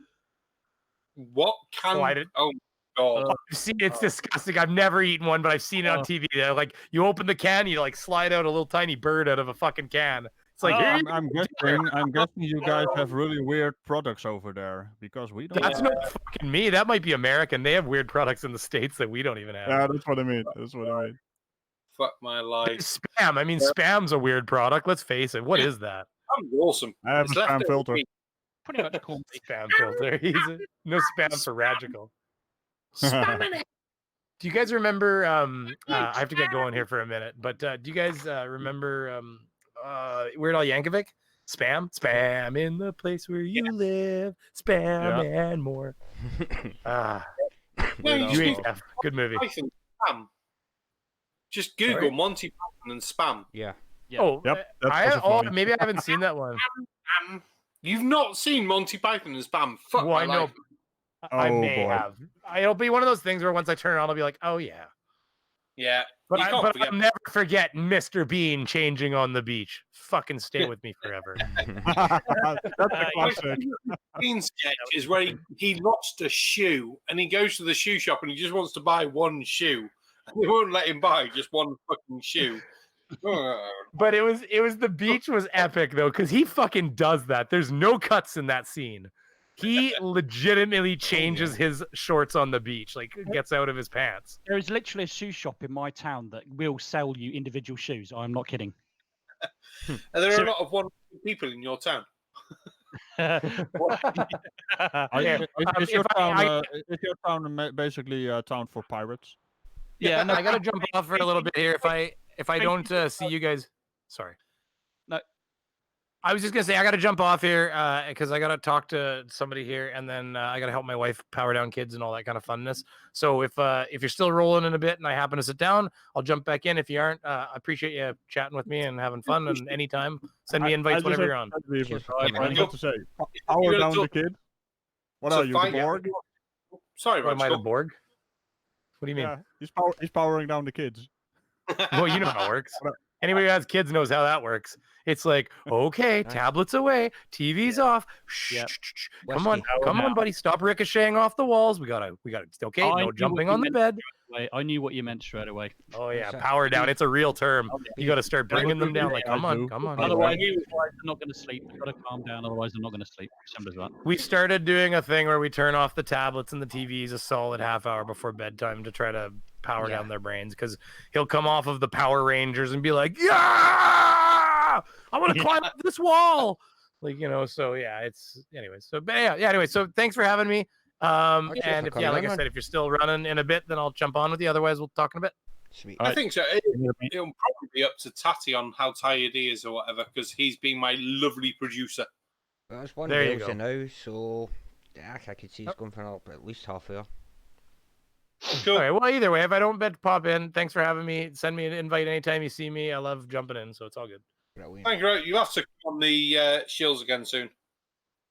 What can? Oh God! I've seen it's disgusting. I've never eaten one, but I've seen it on TV. They're like you open the can, you like slide out a little tiny bird out of a fucking can. It's like I'm guessing you guys have really weird products over there because we don't. That's not fucking me. That might be American. They have weird products in the States that we don't even have. Yeah, that's what I mean. Fuck my life. Spam. I mean, spam's a weird product. Let's face it. What is that? I'm awesome. I have a spam filter. Pretty much cool. Spam filter. No spam for Ragical. Do you guys remember? I have to get going here for a minute, but do you guys remember Weird Al Yankovic? Spam in the place where you live. Spam and more. Good movie. Spam. Just Google Monty Python and spam. Yeah. Oh, yep. Maybe I haven't seen that one. You've not seen Monty Python and spam? Fuck my life. I may have. It'll be one of those things where once I turn it on, I'll be like, oh yeah. Yeah. But I'll never forget Mr. Bean changing on the beach. Fucking stay with me forever. That's a classic. Bean sketch is where he lost a shoe and he goes to the shoe shop and he just wants to buy one shoe. They won't let him buy just one fucking shoe. But it was the beach was epic though, because he fucking does that. There's no cuts in that scene. He legitimately changes his shorts on the beach, like gets out of his pants. There is literally a shoe shop in my town that will sell you individual shoes. I'm not kidding. Are there a lot of one people in your town? Is your town basically a town for pirates? Yeah, no, I gotta jump off for a little bit here. If I don't see you guys, sorry. No, I was just gonna say I gotta jump off here because I gotta talk to somebody here, and then I gotta help my wife power down kids and all that kind of funness. So if you're still rolling in a bit and I happen to sit down, I'll jump back in. If you aren't, I appreciate you chatting with me and having fun. And anytime, send me invites whenever you're on. I have to say, power down the kid. What are you, the Borg? Sorry, am I the Borg? What do you mean? Yeah, he's powering down the kids. Well, you know how it works. Anybody who has kids knows how that works. It's like, okay, tablets away, TV's off. Shh, come on, buddy. Stop ricocheting off the walls. We gotta. Okay, no jumping on the bed. I knew what you meant straight away. Oh yeah, power down. It's a real term. You got to start bringing them down. Like, come on. Otherwise, they're not going to sleep. You've got to calm down. Otherwise, they're not going to sleep. Simple as that. We started doing a thing where we turn off the tablets and the TVs a solid half hour before bedtime to try to power down their brains, because he'll come off of the Power Rangers and be like, yeah, I want to climb up this wall. Like, so yeah, it's anyway. So but yeah. Anyway, so thanks for having me. Cheers And for if coming like in, I man. said, if you're still running in a bit, then I'll jump on with you. Otherwise, we'll talk in a bit. Sweet. I think so. It'll probably be up to Tatty on how tired he is or whatever, because he's been my lovely producer. Well, it's one There you Wednesday go. now, so yeah, I could see it's going for at least half hour. Cool. Okay, well, either way, if I don't bet to pop in, thanks for having me. Send me an invite anytime you see me. I love jumping in, so it's all good. Brilliant. Thank you. You have to come on the Shields again soon.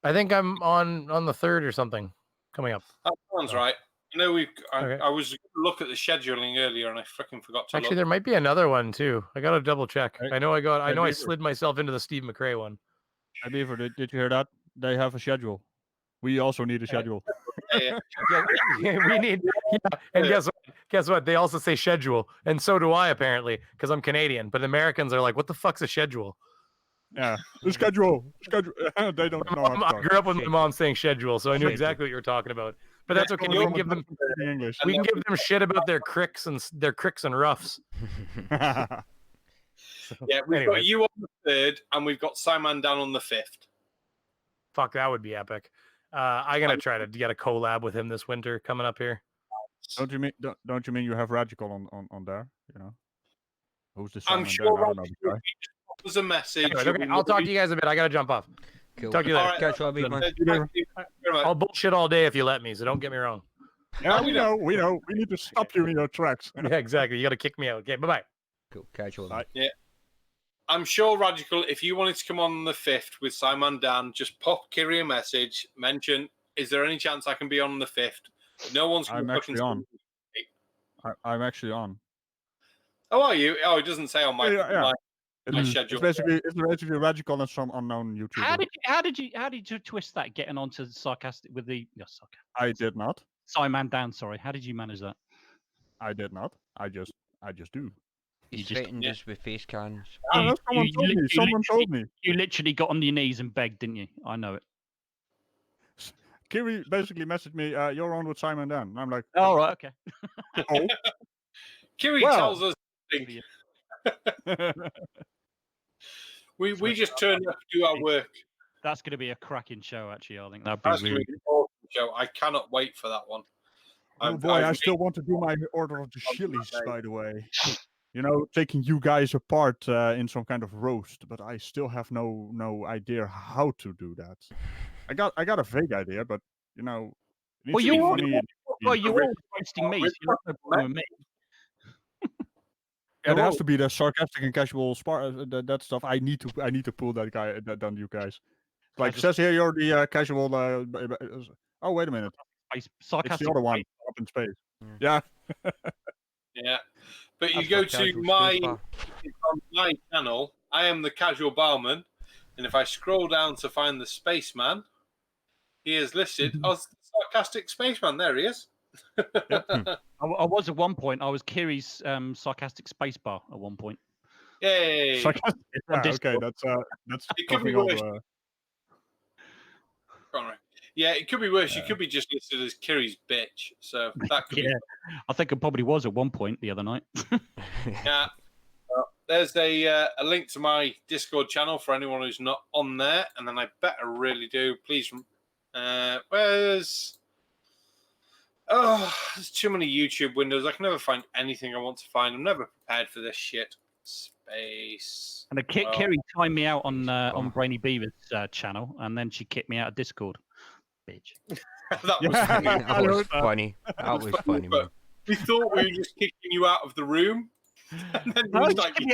I think I'm on the 3rd or something coming up. That sounds right. I know Okay. I was going to look at the scheduling earlier and I freaking forgot to Actually, look. there might be another one too. I gotta double check. Hey, I know I Beaver. slid myself into the Steve McRae one. Hey, Beaver, did you hear that? They have a schedule. We also need a schedule. Yeah. Yeah, we need. Yeah, and guess what? Guess what? They also say schedule, and so do I apparently, because I'm Canadian. But Americans are like, "What the fuck's a schedule?" Yeah, the schedule. They don't know how to I talk. grew up with my mom saying schedule, so I knew Schedule. exactly what you were talking about. But that's okay. We can give them. English. We can give them shit about their cricks and roughs. Yeah, we've Anyway. got you on the 3rd and we've got Simon down on the 5th. Fuck, that would be epic. I'm gonna try to get a collab with him this winter coming up here. Don't you mean you have Ragical on there? Who's the I'm Simon sure Dan? I don't know the guy. there's a message. Anyway, okay, I'll talk to you guys a bit. I gotta jump off. Cool. Talk to you later. All right. Catch you later, man. Thank you very much. I'll bullshit all day if you let me, so don't get me wrong. Yeah, we know. We need to stop you in your tracks. Yeah, exactly. You gotta kick me out. Okay, bye bye. Cool. Catch you later. Bye. Yeah. I'm sure Ragical, if you wanted to come on the 5th with Simon Dan, just pop Kiri a message, mention, is there any chance I can be on the 5th? No one's I'm actually on. I'm actually on. Oh, are you? Oh, it doesn't say on my, Yeah. my It's schedule. basically Ragical and some unknown YouTuber. How did you twist that getting onto the sarcastic with the sarcastic? I did not. Simon Dan, sorry. How did you manage that? I did not. I just do. He's You just- threatened us with face cams. Someone told me. Someone told me. You literally got on your knees and begged, didn't you? I know it. Kiri basically messaged me, "You're on with Simon Dan." And I'm like, All right, okay. "Oh, Kiri Well. tells us we just turn up to do our work. That's going to be a cracking show, actually. I think that'd That's be going really to be an awesome show. I cannot wait for that one. oh boy, I still want to do my order of the chilies, by the way. Taking you guys apart in some kind of roast, but I still have no idea how to do that. I got a vague idea, but it needs Well, to be you're funny. you're all roasting me, so you have no problem with me. Yeah, there has to be the sarcastic and casual that stuff. I need to pull that guy on you guys. Like it says here, you're the casual. Oh, wait a minute. It's Sarcastic. the other one up in space. Yeah. Yeah, but you That's go what to casual my space bar. on my channel. I am the casual barman, and if I scroll down to find the Spaceman, he is listed as the sarcastic Spaceman. There he is. I was at one point. I was Kiri's sarcastic space bar at one point. Yay! Sarcastic. Yeah, okay, that's It could be covering all worse. the. All right. Yeah, it could be worse. You could be just listed as Kiri's bitch. So that could Yeah, I think it probably was at one point the other night. be. Yeah. There's a link to my Discord channel for anyone who's not on there, and then I better really do. Please, there's too many YouTube windows. I can never find anything I want to find. I'm never prepared for this shit. Space. And Kiri timed me out on Brainy Beaver's channel, and then she kicked me out of Discord. Bitch. That was Yeah. funny. That was funny. That was funny, man. We thought we were just kicking you out of the room. And then No, it was she like, kicked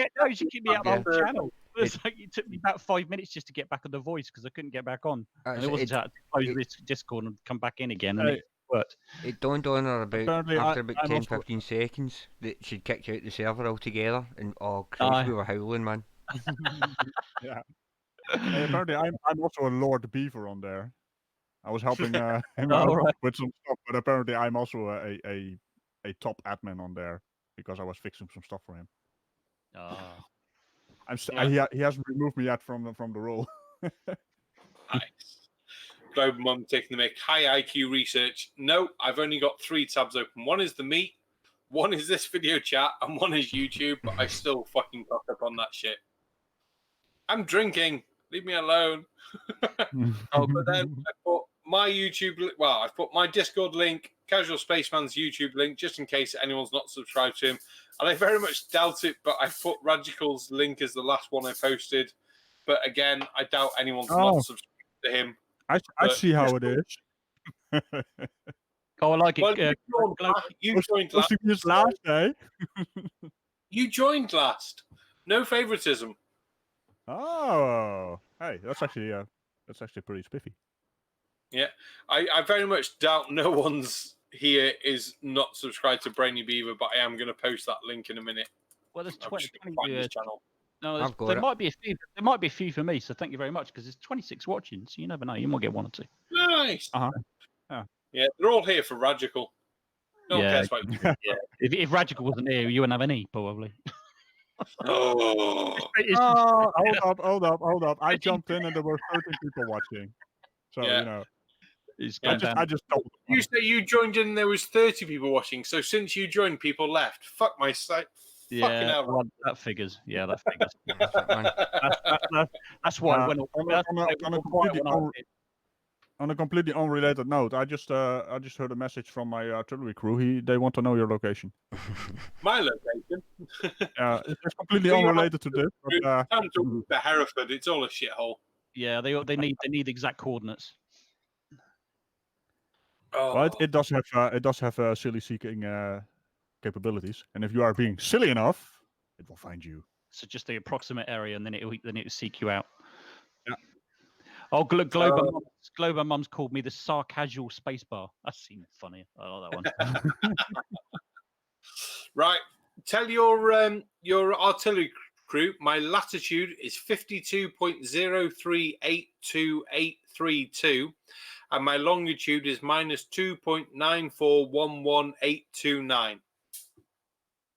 me out of the Yeah. whole channel. It's like it took me about 5 minutes just to get back on the voice because I couldn't get back on. And it wasn't to close this Discord and come back in again, and it worked. It dawned on her Apparently, after about I'm 10, also- 15 seconds that she'd kicked you out the server altogether, and oh Christ, we were howling, man. Yeah. Hey, apparently, I'm also a Lord Beaver on there. I was helping him out right. with some stuff, but apparently I'm also a top admin on there because I was fixing some stuff for him. He hasn't removed me yet from the role. nice. Global Mum taking the mic. High IQ research. No, I've only got 3 tabs open. One is the meat, one is this video chat, and one is YouTube, but I still fucking cock up on that shit. I'm drinking. Leave me alone. Oh, but then I put my YouTube. Well, I put my Discord link, Casual Spaceman's YouTube link, just in case anyone's not subscribed to him. And I very much doubt it, but I put Ragical's link as the last one I posted. But again, I doubt anyone's not subscribed to him. I see how it is. Oh, I like it. Well, you joined last. last, eh? You joined last. No favoritism. Oh, hey, that's actually pretty spiffy. Yeah, I very much doubt no one's here is not subscribed to Brainy Beaver, but I am going to post that link in a minute. Well, there's I'm 20. just gonna find his channel. No, I've got there it. might be a few. There might be a few for me. So thank you very much because there's 26 watching. So you never know. You might get one or two. Nice. Uh-huh. Yeah, they're all here for Ragical. No one cares about you. Yeah. If Ragical wasn't here, you wouldn't have any probably. Oh. Hold up. I jumped in and there were 13 people watching. So, Yeah. you know. It's Yeah, gone down. I just told You say you joined in and there was 30 people watching. So since you joined, people left. Fuck my site. Fucking Yeah, hell. well, that figures. Yeah, that figures. That's it, man. That's why when on a completely unrelated note, I just heard a message from my artillery crew. They want to know your location. My location. It's completely unrelated to this. But, Time to move to Hereford. It's all a shithole. yeah, they need exact coordinates. Oh. well, it does have silly seeking capabilities, and if you are being silly enough, it will find you. So just the approximate area, and then it'll seek you out. Yeah. Oh, Glober Mum's called me the sarcasual spacebar. That seemed funny. I like that one. Right. Tell your artillery crew my latitude is 52.0382832, and my longitude is -2.9411829.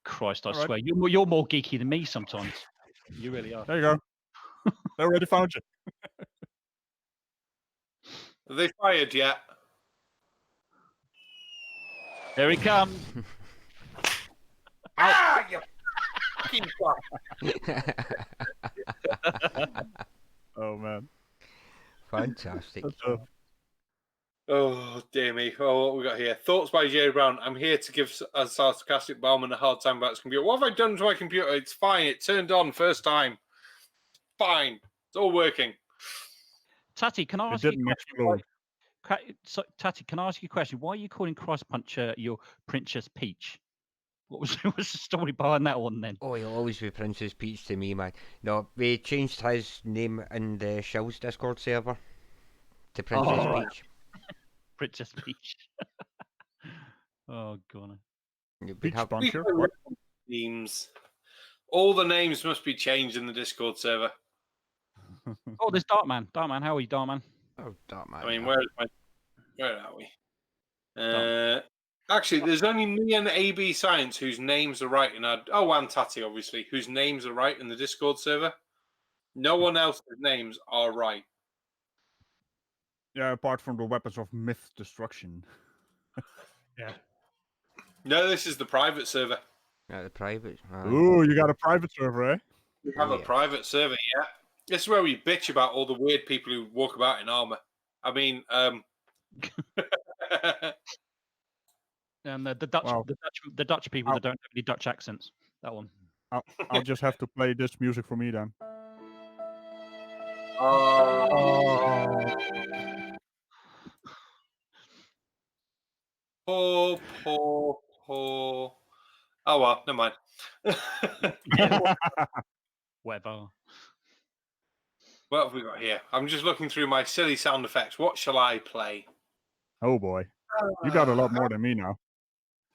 Christ, I All right. swear, you're more geeky than me sometimes. You really are. There you go. They already found you. Are they fired yet? Here he comes. Ah, you fucking Oh man. Fantastic. Oh, dear me. Oh, what we got here? Thoughts by Jerry Brown. I'm here to give a sarcastic Bowman a hard time about his computer. What have I done to my computer? It's fine. It turned on first time. Fine. It's all working. Tati, can I It ask you a didn't question? explode. Tati, can I ask you a question? Why are you calling Cross Puncher your Princess Peach? What was the story behind that one then? Oh, he'll always be Princess Peach to me, man. No, we changed his name in the Shell's Discord server to Princess Peach. Princess Peach. Oh, God. Peach Puncher. Names. All the names must be changed in the Discord server. Oh, there's Darkman. Darkman, how are you, Darkman? Oh, dark man. I mean, where are we? Actually, there's only me and AB Science whose names are right in our. Oh, and Tati, obviously, whose names are right in the Discord server. No one else's names are right. Yeah, apart from the weapons of myth destruction. Yeah. No, this is the private server. The private. Ooh, you got a private server, eh? We have a private server, yeah. This is where we bitch about all the weird people who walk about in armor. I mean, And the Dutch people that don't have any Dutch accents. That one. I'll just have to play this music for me then. Poor. Oh well, never mind. Whatever. What have we got here? I'm just looking through my silly sound effects. What shall I play? Oh boy, you got a lot more than me now.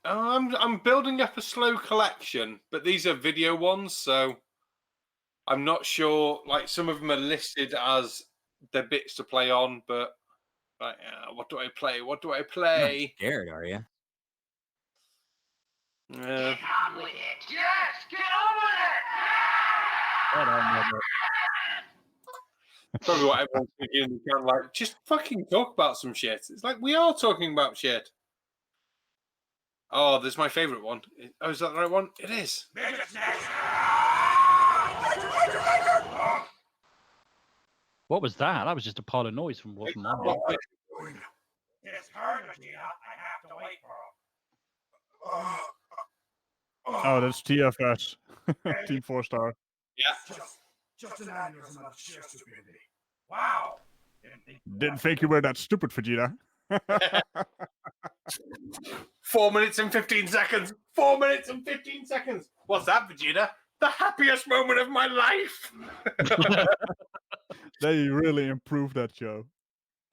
I'm building up a slow collection, but these are video ones, so I'm not sure. Like some of them are listed as the bits to play on, but what do I play? What do I play? You're not scared, are you? Get on with it. Yes, get on with it. Probably what everyone's thinking in the camp, like, just fucking talk about some shit. It's like, we are talking about shit. Oh, there's my favourite one. Oh, is that the right one? It is. What was that? That was just a pile of noise from my head. It's her, Vegeta. I have to wait for Oh, that's TFS. Team 4-star. Yeah. Just an aneurysm of sheer stupidity. Wow. Didn't think you were that stupid, Vegeta. 4 minutes and 15 seconds. 4 minutes and 15 seconds. What's that, Vegeta? The happiest moment of my life. They really improved that show.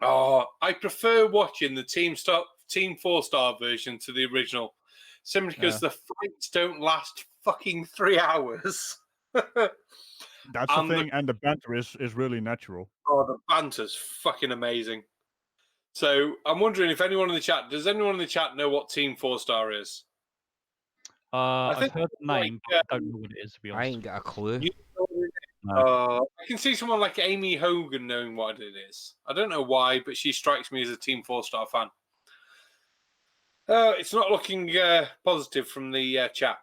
Oh, I prefer watching the Team 4-star version to the original, simply because the fights don't last fucking 3 hours. That's the thing, and the banter is really natural. Oh, the banter's fucking amazing. So I'm wondering if anyone in the chat, does anyone in the chat know what Team 4-star is? I've heard the name, but I don't know what it is, to be honest. I ain't got a clue. You know what it is? I can see someone like Amy Hogan knowing what it is. I don't know why, but she strikes me as a Team 4-star fan. It's not looking positive from the chat.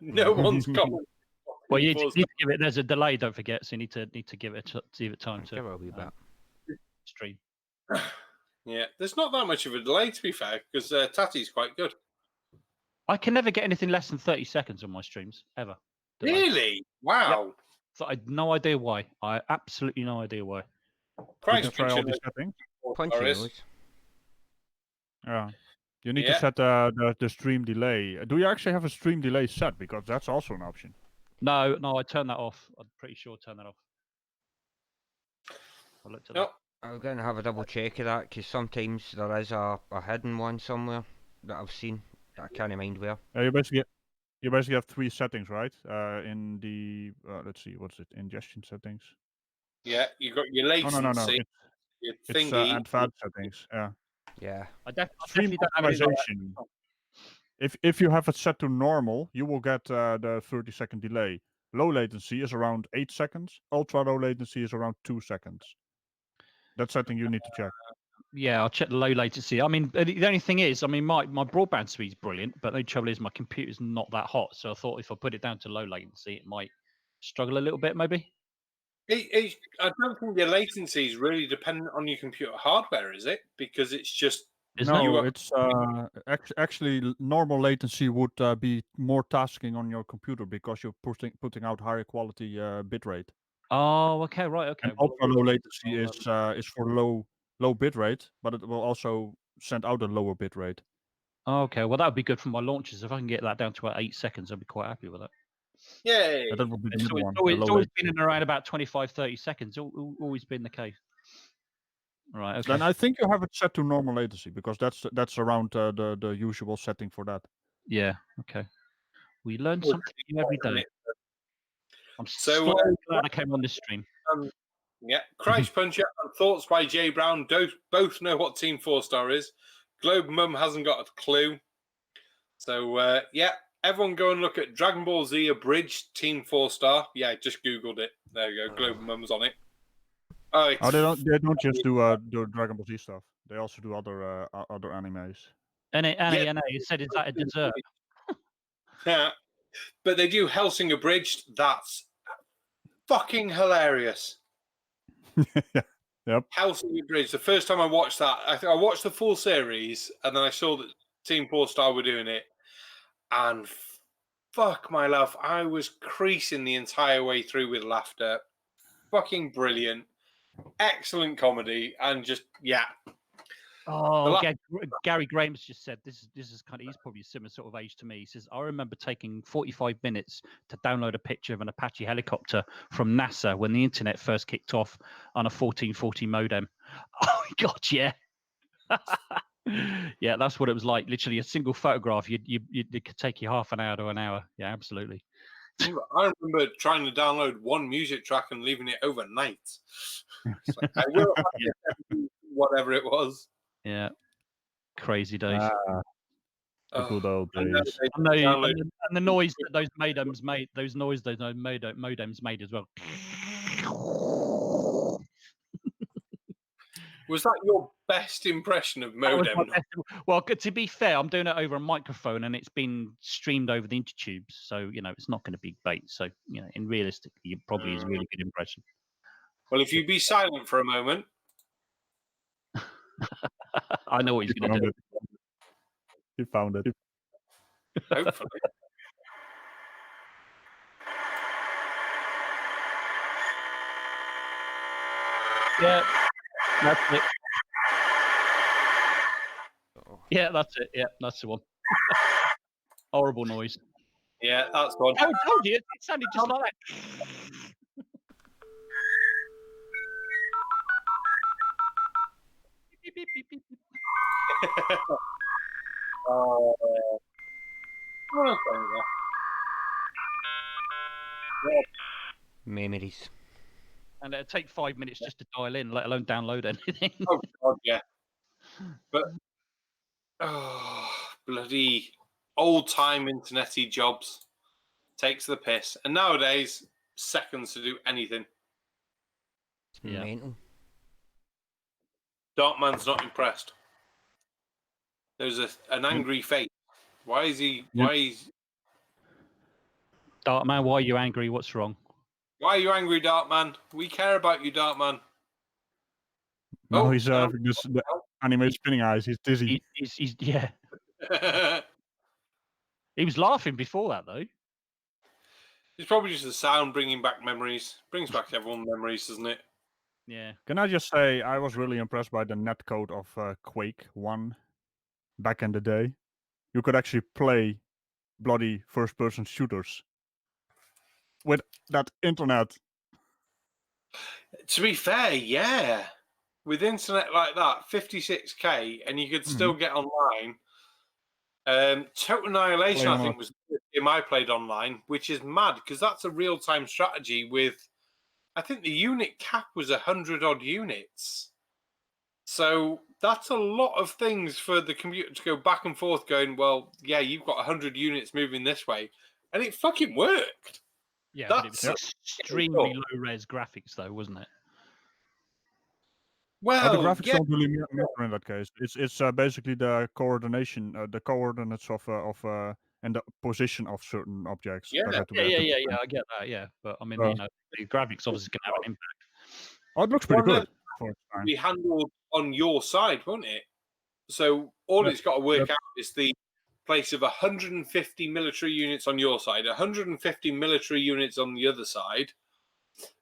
No one's commenting. Well, you need to give it. There's a delay. Don't forget. So you need to give it time to Give it a wee bit. stream. Yeah, there's not that much of a delay, to be fair, because Tati's quite good. I can never get anything less than 30 seconds on my streams ever. Delay. Really? Wow. Yep. So I had no idea why. I absolutely no idea why. You can try all these settings. Punchy noise. Yeah. You need to set the stream delay. Do you actually have a stream delay set? Because that's also an option. No, I turned that off. I'm pretty sure I turned that off. I looked at that. I'm going to have a double check of that, because sometimes there is a hidden one somewhere that I've seen that I can't mind where. You basically have 3 settings, right? In the let's see, what's it? Ingestion settings. Yeah, you got your latency. No. Your It's thingy. advanced settings. Yeah. Yeah. I Stream definitely don't have any optimization. If you have it set to normal, you will get the 30-second delay. Low latency is around 8 seconds. Ultra low latency is around 2 seconds. That's something you need to check. Yeah, I'll check the low latency. I mean, the only thing is, my broadband speed's brilliant, but the trouble is my computer's not that hot. So I thought if I put it down to low latency, it might struggle a little bit, maybe. I don't think the latency is really dependent on your computer hardware, is it? Because it's just... It's actually normal latency would be more tasking on your computer because you're putting out higher quality bitrate. Oh, okay, right, okay. And ultra low latency is for low bitrate, but it will also send out a lower bitrate. Okay, well that would be good for my launches. If I can get that down to about 8 seconds, I'd be quite happy with that. Yay! Yeah, that would be the It's middle one. always been in around about 25, 30 seconds. Always been the case. Right. Okay. Then I think you have it set to normal latency because that's around the usual setting for that. Yeah. Okay. We learn something new every day. I'm so glad I came on this stream. Yeah, Christ Puncher and Thoughts by Jay Brown both know what Team 4-star is. Globe Mum hasn't got a clue. So, yeah, everyone go and look at Dragon Ball Z Abridged Team 4-star. Yeah, just Googled it. There you go. Globe Mum's on it. Oh, they don't just do Dragon Ball Z stuff. They also do other animes. NA said, is that a dessert? Yeah, but they do Helsing Abridged. That's fucking hilarious. Yep. Helsing Abridged. The first time I watched that, I watched the full series, and then I saw that Team 4-star were doing it, and fuck my love, I was creasing the entire way through with laughter. Fucking brilliant. Excellent comedy, and just, yeah. Oh, Gary Graham's just said this is kind of, he's probably a similar sort of age to me. He says, I remember taking 45 minutes to download a picture of an Apache helicopter from NASA when the internet first kicked off on a 1440 modem. Oh my God, yeah. Yeah, that's what it was like. Literally a single photograph, it could take you half an hour to an hour. Yeah, absolutely. I remember trying to download one music track and leaving it overnight. Like, I will have to whatever it was. Yeah, crazy days. The good old days. And the noise that those modems made, modems made as well. Was that your best impression of modem? Well, to be fair, I'm doing it over a microphone and it's been streamed over the intertubes, so it's not going to be bait. So in realistically, it probably is a really good impression. Well, if you be silent for a moment, I know what he's He going to found do. it. He found it. hopefully. Yeah, that's it. Yeah, that's it. Yeah, that's the one. Horrible noise. Yeah, that's one. I told you, it sounded just like that. Beep, beep, beep, beep, beep. Oh, Memories. And it'd take 5 minutes just to dial in, let alone download anything. oh God, yeah. But bloody old-time internety jobs takes the piss, and nowadays seconds to do anything. It's Yeah. mental. Darkman's not impressed. There's an angry face. Why is he? Darkman, why are you angry? What's wrong? Why are you angry, Darkman? We care about you, Darkman. No, Oh, he's no. the anime spinning eyes. He's dizzy. He's yeah. He was laughing before that though. It's probably just the sound bringing back memories. Brings back everyone's memories, doesn't it? Yeah. Can I just say I was really impressed by the netcode of Quake 1 back in the day. You could actually play bloody first-person shooters with that internet. To be fair, yeah. With internet like that, 56k, and you could still get online. Total Annihilation, Play I on think, was the game I played online, which is mad because that's a real-time strategy with, I think the unit cap was 100-odd units. So that's a lot of things for the computer to go back and forth going, well, yeah, you've got 100 units moving this way. And it fucking worked. Yeah, That's but it was extremely low res graphics though, wasn't it? well, the graphics yeah, don't really matter in that case. It's basically the coordination, the coordinates of and the position of certain objects Yeah. that have to be. Yeah. I get that. Yeah, but I mean, the graphics obviously can have an impact. Oh, it looks pretty One good of for its time. be handled on your side, won't it? So all Yep, it's got to work yep. out is the place of 150 military units on your side, 150 military units on the other side,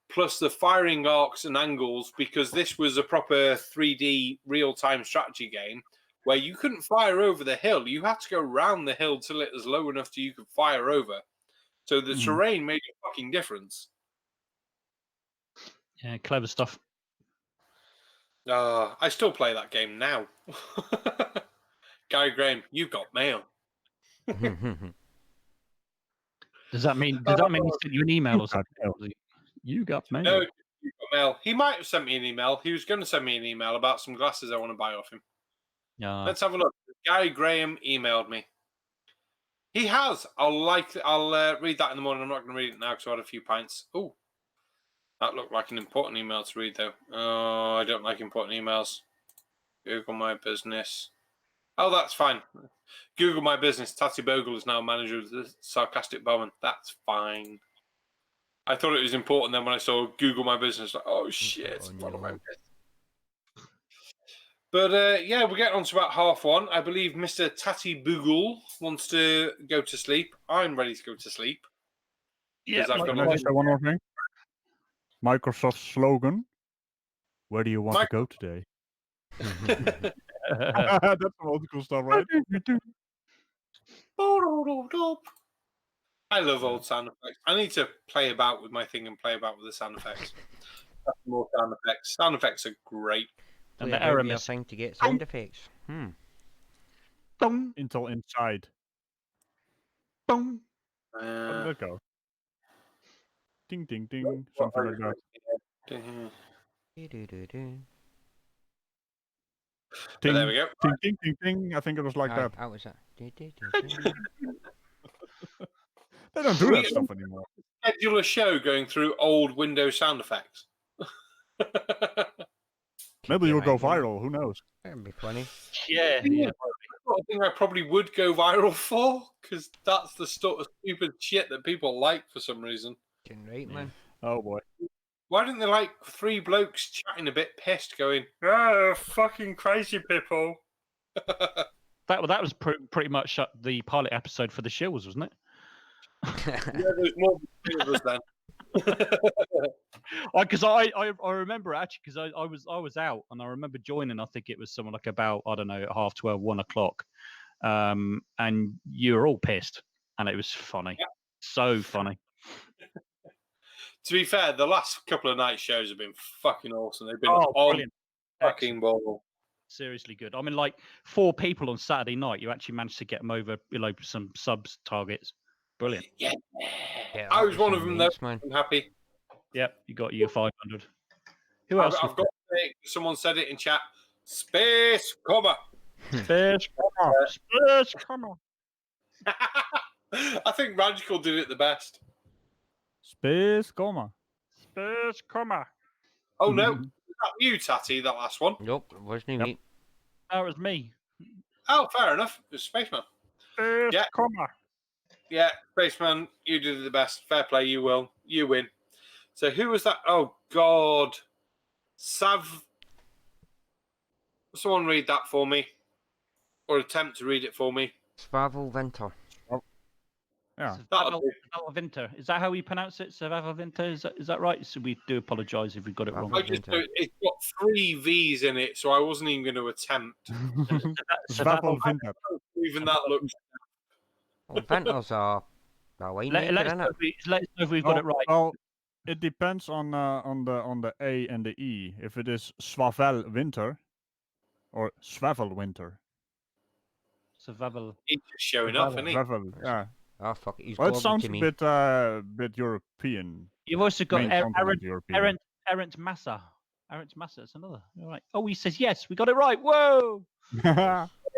plus the firing arcs and angles, because this was a proper 3D real-time strategy game where you couldn't fire over the hill. You had to go round the hill till it was low enough so you could fire over. So the terrain made a fucking difference. Yeah, clever stuff. I still play that game now. Gary Graham, you've got mail. Does that mean he sent you an email or something? You got mail. No, you've got mail. He might have sent me an email. He was going to send me an email about some glasses I want to buy off him. Let's have a look. Gary Graham emailed me. He has. I'll read that in the morning. I'm not going to read it now because I had a few pints. Oh, that looked like an important email to read, though. Oh, I don't like important emails. Google My Business. Oh, that's fine. Google My Business. Tatty Bogle is now manager of the Sarcastic Bowman. That's fine. I thought it was important then when I saw Google My Business. Like, oh, shit. What am I missing? But yeah, we're getting on to about 1:30. I believe Mr. Tatty Bogle wants to go to sleep. I'm ready to go to sleep. Yeah, Can I just say one more thing? Microsoft's slogan, where do you want to go today? That's some old school stuff, right? I love old sound effects. I need to play about with my thing and play about with the sound effects. More sound effects. Sound effects are great. And the error thing to get sound effects. Intel Inside. Boom. How did that go? Ding, ding, ding. Something like that. But there we go. Ting, ting, ting, ting. I think it was like that. How was that? They don't do that stuff anymore. Schedule a show going through old Windows sound effects. Maybe you'll go viral. Who knows? That'd be funny. Yeah. I think I probably would go viral for, because that's the sort of stupid shit that people like for some reason. Right, man. Oh boy. Why didn't they like 3 blokes chatting a bit pissed, going, "Ah, fucking crazy people"? That was pretty much the pilot episode for the Shills, wasn't it? Yeah, there's more than 3 of us then. Because I remember actually because I was out and I remember joining. I think it was something like about I don't know 12:30, 1 o'clock, and you were all pissed, and it was funny, Yeah. so funny. To be fair, the last couple of night shows have been fucking awesome. They've been Oh, on brilliant! fucking ball. Seriously good. I mean, like 4 people on Saturday night, you actually managed to get them over, some subs targets. Brilliant. Yeah. Yeah, I that was one of them, though. immense, man. I'm happy. Yep, you got your 500. Who else? I've got to say, someone said it in chat. Space, comma. Space Comma. Space Comma. I think Ragical did it the best. Space Comma. Space Comma. Oh no, was that you, Tatty? That last one. Nope, it wasn't Yep. me. That was me. Oh, fair enough. It was Spaceman. Space Yeah. Comma. Yeah, Spaceman, you did it the best. Fair play, you will. You win. So who was that? Oh God, Sav. Someone read that for me, or attempt to read it for me. Svavel Venter. Yeah. That'll do. Vinter. Is that how we pronounce it? Svavel Vinter. Is that right? So we do apologise if we got it wrong. I just it's got 3 V's in it, so I wasn't even going to attempt. Svavel Vinter. Even that looks. Well, Venter's a winemaker, Let us isn't know it? if we've got it right. Well, it depends on the A and the E. If it is Svavel Winter or Swavel Winter. Svavel. He's just showing off, isn't he? Swavel, yeah. Oh, fuck it. He's Well, it global sounds to a me. bit European. You've also got Main continent European. Errant Massa. Errant Massa. It's another. All right. Oh, he says yes. We got it right. Whoa.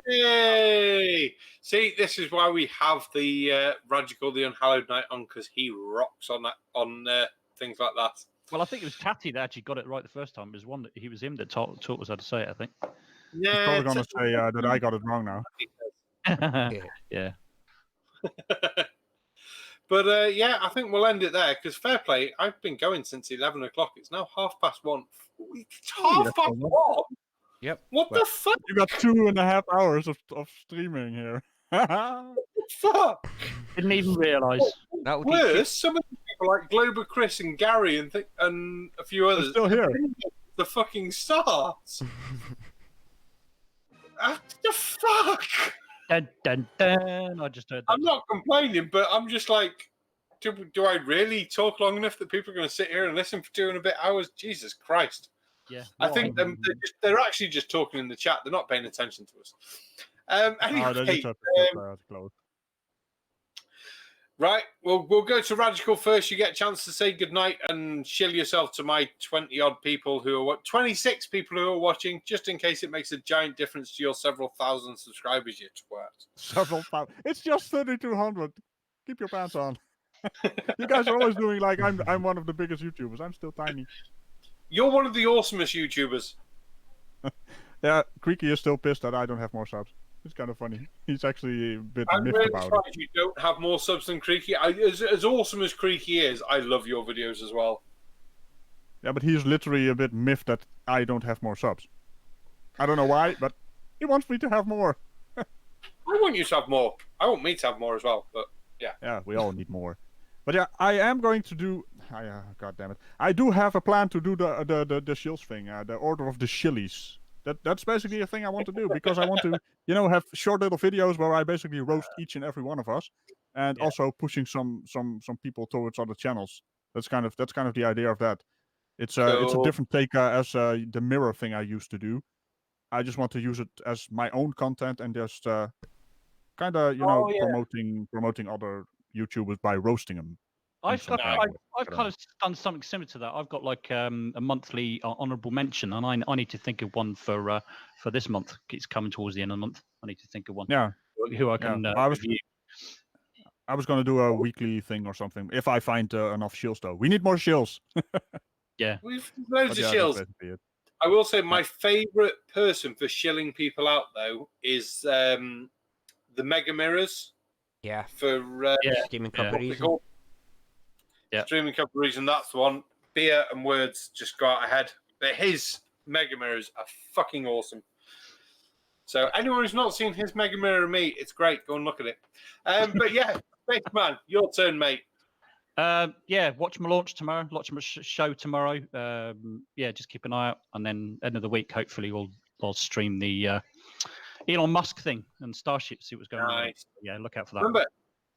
Yay! See, this is why we have the Ragical, the Unhallowed Knight on, because he rocks on that on things like that. Well, I think it was Tatty that actually got it right the first time. It was him that taught us how to say it, I think. He's probably going to say that I got it wrong now. Yeah. But yeah, I think we'll end it there because fair play. I've been going since 11 o'clock. It's now 1:30. It's 1:30. Yep. What the fuck? You got 2.5 hours of streaming here. Fuck. Didn't even realise. That would teach you. Worse, some of the people like Glober, Chris, and Gary, and a few others still here. The fucking stars. What the fuck? Dun, dun, dun. I just heard that. I'm not complaining, but I'm just like, do I really talk long enough that people are going to sit here and listen for 2 and a bit hours? Jesus Christ. Yeah. I think they're actually just talking in the chat. They're not paying attention to us. Anyway, they just have to close. right. Well, we'll go to Ragical first. You get a chance to say goodnight and shill yourself to my 20-odd people who are 26 people who are watching, just in case it makes a giant difference to your several thousand subscribers, you twat. Several thousand. It's just 3,200. Keep your pants on. You guys are always doing like I'm one of the biggest YouTubers. I'm still tiny. You're one of the awesomest YouTubers. Yeah, Creaky is still pissed that I don't have more subs. It's kind of funny. He's actually a bit I'm miffed really about it. surprised you don't have more subs than Creaky. As awesome as Creaky is, I love your videos as well. Yeah, but he's literally a bit miffed that I don't have more subs. I don't know why, but he wants me to have more. I want you to have more. I want me to have more as well, but yeah. Yeah, we all need more. But yeah, I am going to do. God damn it! I do have a plan to do the shills thing, the Order of the Shillies. That's basically a thing I want to do because I want to, have short little videos where I basically roast each and every one of us, and also pushing some people towards other channels. That's kind of the idea of that. It's a different take as the mirror thing I used to do. I just want to use it as my own content and just kind of promoting other YouTubers by roasting them. I've kind of done something similar to that. I've got like a monthly honourable mention, and I need to think of one for this month. It's coming towards the end of the month. I need to think of one. Yeah. Who I can review. I was going to do a weekly thing or something if I find enough shills though. We need more shills. Yeah. We've loads of shills. I will say my favourite person for shilling people out though is the Mega Mirrors. Yeah. For Streaming Cup reason. Yeah. Streaming Cup reason, that's the one. beer and words just go out ahead. But his Mega Mirrors are fucking awesome. So anyone who's not seen his Mega Mirror of me, it's great. Go and look at it. But yeah, Spaceman, your turn, mate. Yeah, watch my launch tomorrow. Watch my show tomorrow. Yeah, just keep an eye out, and then end of the week, hopefully, I'll stream the Elon Musk thing and Starship. See what's going on. Nice. Yeah, look out for that. Remember,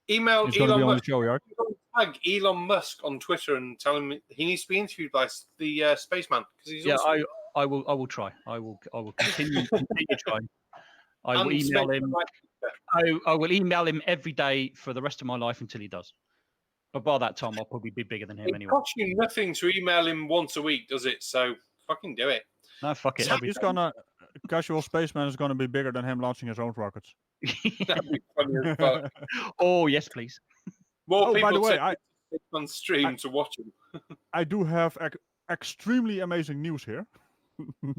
email He's going to Elon be on the Musk. show, yeah. Tag Elon Musk on Twitter and tell him he needs to be interviewed by the Spaceman because he's awesome. I will try. I will continue trying. I will And email Spaceman him. might- I will email him every day for the rest of my life until he does. But by that time, I'll probably be bigger than him It anyway. costs you nothing to email him once a week, does it? So fucking do it. No, fuck it. He's gonna Casual Spaceman is gonna be bigger than him launching his own rockets. That'd be funny as fuck. Oh yes, please. More Oh, people by the way, on stream to watch him. I do have extremely amazing news here.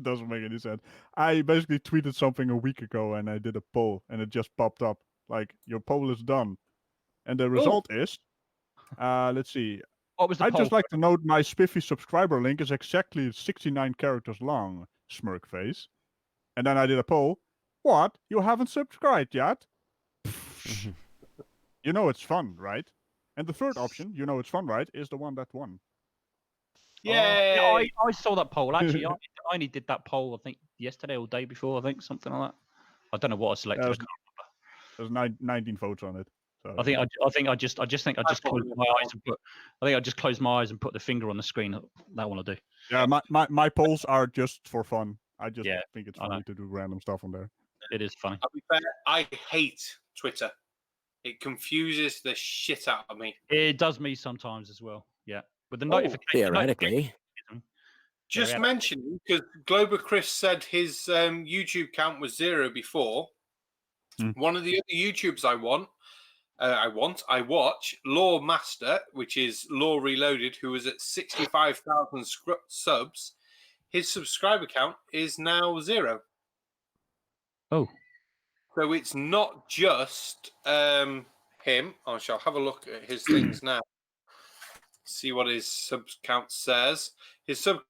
Doesn't make any sense. I basically tweeted something a week ago and I did a poll and it just popped up like your poll is done, and the result is, let's see. What was the I'd poll? just like to note my spiffy subscriber link is exactly 69 characters long. Smirk face. And then I did a poll. What? You haven't subscribed yet? You know it's fun, right? And the third option, you know it's fun, right, is the one that won. Yay! Yeah, I saw that poll. Actually, I only did that poll, I think, yesterday or day before, I think, something like that. I don't know what I selected. I can't remember. There's 19 votes on it. So, I think I just closed my eyes and put. I think I just closed my eyes and put the finger on the screen. That one I do. yeah, my polls are just for fun. I just Yeah, think it's I know. funny to do random stuff on there. It is funny. I'll be fair, I hate Twitter. It confuses the shit out of me. It does me sometimes as well. Yeah, with the Oh, notification. Theoretically. Just yeah. mentioning, because Glober Chris said his YouTube count was 0 before. One of the other YouTubes I watch, Law Master, which is Law Reloaded, who was at 65,000 subs. His subscriber count is now 0. Oh. So it's not just him. I shall have a look at his things now. See what his sub count says. His sub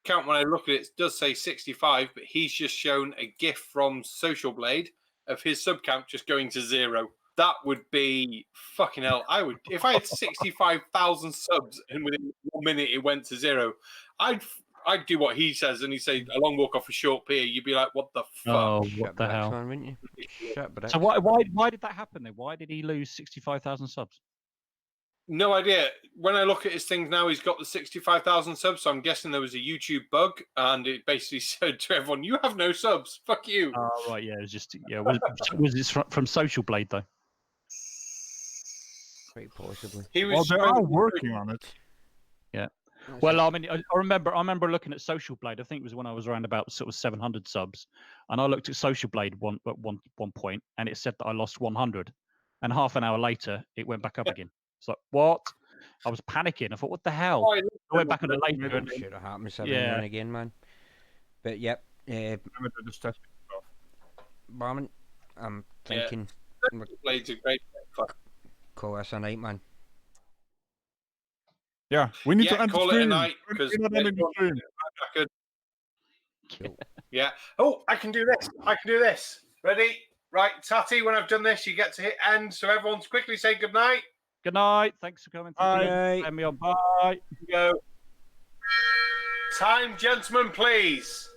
count, when I look at it, does say 65, but he's just shown a GIF from Social Blade of his sub count just going to 0. That would be fucking hell. I would, if I had 65,000 subs and within 1 minute it went to 0, I'd do what he says, and he'd say a long walk off a short pier. You'd be like, what the fuck? Oh, Shut what the bricks, hell? man, wouldn't you? Shut bricks. So why did that happen then? Why did he lose 65,000 subs? No idea. When I look at his things now, he's got the 65,000 subs, so I'm guessing there was a YouTube bug, and it basically said to everyone, you have no subs. Fuck you. Oh, right, yeah. It was just, yeah. Was this from Social Blade, though? Quite possibly. He Well, was they are working on it. Yeah. Well, I mean, I remember looking at Social Blade. I think it was when I was around about sort of 700 subs, and I looked at Social Blade at one point, and it said that I lost 100, and half an hour later, it went back up again. It's like, what? I was panicking. I thought, what the hell? I went back on it later. And, Shit, it happens every now and again, man. But yep, Barman, I'm thinking. Blade's a great fuck. Call us a night, man. Yeah, we need to end call the it a stream. night because We're not ending the stream. yeah. Oh, I can do this. Ready? Right, Tati, when I've done this, you get to hit end. So everyone's quickly say good night. Good night. Thanks for coming. Bye. Let me on. Bye. Go. Time, gentlemen, please.